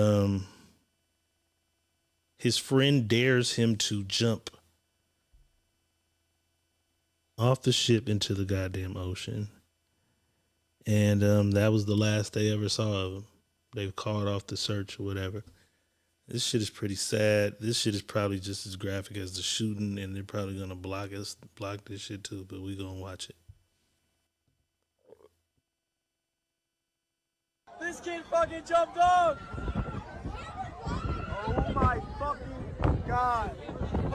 his friend dares him to jump off the ship into the goddamn ocean. And that was the last they ever saw of him. They've called off the search or whatever. This shit is pretty sad. This shit is probably just as graphic as the shooting, and they're probably gonna block this shit too, but we gonna watch it. kid fucking jumped off. Oh my fucking god.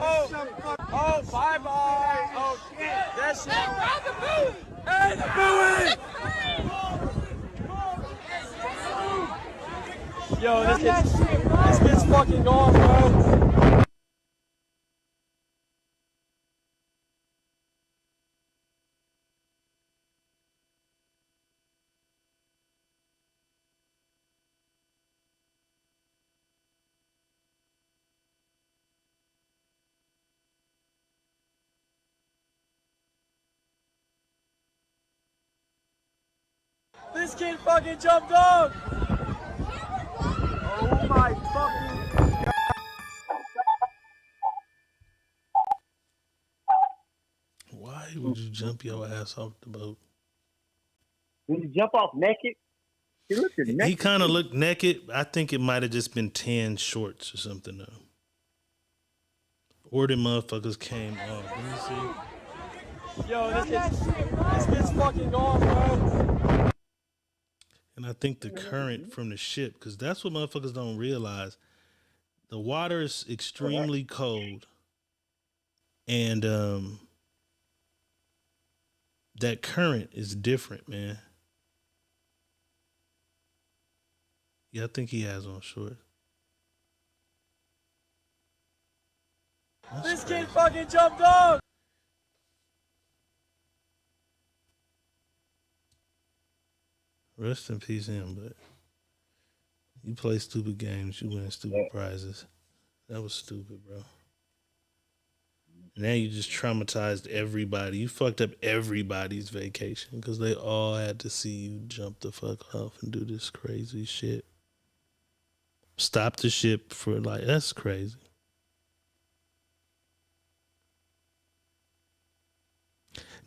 Oh, bye-bye. Oh, shit. That shit. Hey, grab the boot. Hey, the boot. Yo, this kid's fucking gone, bro. This kid fucking jumped off. Oh my fucking god. Why would you jump your ass off the boat? Did he jump off naked? He looked naked. He kind of looked naked. I think it might have just been tan shorts or something though. Or the motherfuckers came off. Let me see. Yo, this kid's fucking gone, bro. And I think the current from the ship, because that's what motherfuckers don't realize. The water is extremely cold. And that current is different, man. Yeah, I think he has on shorts. This kid fucking jumped off. Rest in peace, him. But you play stupid games, you win stupid prizes. That was stupid, bro. Now you just traumatized everybody. You fucked up everybody's vacation because they all had to see you jump the fuck off and do this crazy shit. Stop the ship for like, that's crazy.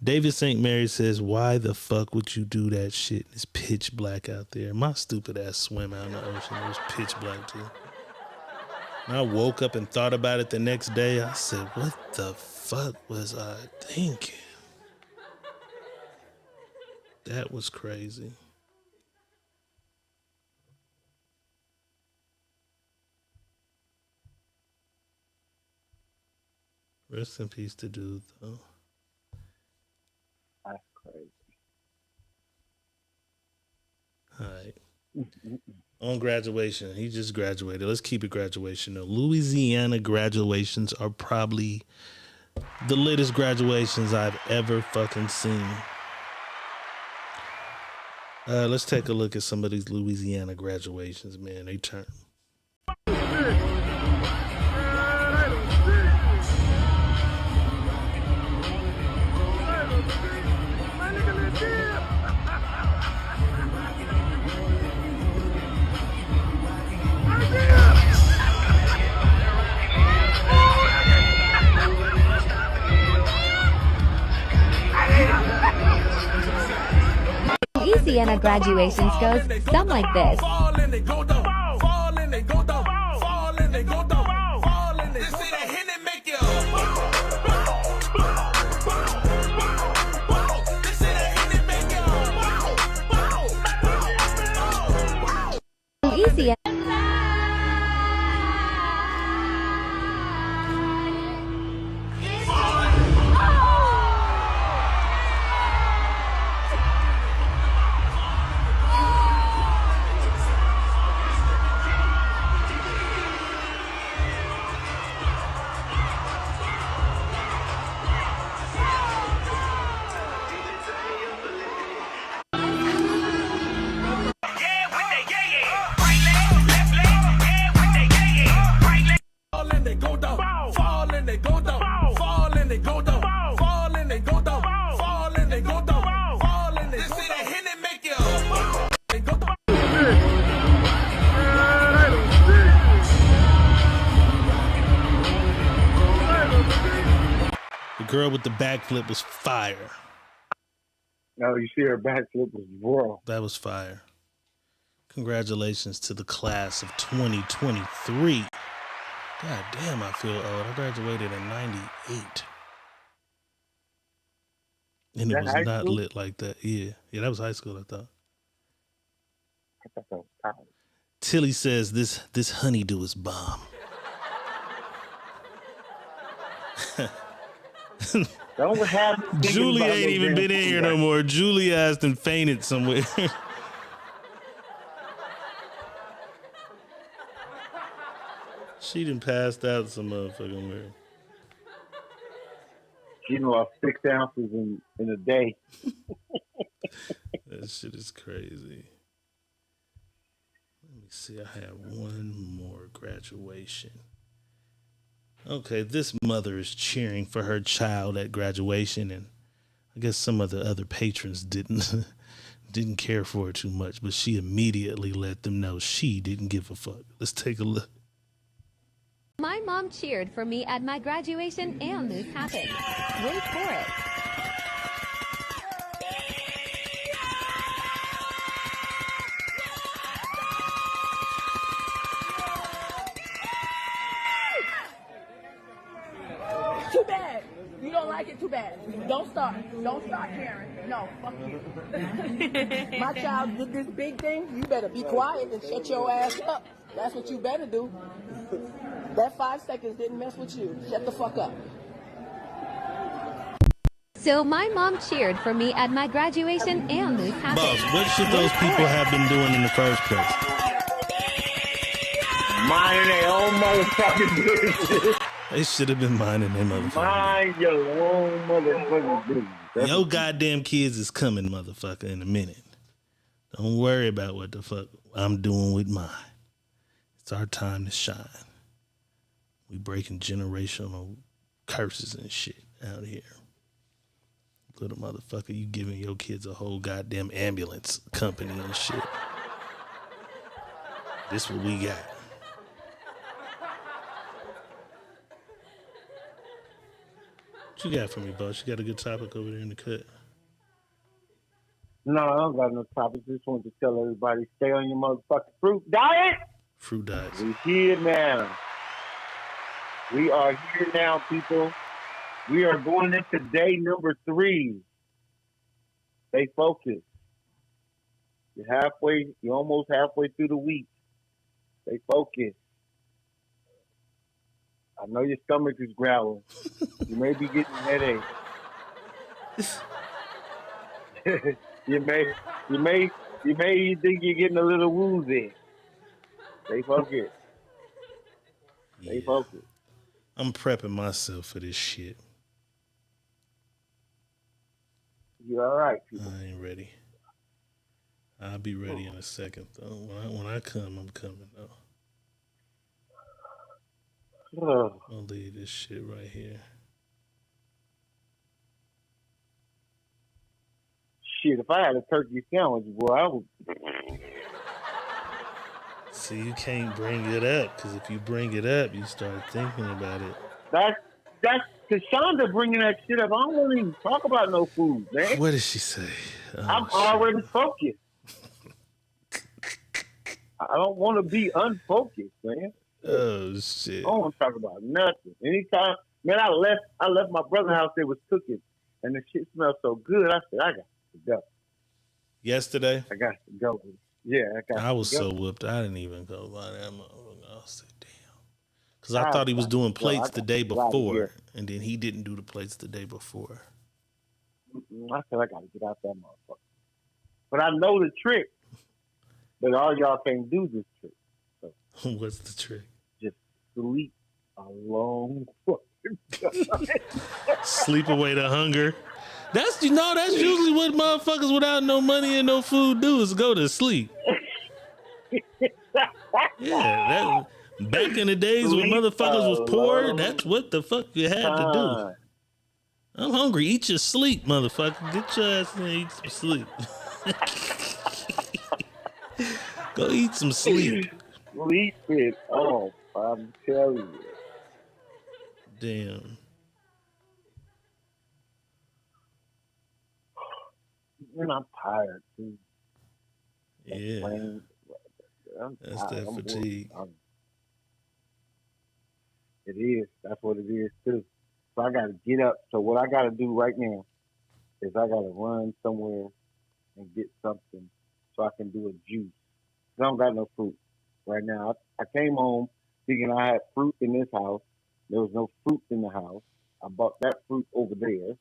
David St. Mary says, why the fuck would you do that shit? It's pitch black out there. My stupid ass swim out in the ocean. It was pitch black too. And I woke up and thought about it the next day. I said, what the fuck was I thinking? That was crazy. Rest in peace to dude, though. That's crazy. All right. On graduation, he just graduated. Let's keep it graduation though. Louisiana graduations are probably the latest graduations I've ever fucking seen. Let's take a look at some of these Louisiana graduations, man. They turn. Louisiana graduations goes some like this. Louisiana. The girl with the backflip was fire. No, you see her backflip was raw. That was fire. Congratulations to the class of 2023. God damn, I feel old. I graduated in 98. And it was not lit like that. Yeah. Yeah, that was high school, I thought. I thought that was college. Tilly says this honeydew is bomb. Don't have me thinking Julie about ain't no even damn been in food here no more. Julie asked and fainted somewhere. She done passed out some motherfucking where. She lost 6 ounces in a day. That shit is crazy. Let me see. I have one more graduation. Okay, this mother is cheering for her child at graduation, and I guess some of the other patrons didn't care for her too much, but she immediately let them know she didn't give a fuck. Let's take a look. My mom cheered for me at my graduation and this happened. Wait for it. Too bad. You don't like it, too bad. Don't start, Karen. No, fuck you. My child did this big thing. You better be quiet and shut your ass up. That's what you better do. That 5 seconds didn't mess with you. Shut the fuck up. So my mom cheered for me at my graduation and this happened. Boss, what should those people have been doing in the first place? Minding their own motherfucking business. They should have been minding their motherfucking Mind your own motherfucking business. Your goddamn kids is coming, motherfucker, in a minute. Don't worry about what the fuck I'm doing with mine. It's our time to shine. We breaking generational curses and shit out here. Little motherfucker, you giving your kids a whole goddamn ambulance company and shit. This what we got. What you got for me, boss? You got a good topic over there in the cut? No, I don't got no topic. Just wanted to tell everybody, stay on your motherfucking fruit diet. Fruit diet. We here now. We are here now, people. We are going into day number 3. Stay focused. You're almost halfway through the week. Stay focused. I know your stomach is growling. You may be getting a headache. you may think you're getting a little woozy. Stay focused. Stay focused. I'm prepping myself for this shit. You all right, people? I ain't ready. I'll be ready in a second, though. When I come, I'm coming, though. I'll leave this shit right here. Shit, if I had a turkey sandwich, boy, I would. See, you can't bring it up, because if you bring it up, you start thinking about it. That's Kashonda bringing that shit up. I don't want to even talk about no food, man. What did she say? I'm already focused. I don't want to be unfocused, man. Oh shit! I don't want to talk about nothing. Anytime, man, I left my brother's house. They was cooking, and the shit smelled so good. I said, I got to go. Yesterday, I got to go. Yeah, I was so whooped. I didn't even go by that motherfucker. I was like, damn, because I thought he was doing plates the day before, and then he didn't do the plates the day before. I said, I got to get out that motherfucker. But I know the trick. But all y'all can't do this trick. So what's the trick? Just sleep a long fucking time. Sleep away the hunger. That's usually what motherfuckers without no money and no food do, is go to sleep. Yeah, back in the days when motherfuckers was poor, that's what the fuck you had to do. I'm hungry. Eat your sleep, motherfucker. Get your ass in and eat some sleep. Go eat some sleep. Sleep it off, I'm telling you. Damn. And I'm tired too. Yeah. That's that fatigue. It is. That's what it is too. So I got to get up. So what I got to do right now is I got to run somewhere and get something so I can do a juice. I don't got no fruit right now. I came home thinking I had fruit in this house. There was no fruit in the house. I bought that fruit over there.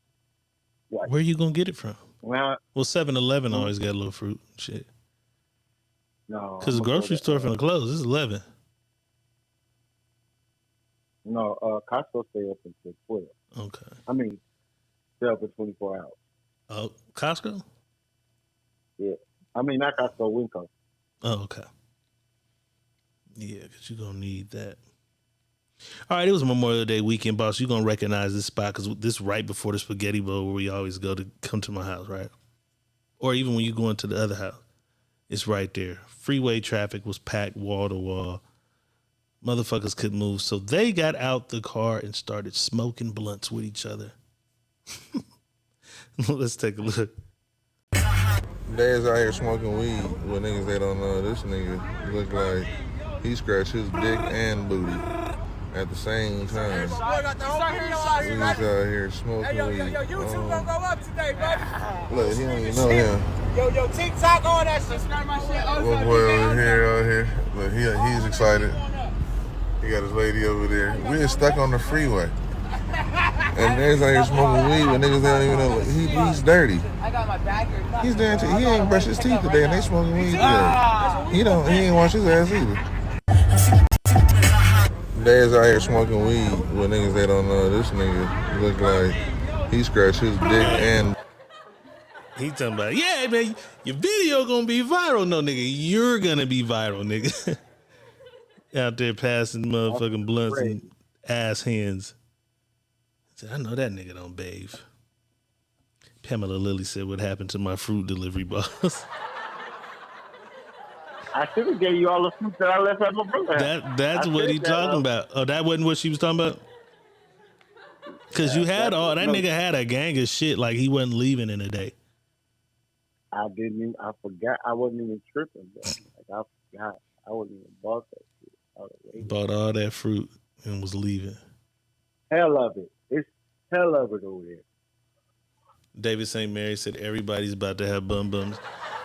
Like, Where you gonna get it from? well, 7-Eleven always got a little fruit shit. No, Because the grocery store finna close. It's 11. No, Costco stay up until 12. Okay. I mean, stay up for 24 hours. Oh, Costco? Yeah. I mean, not Costco, Winco. Oh, okay. Yeah, because you're going to need that. All right, it was Memorial Day weekend, boss. You're going to recognize this spot because this right before the Spaghetti Bowl where we always go to come to my house, right? Or even when you go into the other house. It's right there. Freeway traffic was packed wall to wall. Motherfuckers couldn't move. So they got out the car and started smoking blunts with each other. Let's take a look. Days out here smoking weed with niggas they don't know. This nigga look like he scratched his dick and booty at the same time. He's out here smoking weed. YouTube gonna go up today, buddy. Look, he don't even know him. Yo, TikTok, all that shit. Subscribe my shit. Little boy over here. Look, he's excited. He got his lady over there. We're stuck on the freeway. And niggas out here smoking weed with niggas they don't even know. He's dirty. I got my bag here. He's dirty. He ain't brushed his teeth today and they smoking weed today. He ain't wash his ass either. Days out here smoking weed with niggas they don't know. This nigga look like he scratched his dick and He talking about, yeah, man, your video gonna be viral. No, nigga, you're gonna be viral, nigga. Out there passing motherfucking blunts and ass hands. I know that nigga don't bathe. Pamela Lilly said, what happened to my fruit delivery boss? I should have gave you all the fruit that I left at my brother. That's what he talking about. Oh, that wasn't what she was talking about? Because you had all, that nigga had a gang of shit like he wasn't leaving in a day. I forgot. I wasn't even tripping, bro. Like, I forgot. I wasn't even bought that shit. Bought all that fruit and was leaving. Hell of it. It's hell of it over there. David St. Mary said everybody's about to have bum bums.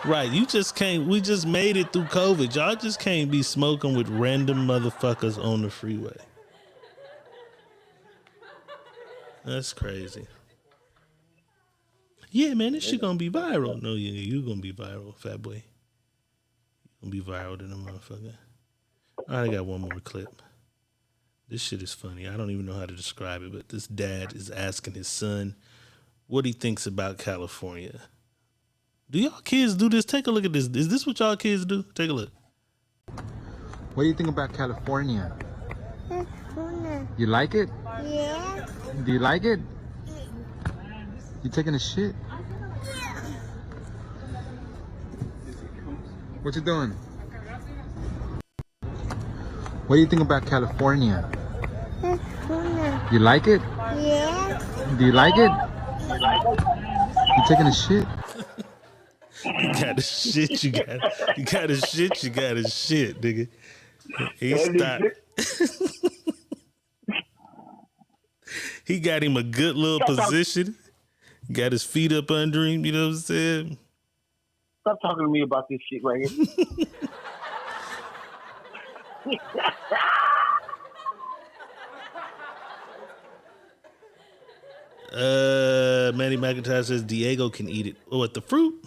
Right, you just can't. We just made it through COVID. Y'all just can't be smoking with random motherfuckers on the freeway. That's crazy. Yeah, man, this shit gonna be viral. No, you gonna be viral, fat boy. You gonna be viral to the motherfucker. All right, I got one more clip. This shit is funny. I don't even know how to describe it, but this dad is asking his son what he thinks about California. Do y'all kids do this? Take a look at this. Is this what y'all kids do? Take a look. What do you think about California? You like it? Yeah. Do you like it? You taking a shit? What you doing? What do you think about California? You like it? Yeah. Do you like it? You taking a shit? You got to shit, you got to shit, you got to shit, nigga. He stopped. He got him a good little position. Got his feet up under him, you know what I'm saying? Stop talking to me about this shit right here. Manny McIntyre says Diego can eat it. Oh, what, the fruit?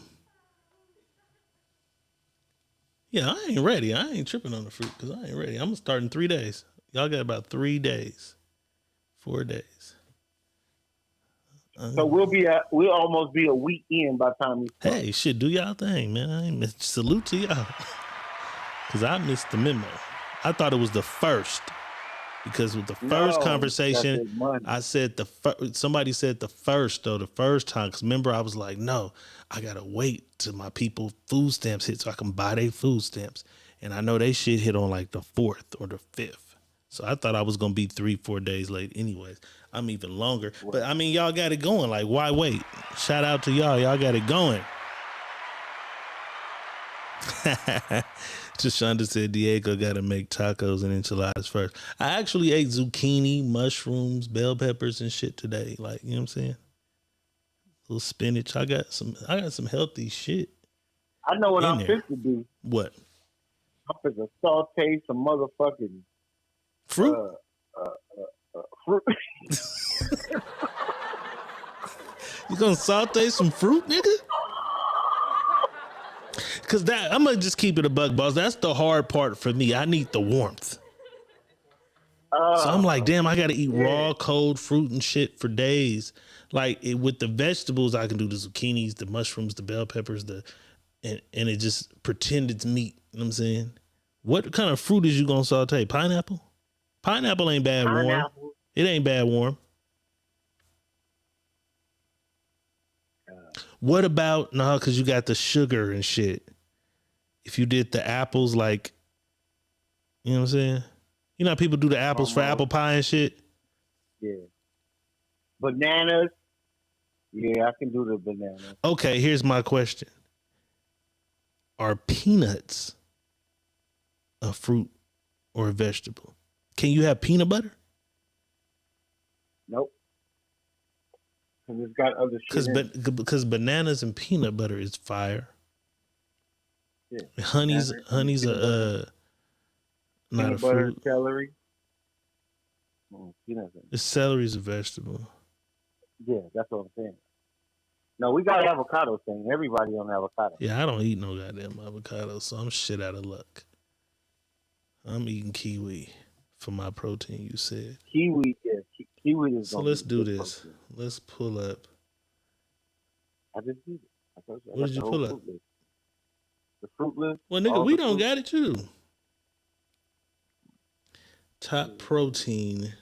Yeah, I ain't ready. I ain't tripping on the fruit because I ain't ready. I'm going to start in 3 days. Y'all got about 3 days. 4 days. So we'll almost be a week in by the time we start. Hey, shit, do y'all thing, man. I ain't missed. Salute to y'all. Because I missed the memo. I thought it was the first. Because with the first conversation, I said somebody said the first, though, the first time. Because remember, I was like, no, I got to wait till my people food stamps hit so I can buy their food stamps. And I know they shit hit on like the 4th or the 5th. So I thought I was going to be 3-4 days late anyways. I'm even longer. But, I mean, y'all got it going. Like, why wait? Shout out to y'all. Y'all got it going. Shonda said Diego got to make tacos and enchiladas first. I actually ate zucchini, mushrooms, bell peppers, and shit today. Like, you know what I'm saying? A little spinach. I got some healthy shit. I know what I'm fit to do. What? I'm finna saute some motherfucking fruit. Fruit. You gonna saute some fruit, nigga? Cause that I'm gonna just keep it a buck, boss. That's the hard part for me. I need the warmth. So I'm like, damn, I gotta eat raw, cold fruit and shit for days. Like with the vegetables, I can do the zucchinis, the mushrooms, the bell peppers, and it just pretend it's meat. You know what I'm saying? What kind of fruit is you gonna saute? Pineapple? Pineapple ain't bad warm. It ain't bad warm. What about because you got the sugar and shit. If you did the apples, like, you know what I'm saying? You know how people do the apples for apple pie and shit? Yeah. Bananas. Yeah, I can do the bananas. Okay, here's my question. Are peanuts a fruit or a vegetable? Can you have peanut butter? Nope. Because it's got other shit Because bananas and peanut butter is fire. Yeah. Honey's not a fruit. Celery. Celery's a vegetable. Yeah, that's what I'm saying. No, we got avocado thing. Everybody on avocado. Yeah, I don't eat no goddamn avocado, so I'm shit out of luck. I'm eating kiwi for my protein, you said. Kiwi, yeah. Kiwi is. So let's do this. Protein. Let's pull up. I just did it. What did you pull up? The fruit list. Well, nigga, we don't got it too. Top protein.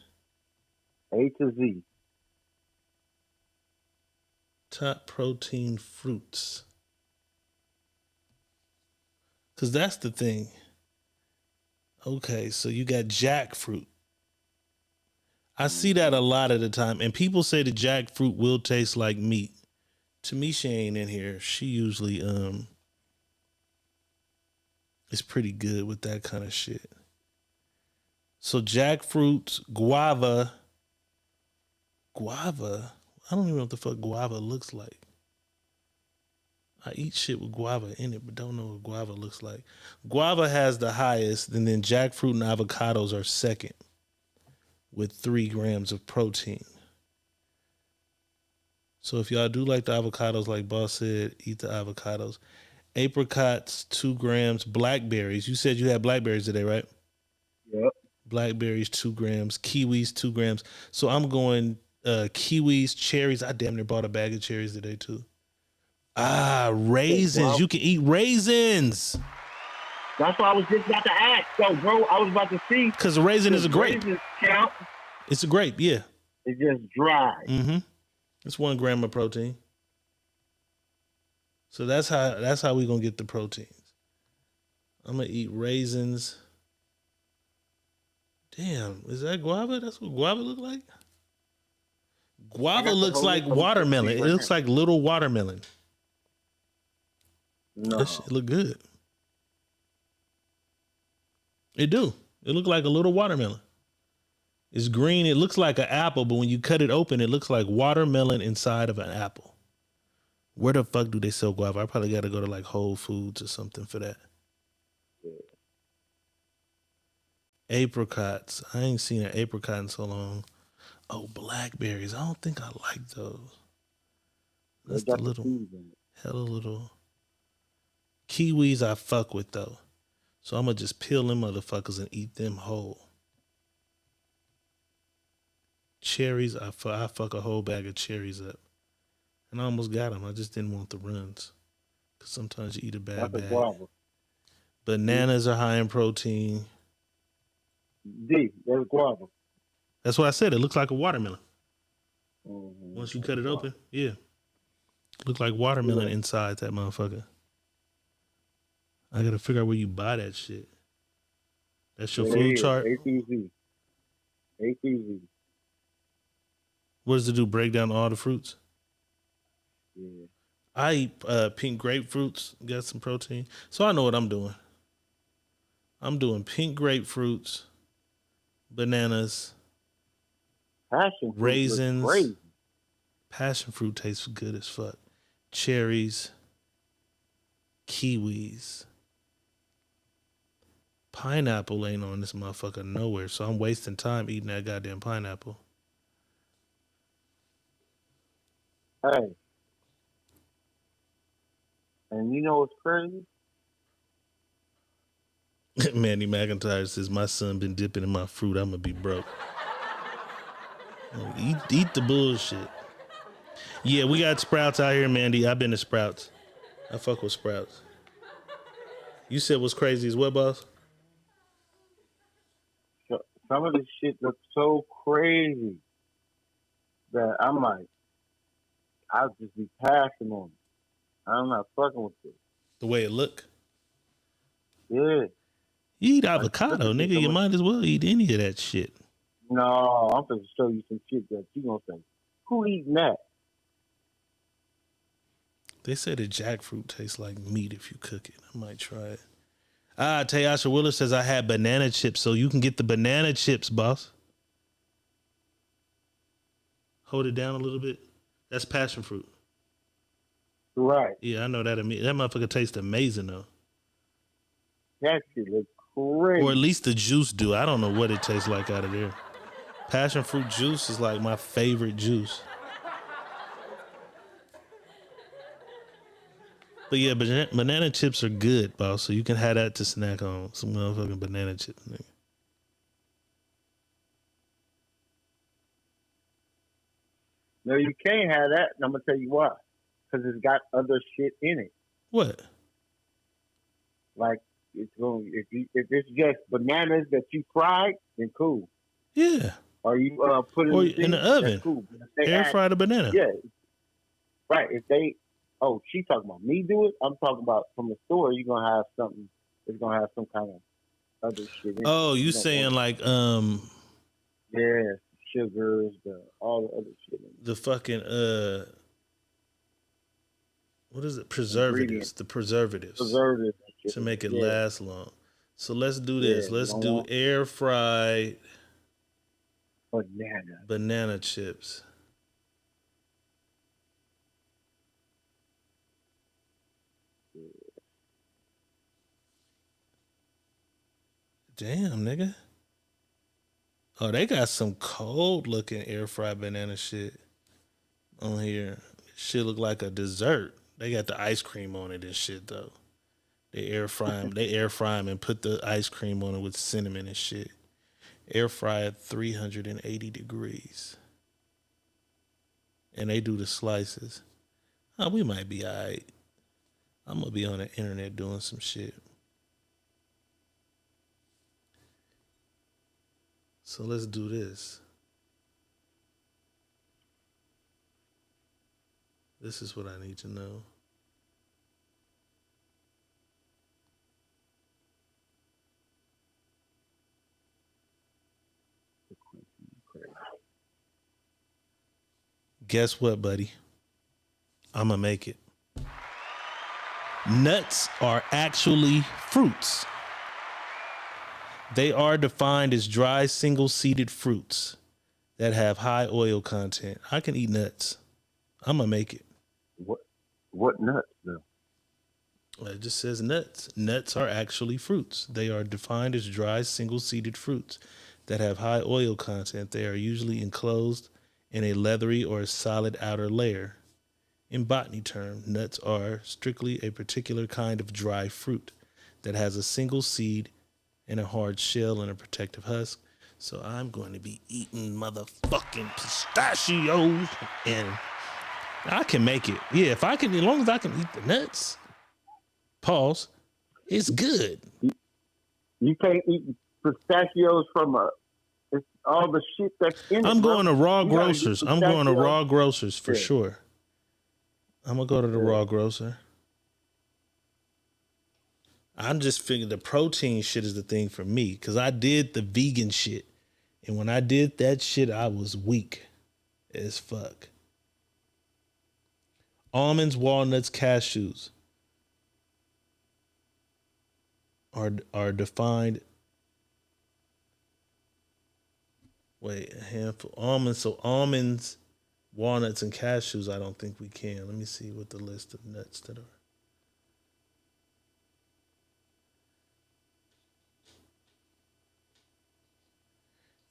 A to Z. Top protein fruits. Because that's the thing. Okay, so you got jackfruit. I see that a lot of the time. And people say the jackfruit will taste like meat. To me, she ain't in here. She usually is pretty good with that kind of shit. So jackfruit, guava. Guava? I don't even know what the fuck guava looks like. I eat shit with guava in it, but don't know what guava looks like. Guava has the highest, and then jackfruit and avocados are second with 3 grams of protein. So if y'all do like the avocados, like Boss said, eat the avocados. Apricots, 2 grams. Blackberries. You said you had blackberries today, right? Yep. Blackberries, 2 grams. Kiwis, 2 grams. So I'm going kiwis, cherries. I damn near bought a bag of cherries today too. Raisins. Wow. You can eat raisins. That's what I was just about to ask. So, bro, I was about to see. Because a raisin is a grape. Count? It's a grape, yeah. It's just dry. Mm-hmm. It's 1 gram of protein. So that's how we gonna get the proteins. I'm gonna eat raisins. Damn, is that guava? That's what guava look like? Guava looks like watermelon. It looks like little watermelon. No. That shit look good. It do. It look like a little watermelon. It's green. It looks like an apple, but when you cut it open, it looks like watermelon inside of an apple. Where the fuck do they sell guava? I probably got to go to like Whole Foods or something for that. Yeah. Apricots. I ain't seen an apricot in so long. Oh, blackberries. I don't think I like those. That's the little, hella little. Kiwis I fuck with though. So I'm going to just peel them motherfuckers and eat them whole. Cherries, I fuck a whole bag of cherries up. And I almost got them. I just didn't want the runs. Because sometimes you eat a bad bag. Bananas are high in protein. There's guava. That's what I said. It looks like a watermelon. Mm-hmm. Once you cut it open, yeah. Look like watermelon inside that motherfucker. I got to figure out where you buy that shit. That's your food chart? ATZ. What does it do? Break down all the fruits? Yeah. I eat pink grapefruits, got some protein. So I know what I'm doing. I'm doing pink grapefruits, bananas, raisins. Passion fruit tastes good as fuck. Cherries, kiwis. Pineapple ain't on this motherfucker nowhere, so I'm wasting time eating that goddamn pineapple. Hey. And you know what's crazy? Manny McIntyre says, my son been dipping in my fruit. I'm going to be broke. Eat the bullshit. Yeah, we got Sprouts out here, Mandy. I've been to Sprouts. I fuck with Sprouts. You said what's crazy is what, boss? Some of this shit looks so crazy that I'm like, I'll just be passing on it. I'm not fucking with it. The way it look? Yeah. You eat avocado, nigga. You might as well eat any of that shit. No, I'm going to show you some shit that you going to say, who eating that? They say the jackfruit tastes like meat if you cook it. I might try it. Tayasha Willer says I had banana chips, so you can get the banana chips, boss. Hold it down a little bit. That's passion fruit. Right. Yeah, I know that. That motherfucker tastes amazing, though. That shit looks crazy. Or at least the juice do. I don't know what it tastes like out of there. Passion fruit juice is like my favorite juice. But yeah, banana chips are good, boss. So you can have that to snack on. Some motherfucking banana chips, nigga. No, you can't have that, and I'm going to tell you why. Because it's got other shit in it. What? Like, it's going. If it's just bananas that you fried, then cool. Yeah. Or you put it in the oven. Cool. Air fried a banana. Yeah. Right. If they, she's talking about me do it. I'm talking about from the store. You're gonna have something. It's gonna have some kind of other shit in it. Oh, you saying like Yeah, sugars, all the other shit. In it. The fucking what is it? Preservatives. The preservatives. Preservatives to make it last long. So let's do this. Let's do air fried banana chips. Damn, nigga. Oh, they got some cold looking air fried banana shit on here. Shit look like a dessert. They got the ice cream on it and shit though. They air fry them and put the ice cream on it with cinnamon and shit. Air fry at 380 degrees. And they do the slices. Oh, we might be all right. I'm going to be on the internet doing some shit. So let's do this. This is what I need to know. Guess what, buddy? I'm going to make it. Nuts are actually fruits. They are defined as dry, single-seeded fruits that have high oil content. I can eat nuts. I'm going to make it. What nuts, though? It just says nuts. Nuts are actually fruits. They are defined as dry, single-seeded fruits that have high oil content. They are usually enclosed in a leathery or a solid outer layer. In botany term, nuts are strictly a particular kind of dry fruit that has a single seed and a hard shell and a protective husk. So I'm going to be eating motherfucking pistachios, and I can make it. Yeah, if I can, as long as I can eat the nuts, pause, it's good. You can't eat pistachios from all the shit that's in it. I'm going to Raw Grocers. I'm going to Raw Grocers for sure. I'm going to go to the Raw Grocer. I'm just figuring the protein shit is the thing for me because I did the vegan shit. And when I did that shit, I was weak as fuck. Almonds, walnuts, cashews are defined. Wait, a handful. Almonds, so almonds, walnuts, and cashews, I don't think we can. Let me see what the list of nuts that are.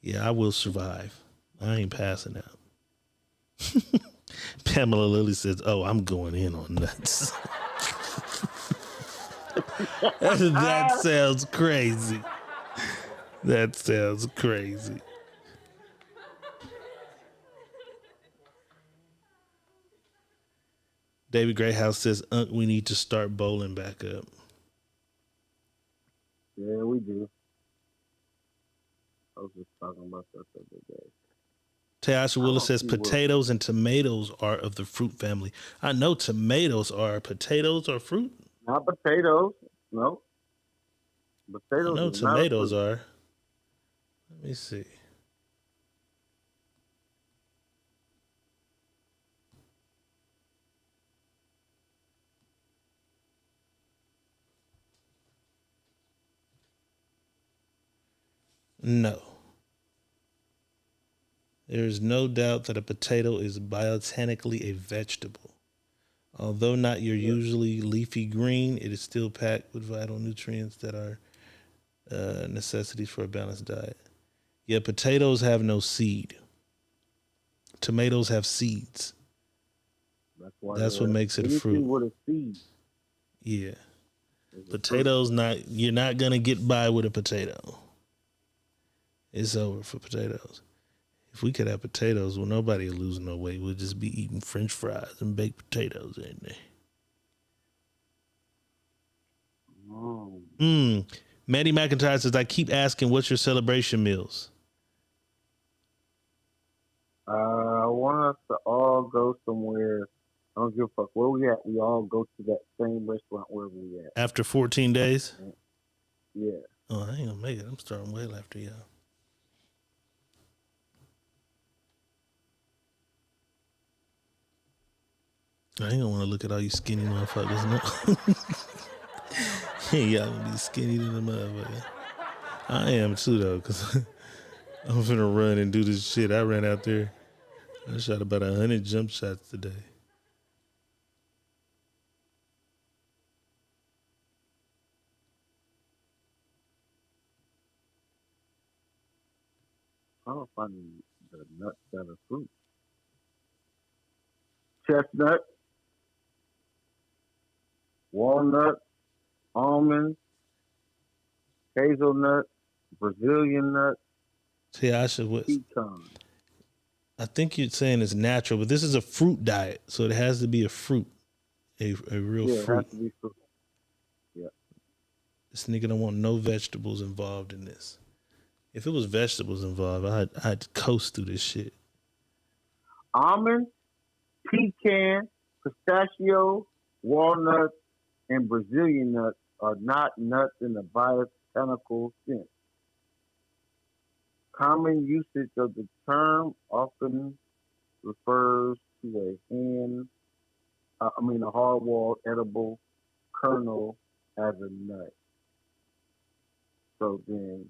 Yeah, I will survive. I ain't passing out. Pamela Lilly says, "Oh, I'm going in on nuts." That sounds crazy. That sounds crazy. David Greyhouse says, we need to start bowling back up. Yeah, we do. I was just talking about that the other day. Tayasha Willis says, see what- potatoes and tomatoes are of the fruit family. I know tomatoes are. Potatoes are fruit? Not potatoes. No. Potatoes I know is not a tomatoes fruit. are. Let me see. No. There is no doubt that a potato is botanically a vegetable. Although not your usually leafy green, it is still packed with vital nutrients that are necessities for a balanced diet. Yeah, potatoes have no seed. Tomatoes have seeds. That's what makes it a fruit. Anything with a seed. Yeah. Potatoes you're not gonna get by with a potato. It's over for potatoes. If we could have potatoes, well, nobody will lose no weight. We'll just be eating French fries and baked potatoes in there. Maddie McIntyre says, I keep asking, what's your celebration meals? I want us to all go somewhere. I don't give a fuck where we at. We all go to that same restaurant where we at. After 14 days? Yeah. Oh, I ain't gonna make it. I'm starting well after y'all. I ain't gonna want to look at all you skinny motherfuckers. No. Y'all gonna be skinny than a motherfucker. I am too, though, because I'm finna run and do this shit. I ran out there. I shot about 100 jump shots today. I don't find the nuts that are fruit. Chestnut, walnut, almond, hazelnut, Brazilian nut, Tayasha, what? pecan. I think you're saying it's natural, but this is a fruit diet, so it has to be a fruit, a real Yeah, fruit. it has to be fruit. Yeah. This nigga don't want no vegetables involved in this. If it was vegetables involved, I'd coast through this shit. Almond, pecan, pistachio, walnut, and Brazilian nuts are not nuts in the botanical sense. Common usage of the term often refers to a hard-walled edible kernel as a nut. So then,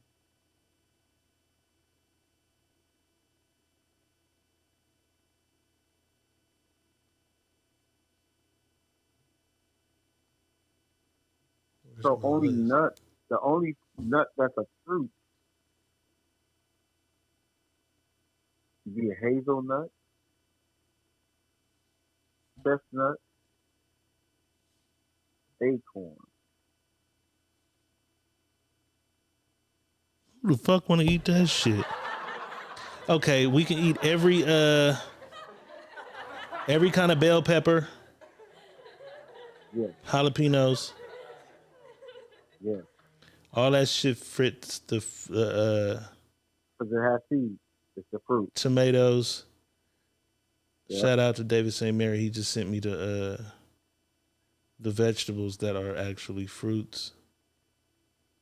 the only nut that's a fruit would be a hazelnut, chestnut, acorn. Who the fuck want to eat that shit? Okay, we can eat every kind of bell pepper. Yeah. Jalapenos. Yeah. All that shit fits the because it has seeds. It's the fruit. Tomatoes. Yeah. Shout out to David St. Mary. He just sent me the vegetables that are actually fruits.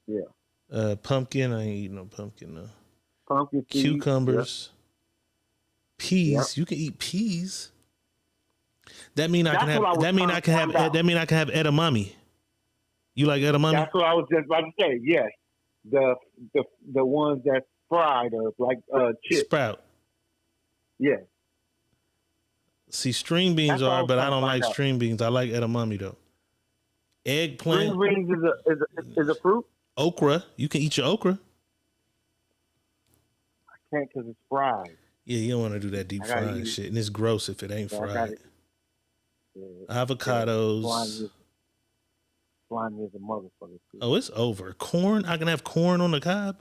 Yeah. Pumpkin. I ain't eating no pumpkin though. Pumpkin seeds. Cucumbers. Yep. Peas. Yep. You can eat peas. That mean I That's can have. what I was That mean I can trying to have. find out. That mean I can have edamame. You like edamame? That's what I was just about to say. Yes, the ones that's fried or like chips. Sprout. Yeah. See, string beans That's what I are, was but I trying to don't find like out. string beans. I like edamame though. Eggplant. String beans is a fruit. Okra. You can eat your okra. I can't because it's fried. Yeah, you don't want to do that deep fried shit, and it's gross if it ain't fried. Avocados. Slimy as a motherfucker. Too. Oh, it's over. Corn? I can have corn on the cob?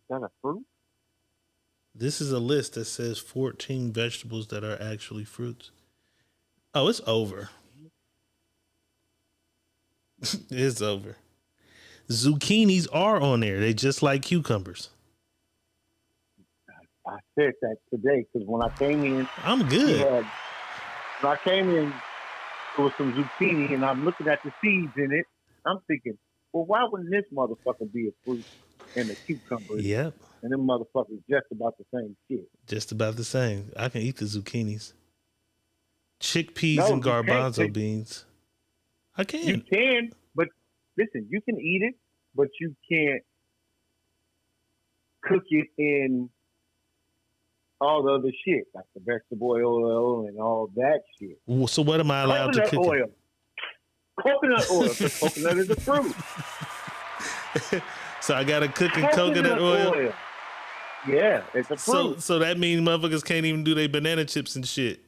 Is that a fruit? This is a list that says 14 vegetables that are actually fruits. Oh, it's over. It's over. Zucchinis are on there. They just like cucumbers. I said that today because when I came in, I'm good. When I came in, there was some zucchini, and I'm looking at the seeds in it. I'm thinking, well, why wouldn't this motherfucker be a fruit and a cucumber? Yep. And them motherfuckers just about the same shit. Just about the same. I can eat the zucchinis. Chickpeas and garbanzo beans. I can. You can, but listen, you can eat it, but you can't cook it in all the other shit, like the vegetable oil and all that shit. So what am I allowed to cook? Oil. Coconut oil. Because coconut is a fruit. So I got to cook in coconut oil? Yeah, it's a fruit. So that means motherfuckers can't even do their banana chips and shit.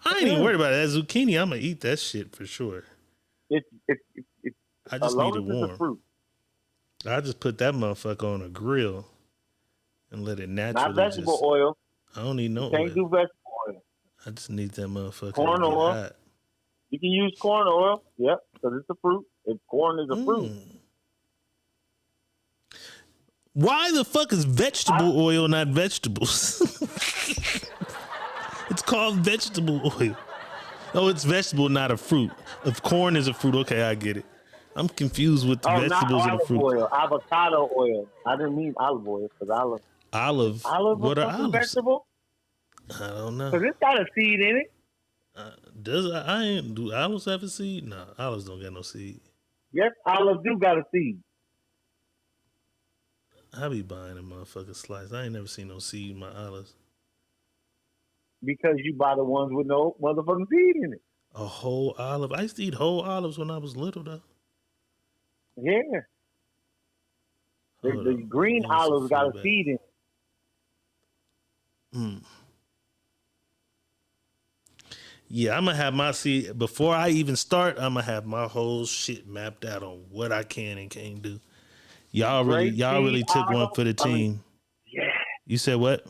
I ain't even worried about it. That zucchini, I'm going to eat that shit for sure. I just need it warm. I just put that motherfucker on a grill and let it naturally. Not vegetable oil. I don't need no oil. Can't do vegetable oil. I just need that motherfucker. Corn oil. Hot. You can use corn oil. Yep, because it's a fruit. Corn is a fruit. Why the fuck is vegetable oil not vegetables? It's called vegetable oil. Oh, it's vegetable, not a fruit. If corn is a fruit, okay, I get it. I'm confused with the vegetables and the fruit. Oil, avocado oil. I didn't mean olive oil because olive. What are olives? Vegetable? I don't know. Because it's got a seed in it. Do olives have a seed? No, olives don't got no seed. Yes, olives do got a seed. I be buying a motherfucking slice. I ain't never seen no seed in my olives. Because you buy the ones with no motherfucking seed in it. A whole olive. I used to eat whole olives when I was little, though. Yeah. The green olives got a seed in it. Yeah, I'm going to have my seed. Before I even start, I'm going to have my whole shit mapped out on what I can and can't do. Y'all really took one for the team. Yeah. You said what?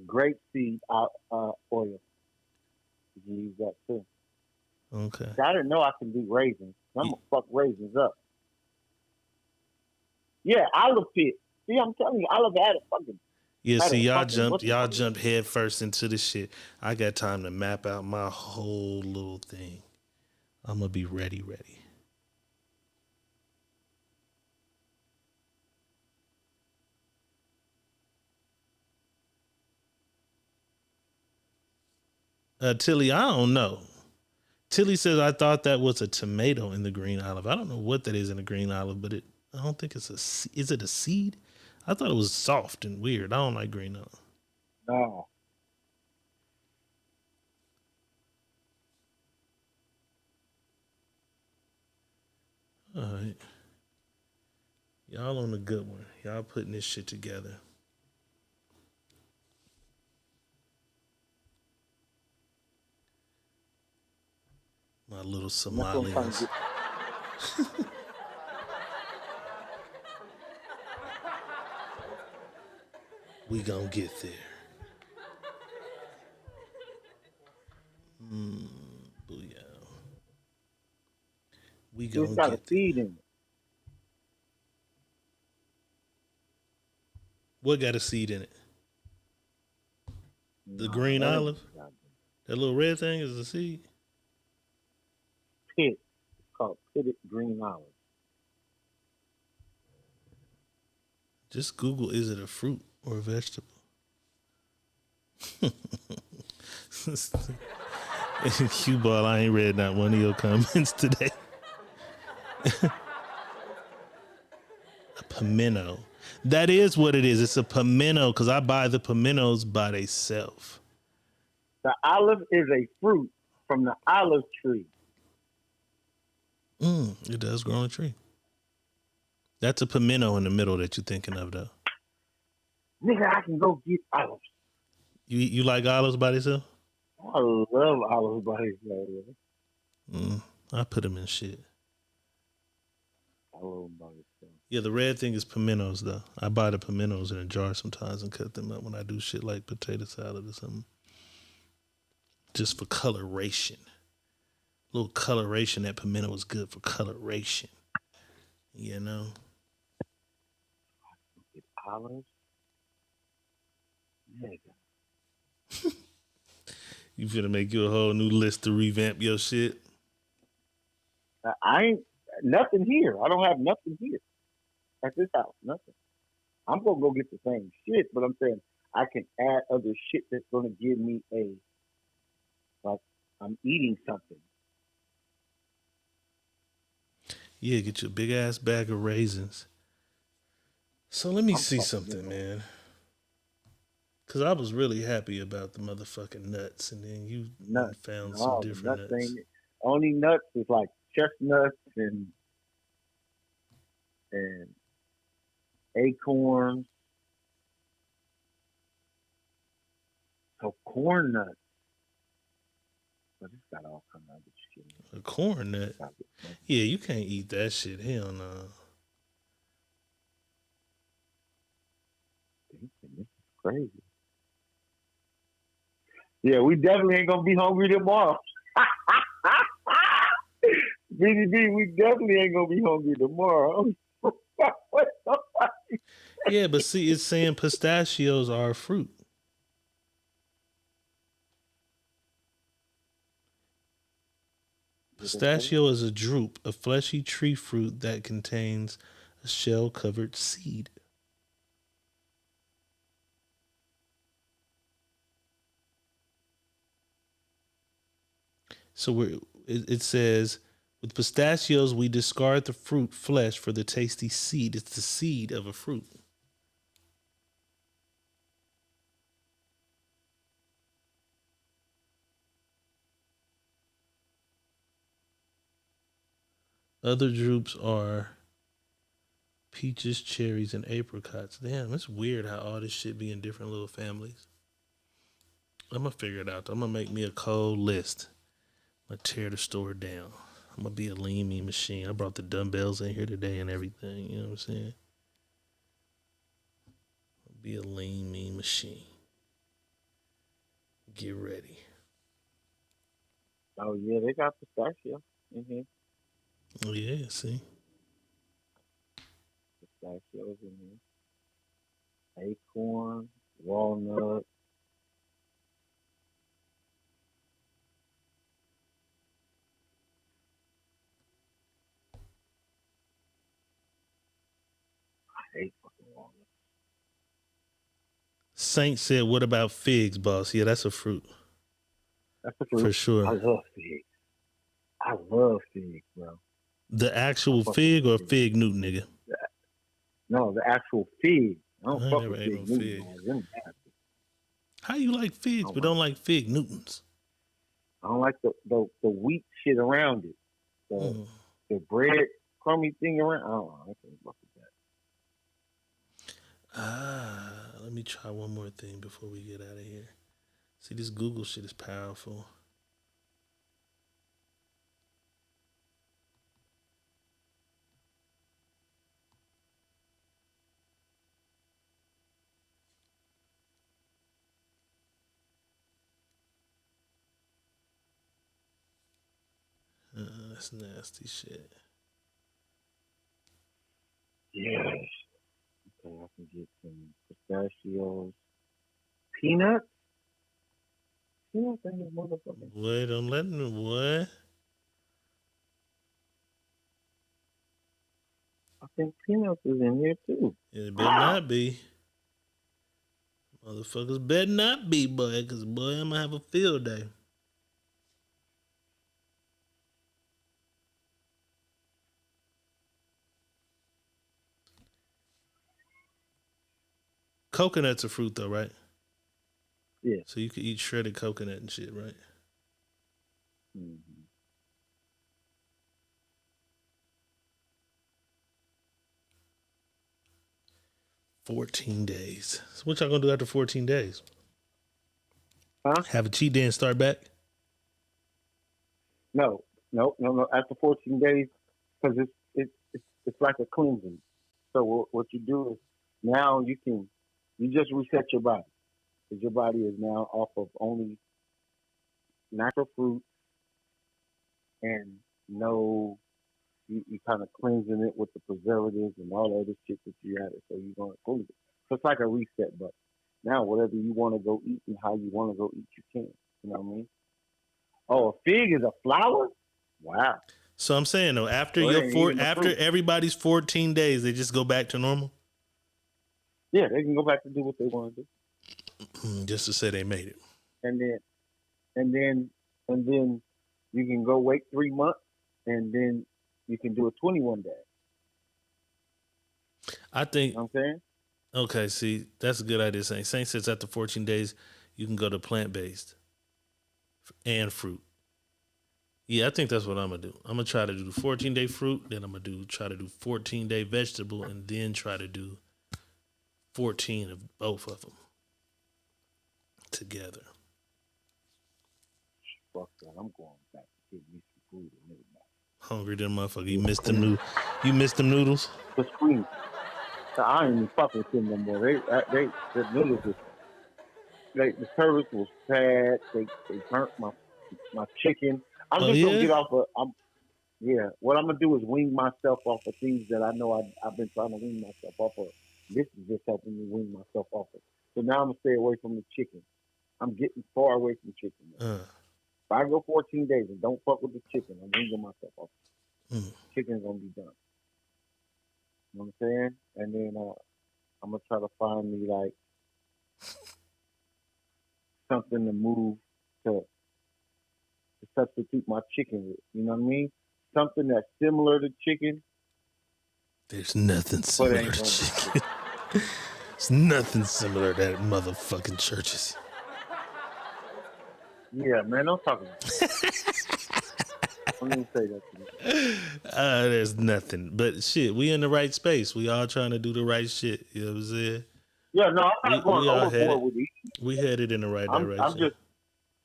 Grapeseed oil. You can use that too. Okay. I didn't know I can do raisins. I'm gonna fuck raisins up. Yeah, olive pit. See, I'm telling you, olive had a fucking. Yeah, see, y'all jumped head first into this shit. I got time to map out my whole little thing. I'm gonna be ready. Tilly, I don't know. Tilly says, I thought that was a tomato in the green olive. I don't know what that is in the green olive, but I don't think it's is it a seed? I thought it was soft and weird. I don't like green olive. No. All right. Y'all on a good one. Y'all putting this shit together. My little Somalians. We gonna get there. Booyah. We gonna it's got get a seed in it. What got a seed in it? The green olive? That little red thing is a seed? Pit. It's called pitted green olive. Just Google, is it a fruit or a vegetable? Cue ball, I ain't read not one of your comments today. A pimento. That is what it is. It's a pimento because I buy the pimentos by themselves. The olive is a fruit from the olive tree. It does grow on a tree. That's a pimento in the middle that you're thinking of, though. Nigga, I can go get olives. You like olives by themselves? I love olives by themselves. I put them in shit. I love them by themselves. Yeah, the red thing is pimentos, though. I buy the pimentos in a jar sometimes and cut them up when I do shit like potato salad or something. Just for coloration. A little coloration. That pimento is good for coloration. You know? Get olives. Nigga. You finna make you a whole new list to revamp your shit? I ain't nothing here. I don't have nothing here at this house. Nothing. I'm gonna go get the same shit, but I'm saying I can add other shit that's gonna give me like I'm eating something. Yeah, get you a big ass bag of raisins. So let me see something, man. Cause I was really happy about the motherfucking nuts, and then you found some different nuts. Only nuts is like chestnuts and acorns. So corn nuts. But it's got all kind of other shit. A corn nut? Yeah, you can't eat that shit. Hell no. This is crazy. Yeah, we definitely ain't gonna be hungry tomorrow. BDB, we definitely ain't gonna be hungry tomorrow. Yeah, but see, it's saying pistachios are a fruit. Pistachio is a drupe, a fleshy tree fruit that contains a shell-covered seed. So it says, with pistachios, we discard the fruit flesh for the tasty seed. It's the seed of a fruit. Other drupes are peaches, cherries, and apricots. Damn, it's weird how all this shit be in different little families. I'm going to figure it out. I'm going to make me a cold list. I'm going to tear the store down. I'm going to be a lean mean machine. I brought the dumbbells in here today and everything. You know what I'm saying? I'll be a lean mean machine. Get ready. Oh, yeah, they got pistachio in here. Oh, yeah, see? Pistachios in here. Acorn, walnut. I hate fucking walnuts. Saint said, what about figs, boss? Yeah, that's a fruit. That's a fruit. For sure. I love figs. I love figs, bro. The actual fig or fig Newton, nigga? No, the actual fig. I don't fuck never with ate fig no Newtons. fig. How you like figs but don't like fig Newtons? I don't like the wheat shit around it. The bread crummy thing around. I don't know. I can't fuck with that. Let me try one more thing before we get out of here. See, this Google shit is powerful. That's nasty shit. Yes. Okay, I can get some pistachios. Peanuts? Peanuts in this motherfucker. Boy, don't let me, boy. I think peanuts is in here too. It better not be. Motherfuckers better not be, boy, because, boy, I'm going to have a field day. Coconut's a fruit, though, right? Yeah. So you can eat shredded coconut and shit, right? Mm-hmm. 14 days. So what y'all gonna do after 14 days? Huh? Have a cheat day and start back? No. After 14 days, because it's like a cleansing. So what you do is now you just reset your body, because your body is now off of only natural fruit and no. You kind of cleansing it with the preservatives and all the other shit that you added. So you're gonna cleanse it. So it's like a reset button. Now whatever you want to go eat and how you want to go eat, you can. You know what I mean? Oh, a fig is a flower? Wow. So I'm saying though, after Well, after everybody's 14 days, they just go back to normal? Yeah, they can go back to do what they want to do. Just to say they made it. And then you can go wait 3 months, and then you can do a 21 day. I think. You know what I'm saying? Okay, see, that's a good idea. Saint says after 14 days, you can go to plant-based and fruit. Yeah, I think that's what I'm gonna do. I'm gonna try to do the 14-day fruit, then I'm gonna try to do 14-day vegetable, and then try to do 14 of both of them together. Fuck that! I'm going back to get me some food and everything. Hungry than motherfucker. You missed them You missed them noodles? The screen. I ain't even fucking with them no more. The noodles was, the service was bad. They burnt my chicken. I'm just gonna get off of. What I'm gonna do is wean myself off of things that I know I've been trying to wean myself off of. This is just helping me wean myself off of. So now I'm gonna stay away from the chicken. I'm getting far away from chicken. If I go 14 days and don't fuck with the chicken, I'm weaning myself off. Chicken's gonna be done. You know what I'm saying? And then I'm gonna try to find me like something to move to substitute my chicken with. You know what I mean? Something that's similar to chicken. There's nothing similar to chicken. There's nothing similar to that motherfucking churches. Yeah, man, don't talk about it. Don't even say that to me. There's nothing. But shit, we in the right space. We all trying to do the right shit. You know what I'm saying? Yeah, no, I'm not going overboard with it. We headed in the right direction.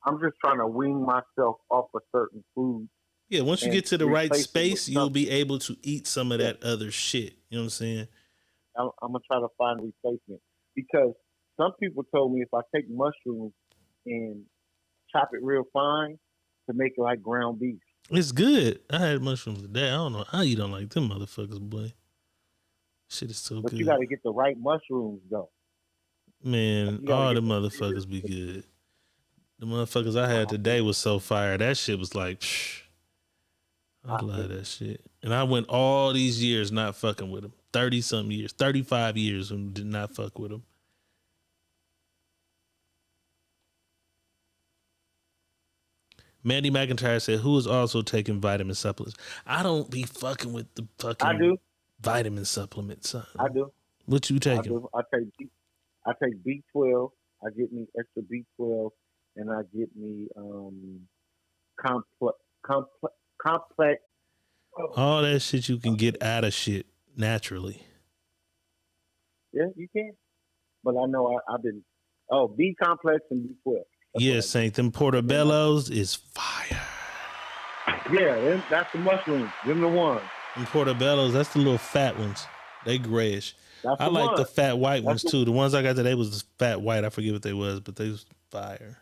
I'm just trying to wean myself off of certain foods. Yeah, once you get to the right space, you'll be able to eat some of that other shit. You know what I'm saying? I'm gonna try to find a replacement, because some people told me if I take mushrooms and chop it real fine to make it like ground beef. It's good. I had mushrooms today. I don't know how you don't like them motherfuckers, boy. Shit is so good. But you got to get the right mushrooms, though. Man, all the motherfuckers be good. The motherfuckers I had today was so fire. That shit was like, psh. I love that shit. And I went all these years not fucking with them. 30-something years, 35 years and did not fuck with them. Mandy McIntyre said, who is also taking vitamin supplements? I don't be fucking with the fucking vitamin supplements. I do. What you taking? I take B12. I get me extra B12, and I get me complex. All that shit you can get out of shit naturally. Yeah, you can. But I know I've been B complex and B12. Yeah, Saint, them portobellos is fire. Yeah, that's the mushrooms. Them the ones. Them portobellos, that's the little fat ones. They grayish. I like the fat white ones too. The ones I got today was the fat white. I forget what they was, but they was fire.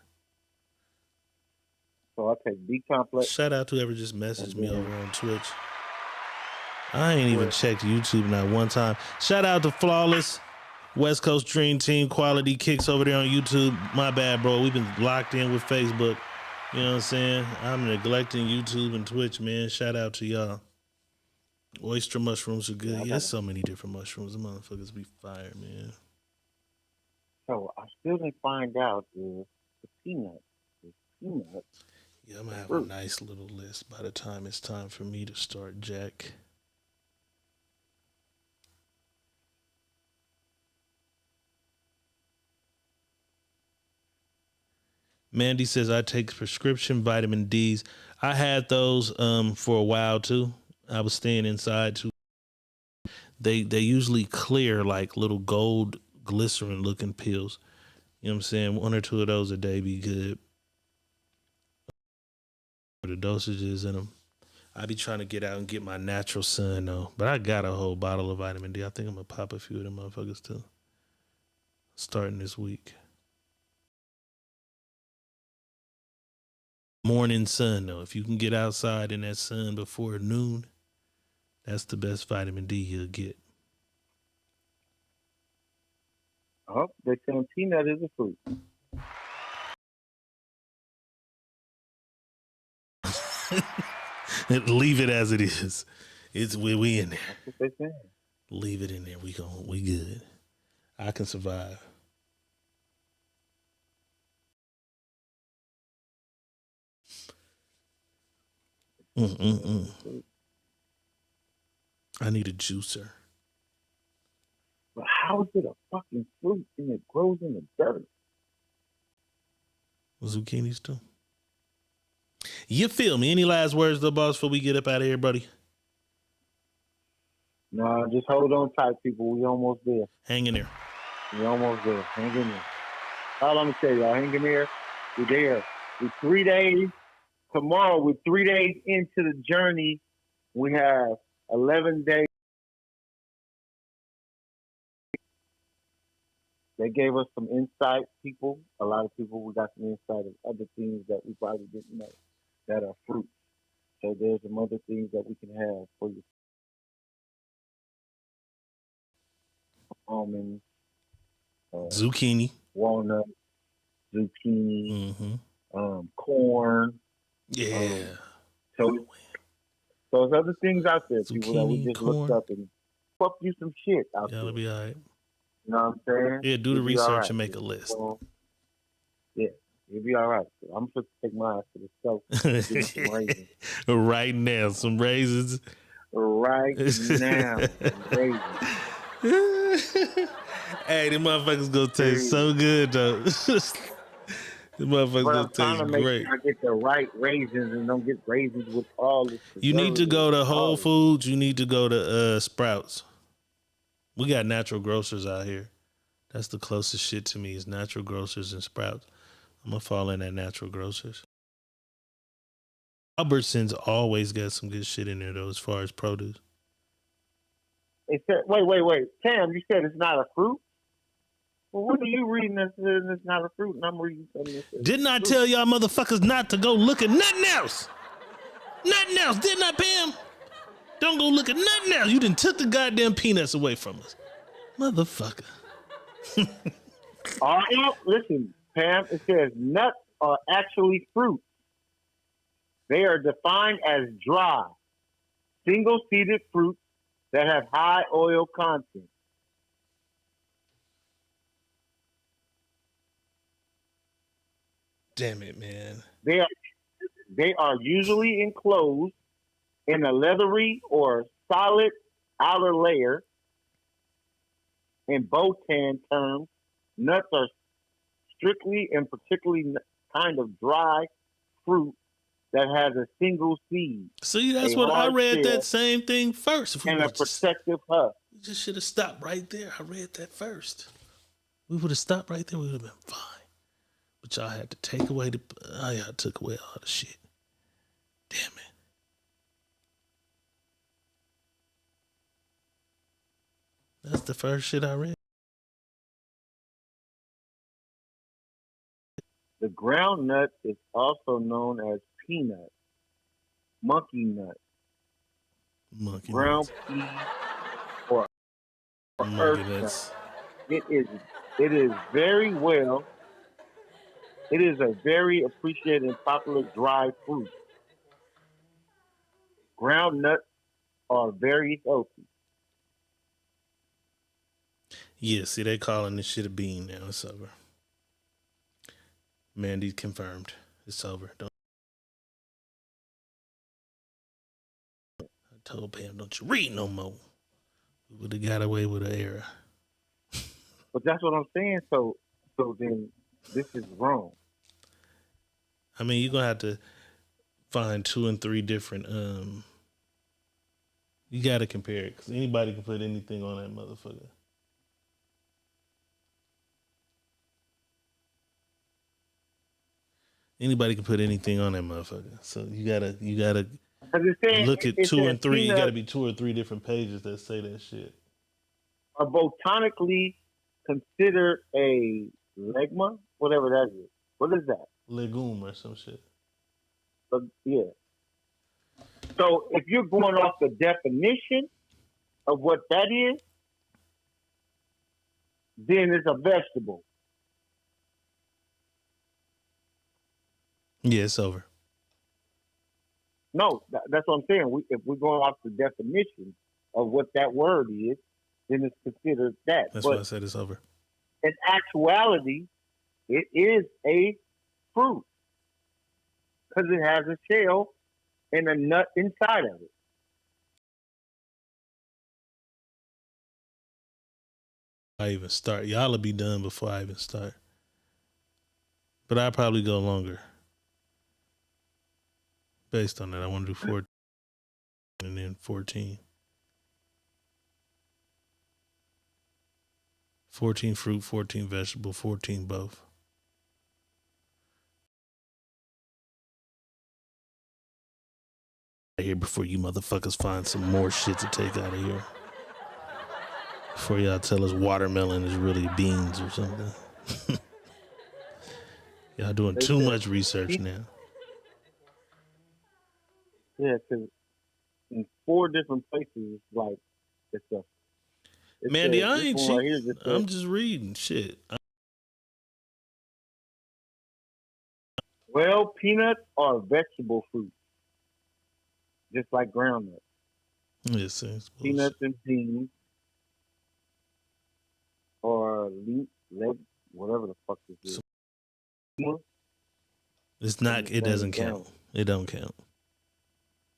So I take B complex. Shout out to whoever just messaged me over on Twitch. I ain't even checked YouTube not one time. Shout out to Flawless. West Coast Dream Team Quality Kicks over there on YouTube. My bad, bro. We've been locked in with Facebook. You know what I'm saying? I'm neglecting YouTube and Twitch, man. Shout out to y'all. Oyster mushrooms are good. Yeah, there's so many different mushrooms. The motherfuckers be fire, man. So I still didn't find out the peanuts. Yeah, I'm going to have a nice little list by the time it's time for me to start, Jack. Mandy says, I take prescription vitamin D's. I had those for a while too. I was staying inside too. They usually clear like little gold glycerin looking pills. You know what I'm saying? 1 or 2 of those a day be good. The dosages in them. I be trying to get out and get my natural sun though. But I got a whole bottle of vitamin D. I think I'm gonna pop a few of them motherfuckers too. Starting this week. Morning sun though. If you can get outside in that sun before noon, that's the best vitamin D you'll get. Oh, they saying peanut is a fruit. Leave it as it is. It's we in there. That's what they saying. Leave it in there. We good. I can survive. I need a juicer. But how is it a fucking fruit and it grows in the dirt? Zucchinis too. You feel me? Any last words, the boss, before we get up out of here, buddy? No, just hold on tight, people. We almost there. Hang in there. We almost there. Hang in there. All I'm gonna tell y'all, hang in there. We're there. We're 3 days. Tomorrow, we're 3 days into the journey. We have 11 days. They gave us some insight, people. A lot of people, we got some insight of other things that we probably didn't know that are fruits. So there's some other things that we can have for you. Almonds, zucchini, walnut, zucchini, corn. Yeah. So there's other things out there, people, that we Zucchini, just corn. looked up and fuck you some shit out there. It'll be all right. You know what I'm saying? Yeah, do the It'll be all research right. and make a list. So, yeah, it'll be all right. I'm supposed to take my ass to the stove. Give me some raisins. Right now, some raisins. Right now, some raisins. Hey, them motherfuckers gonna taste so good though. Them motherfuckers But gonna I'm trying taste to make great. sure I get the right raisins and don't get raisins with all this. You need to go to Whole preservatives. Foods. You need to go to Sprouts. We got natural grocers out here. That's the closest shit to me is natural grocers and Sprouts. I'm gonna fall in at natural grocers. Albertsons always got some good shit in there though, as far as produce. It said, wait. Tam, you said it's not a fruit? Well, what are you reading that says it's not a fruit? And I'm reading something that says Didn't I it's a tell y'all motherfuckers not to go look at nothing else? Nothing else, didn't I, Pam? Don't go look at nothing else. You done took the goddamn peanuts away from us. Motherfucker. All right, listen, Pam, it says nuts are actually fruits. They are defined as dry, single-seeded fruits that have high oil content. Damn it, man. They are usually enclosed in a leathery or solid outer layer. In Botan terms, nuts are strictly and particularly kind of dry fruit that has a single seed. See, that's what I read that same thing first. If we And a protective husk. We just should have stopped right there. I read that first. We would have stopped right there. We would have been fine. But y'all had to take away y'all took away all the shit. Damn it. That's the first shit I read. The ground nut is also known as peanut, monkey nut, ground pea, or earth nut. It is very well. It is a very appreciated and popular dry fruit. Ground nuts are very healthy. Yeah, see, they calling this shit a bean now. It's over. Mandy confirmed. It's over. I told Pam, don't you read no more. We would have got away with an error. But that's what I'm saying. So then this is wrong. I mean, you're going to have to find 2 and 3 different You got to compare it because anybody can put anything on that motherfucker. Anybody can put anything on that motherfucker. So you gotta look at 2 and 3. You gotta be 2 or 3 different pages that say that shit. Are botanically considered a legma, whatever that is. What is that? Legume or some shit. Yeah. So if you're going off the definition of what that is, then it's a vegetable. Yeah, it's over. No, that's what I'm saying. If we're going off the definition of what that word is, then it's considered that. That's why I said it's over. In actuality, it is a fruit because it has a shell and a nut inside of it. I even start. Y'all will be done before I even start. But I'll probably go longer. Based on that, I want to do 14 and then 14. 14 fruit, 14 vegetable, 14 both. Here before you motherfuckers find some more shit to take out of here. Before y'all tell us watermelon is really beans or something. Y'all doing too much research now. Yeah, because in 4 different places, like, it's a... Mandy, I ain't cheating. I'm just reading shit. Well, peanuts are vegetable fruits, just like groundnuts. Yes, peanuts and beans, or whatever the fuck this is. It's not. It doesn't count. It don't count.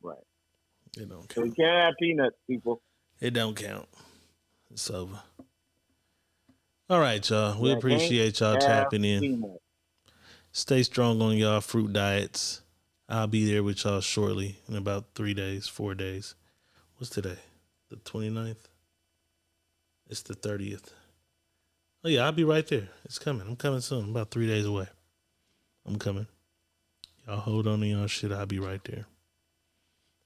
Right. It don't count. So you can't have peanuts, people. It don't count. It's over. All right, y'all. We appreciate y'all tapping in. Peanuts. Stay strong on y'all fruit diets. I'll be there with y'all shortly in about 3 days, 4 days. What's today? The 29th? It's the 30th. Oh, yeah, I'll be right there. It's coming. I'm coming soon. I'm about 3 days away. I'm coming. Y'all hold on to y'all shit. I'll be right there.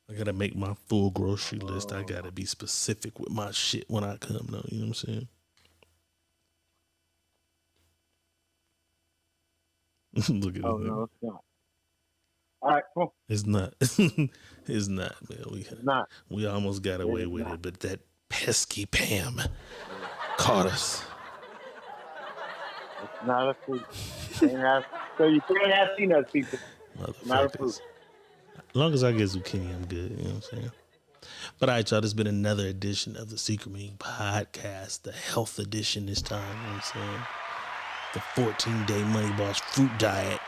I got to make my full grocery list. I got to be specific with my shit when I come, though. You know what I'm saying? Look at it. No, it's not. All right, come on. It's not. It's not, man. We almost got away with it, but that pesky Pam caught us. It's not a fruit. So you can't have peanuts, people. Not a fruit. As long as I get zucchini, I'm good. You know what I'm saying? But all right, y'all, this has been another edition of the Secret Meaning Podcast, the health edition this time. You know what I'm saying? The 14-day Money Boss fruit diet.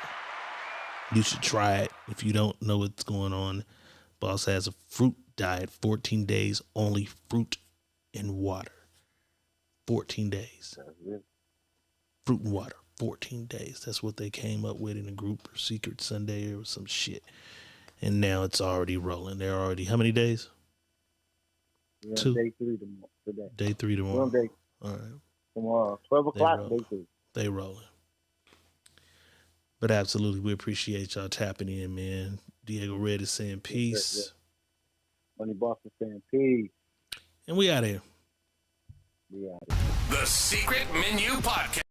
You should try it if you don't know what's going on. Boss has a fruit diet, 14 days, only fruit and water. 14 days. Fruit and water, 14 days. That's what they came up with in a group or Secret Sunday or some shit. And now it's already rolling. They're already, how many days? Yeah, 2. Day 3 today. Day 3 tomorrow. 1 day. All right. Tomorrow, 12 o'clock, day 3. They rolling. But absolutely, we appreciate y'all tapping in, man. Diego Red is saying peace. Money Boss is saying peace. And we out of here. We out of here. The Secret Menu Podcast.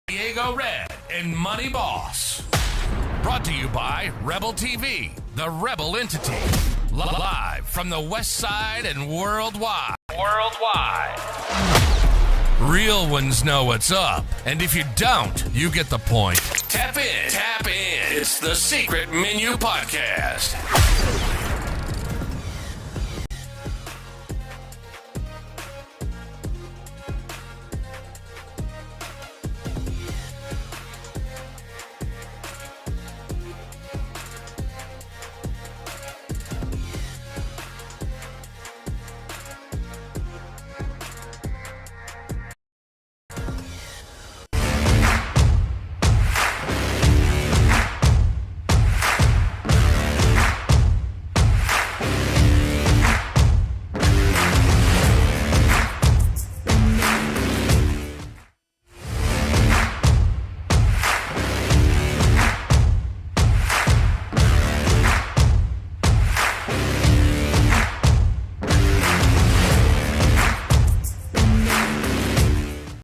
Diego Red and Money Boss. Brought to you by Rebel TV, the Rebel entity. Live from the West Side and worldwide. Real ones know what's up. And if you don't, you get the point. Tap in. It's the Secret Menu Podcast.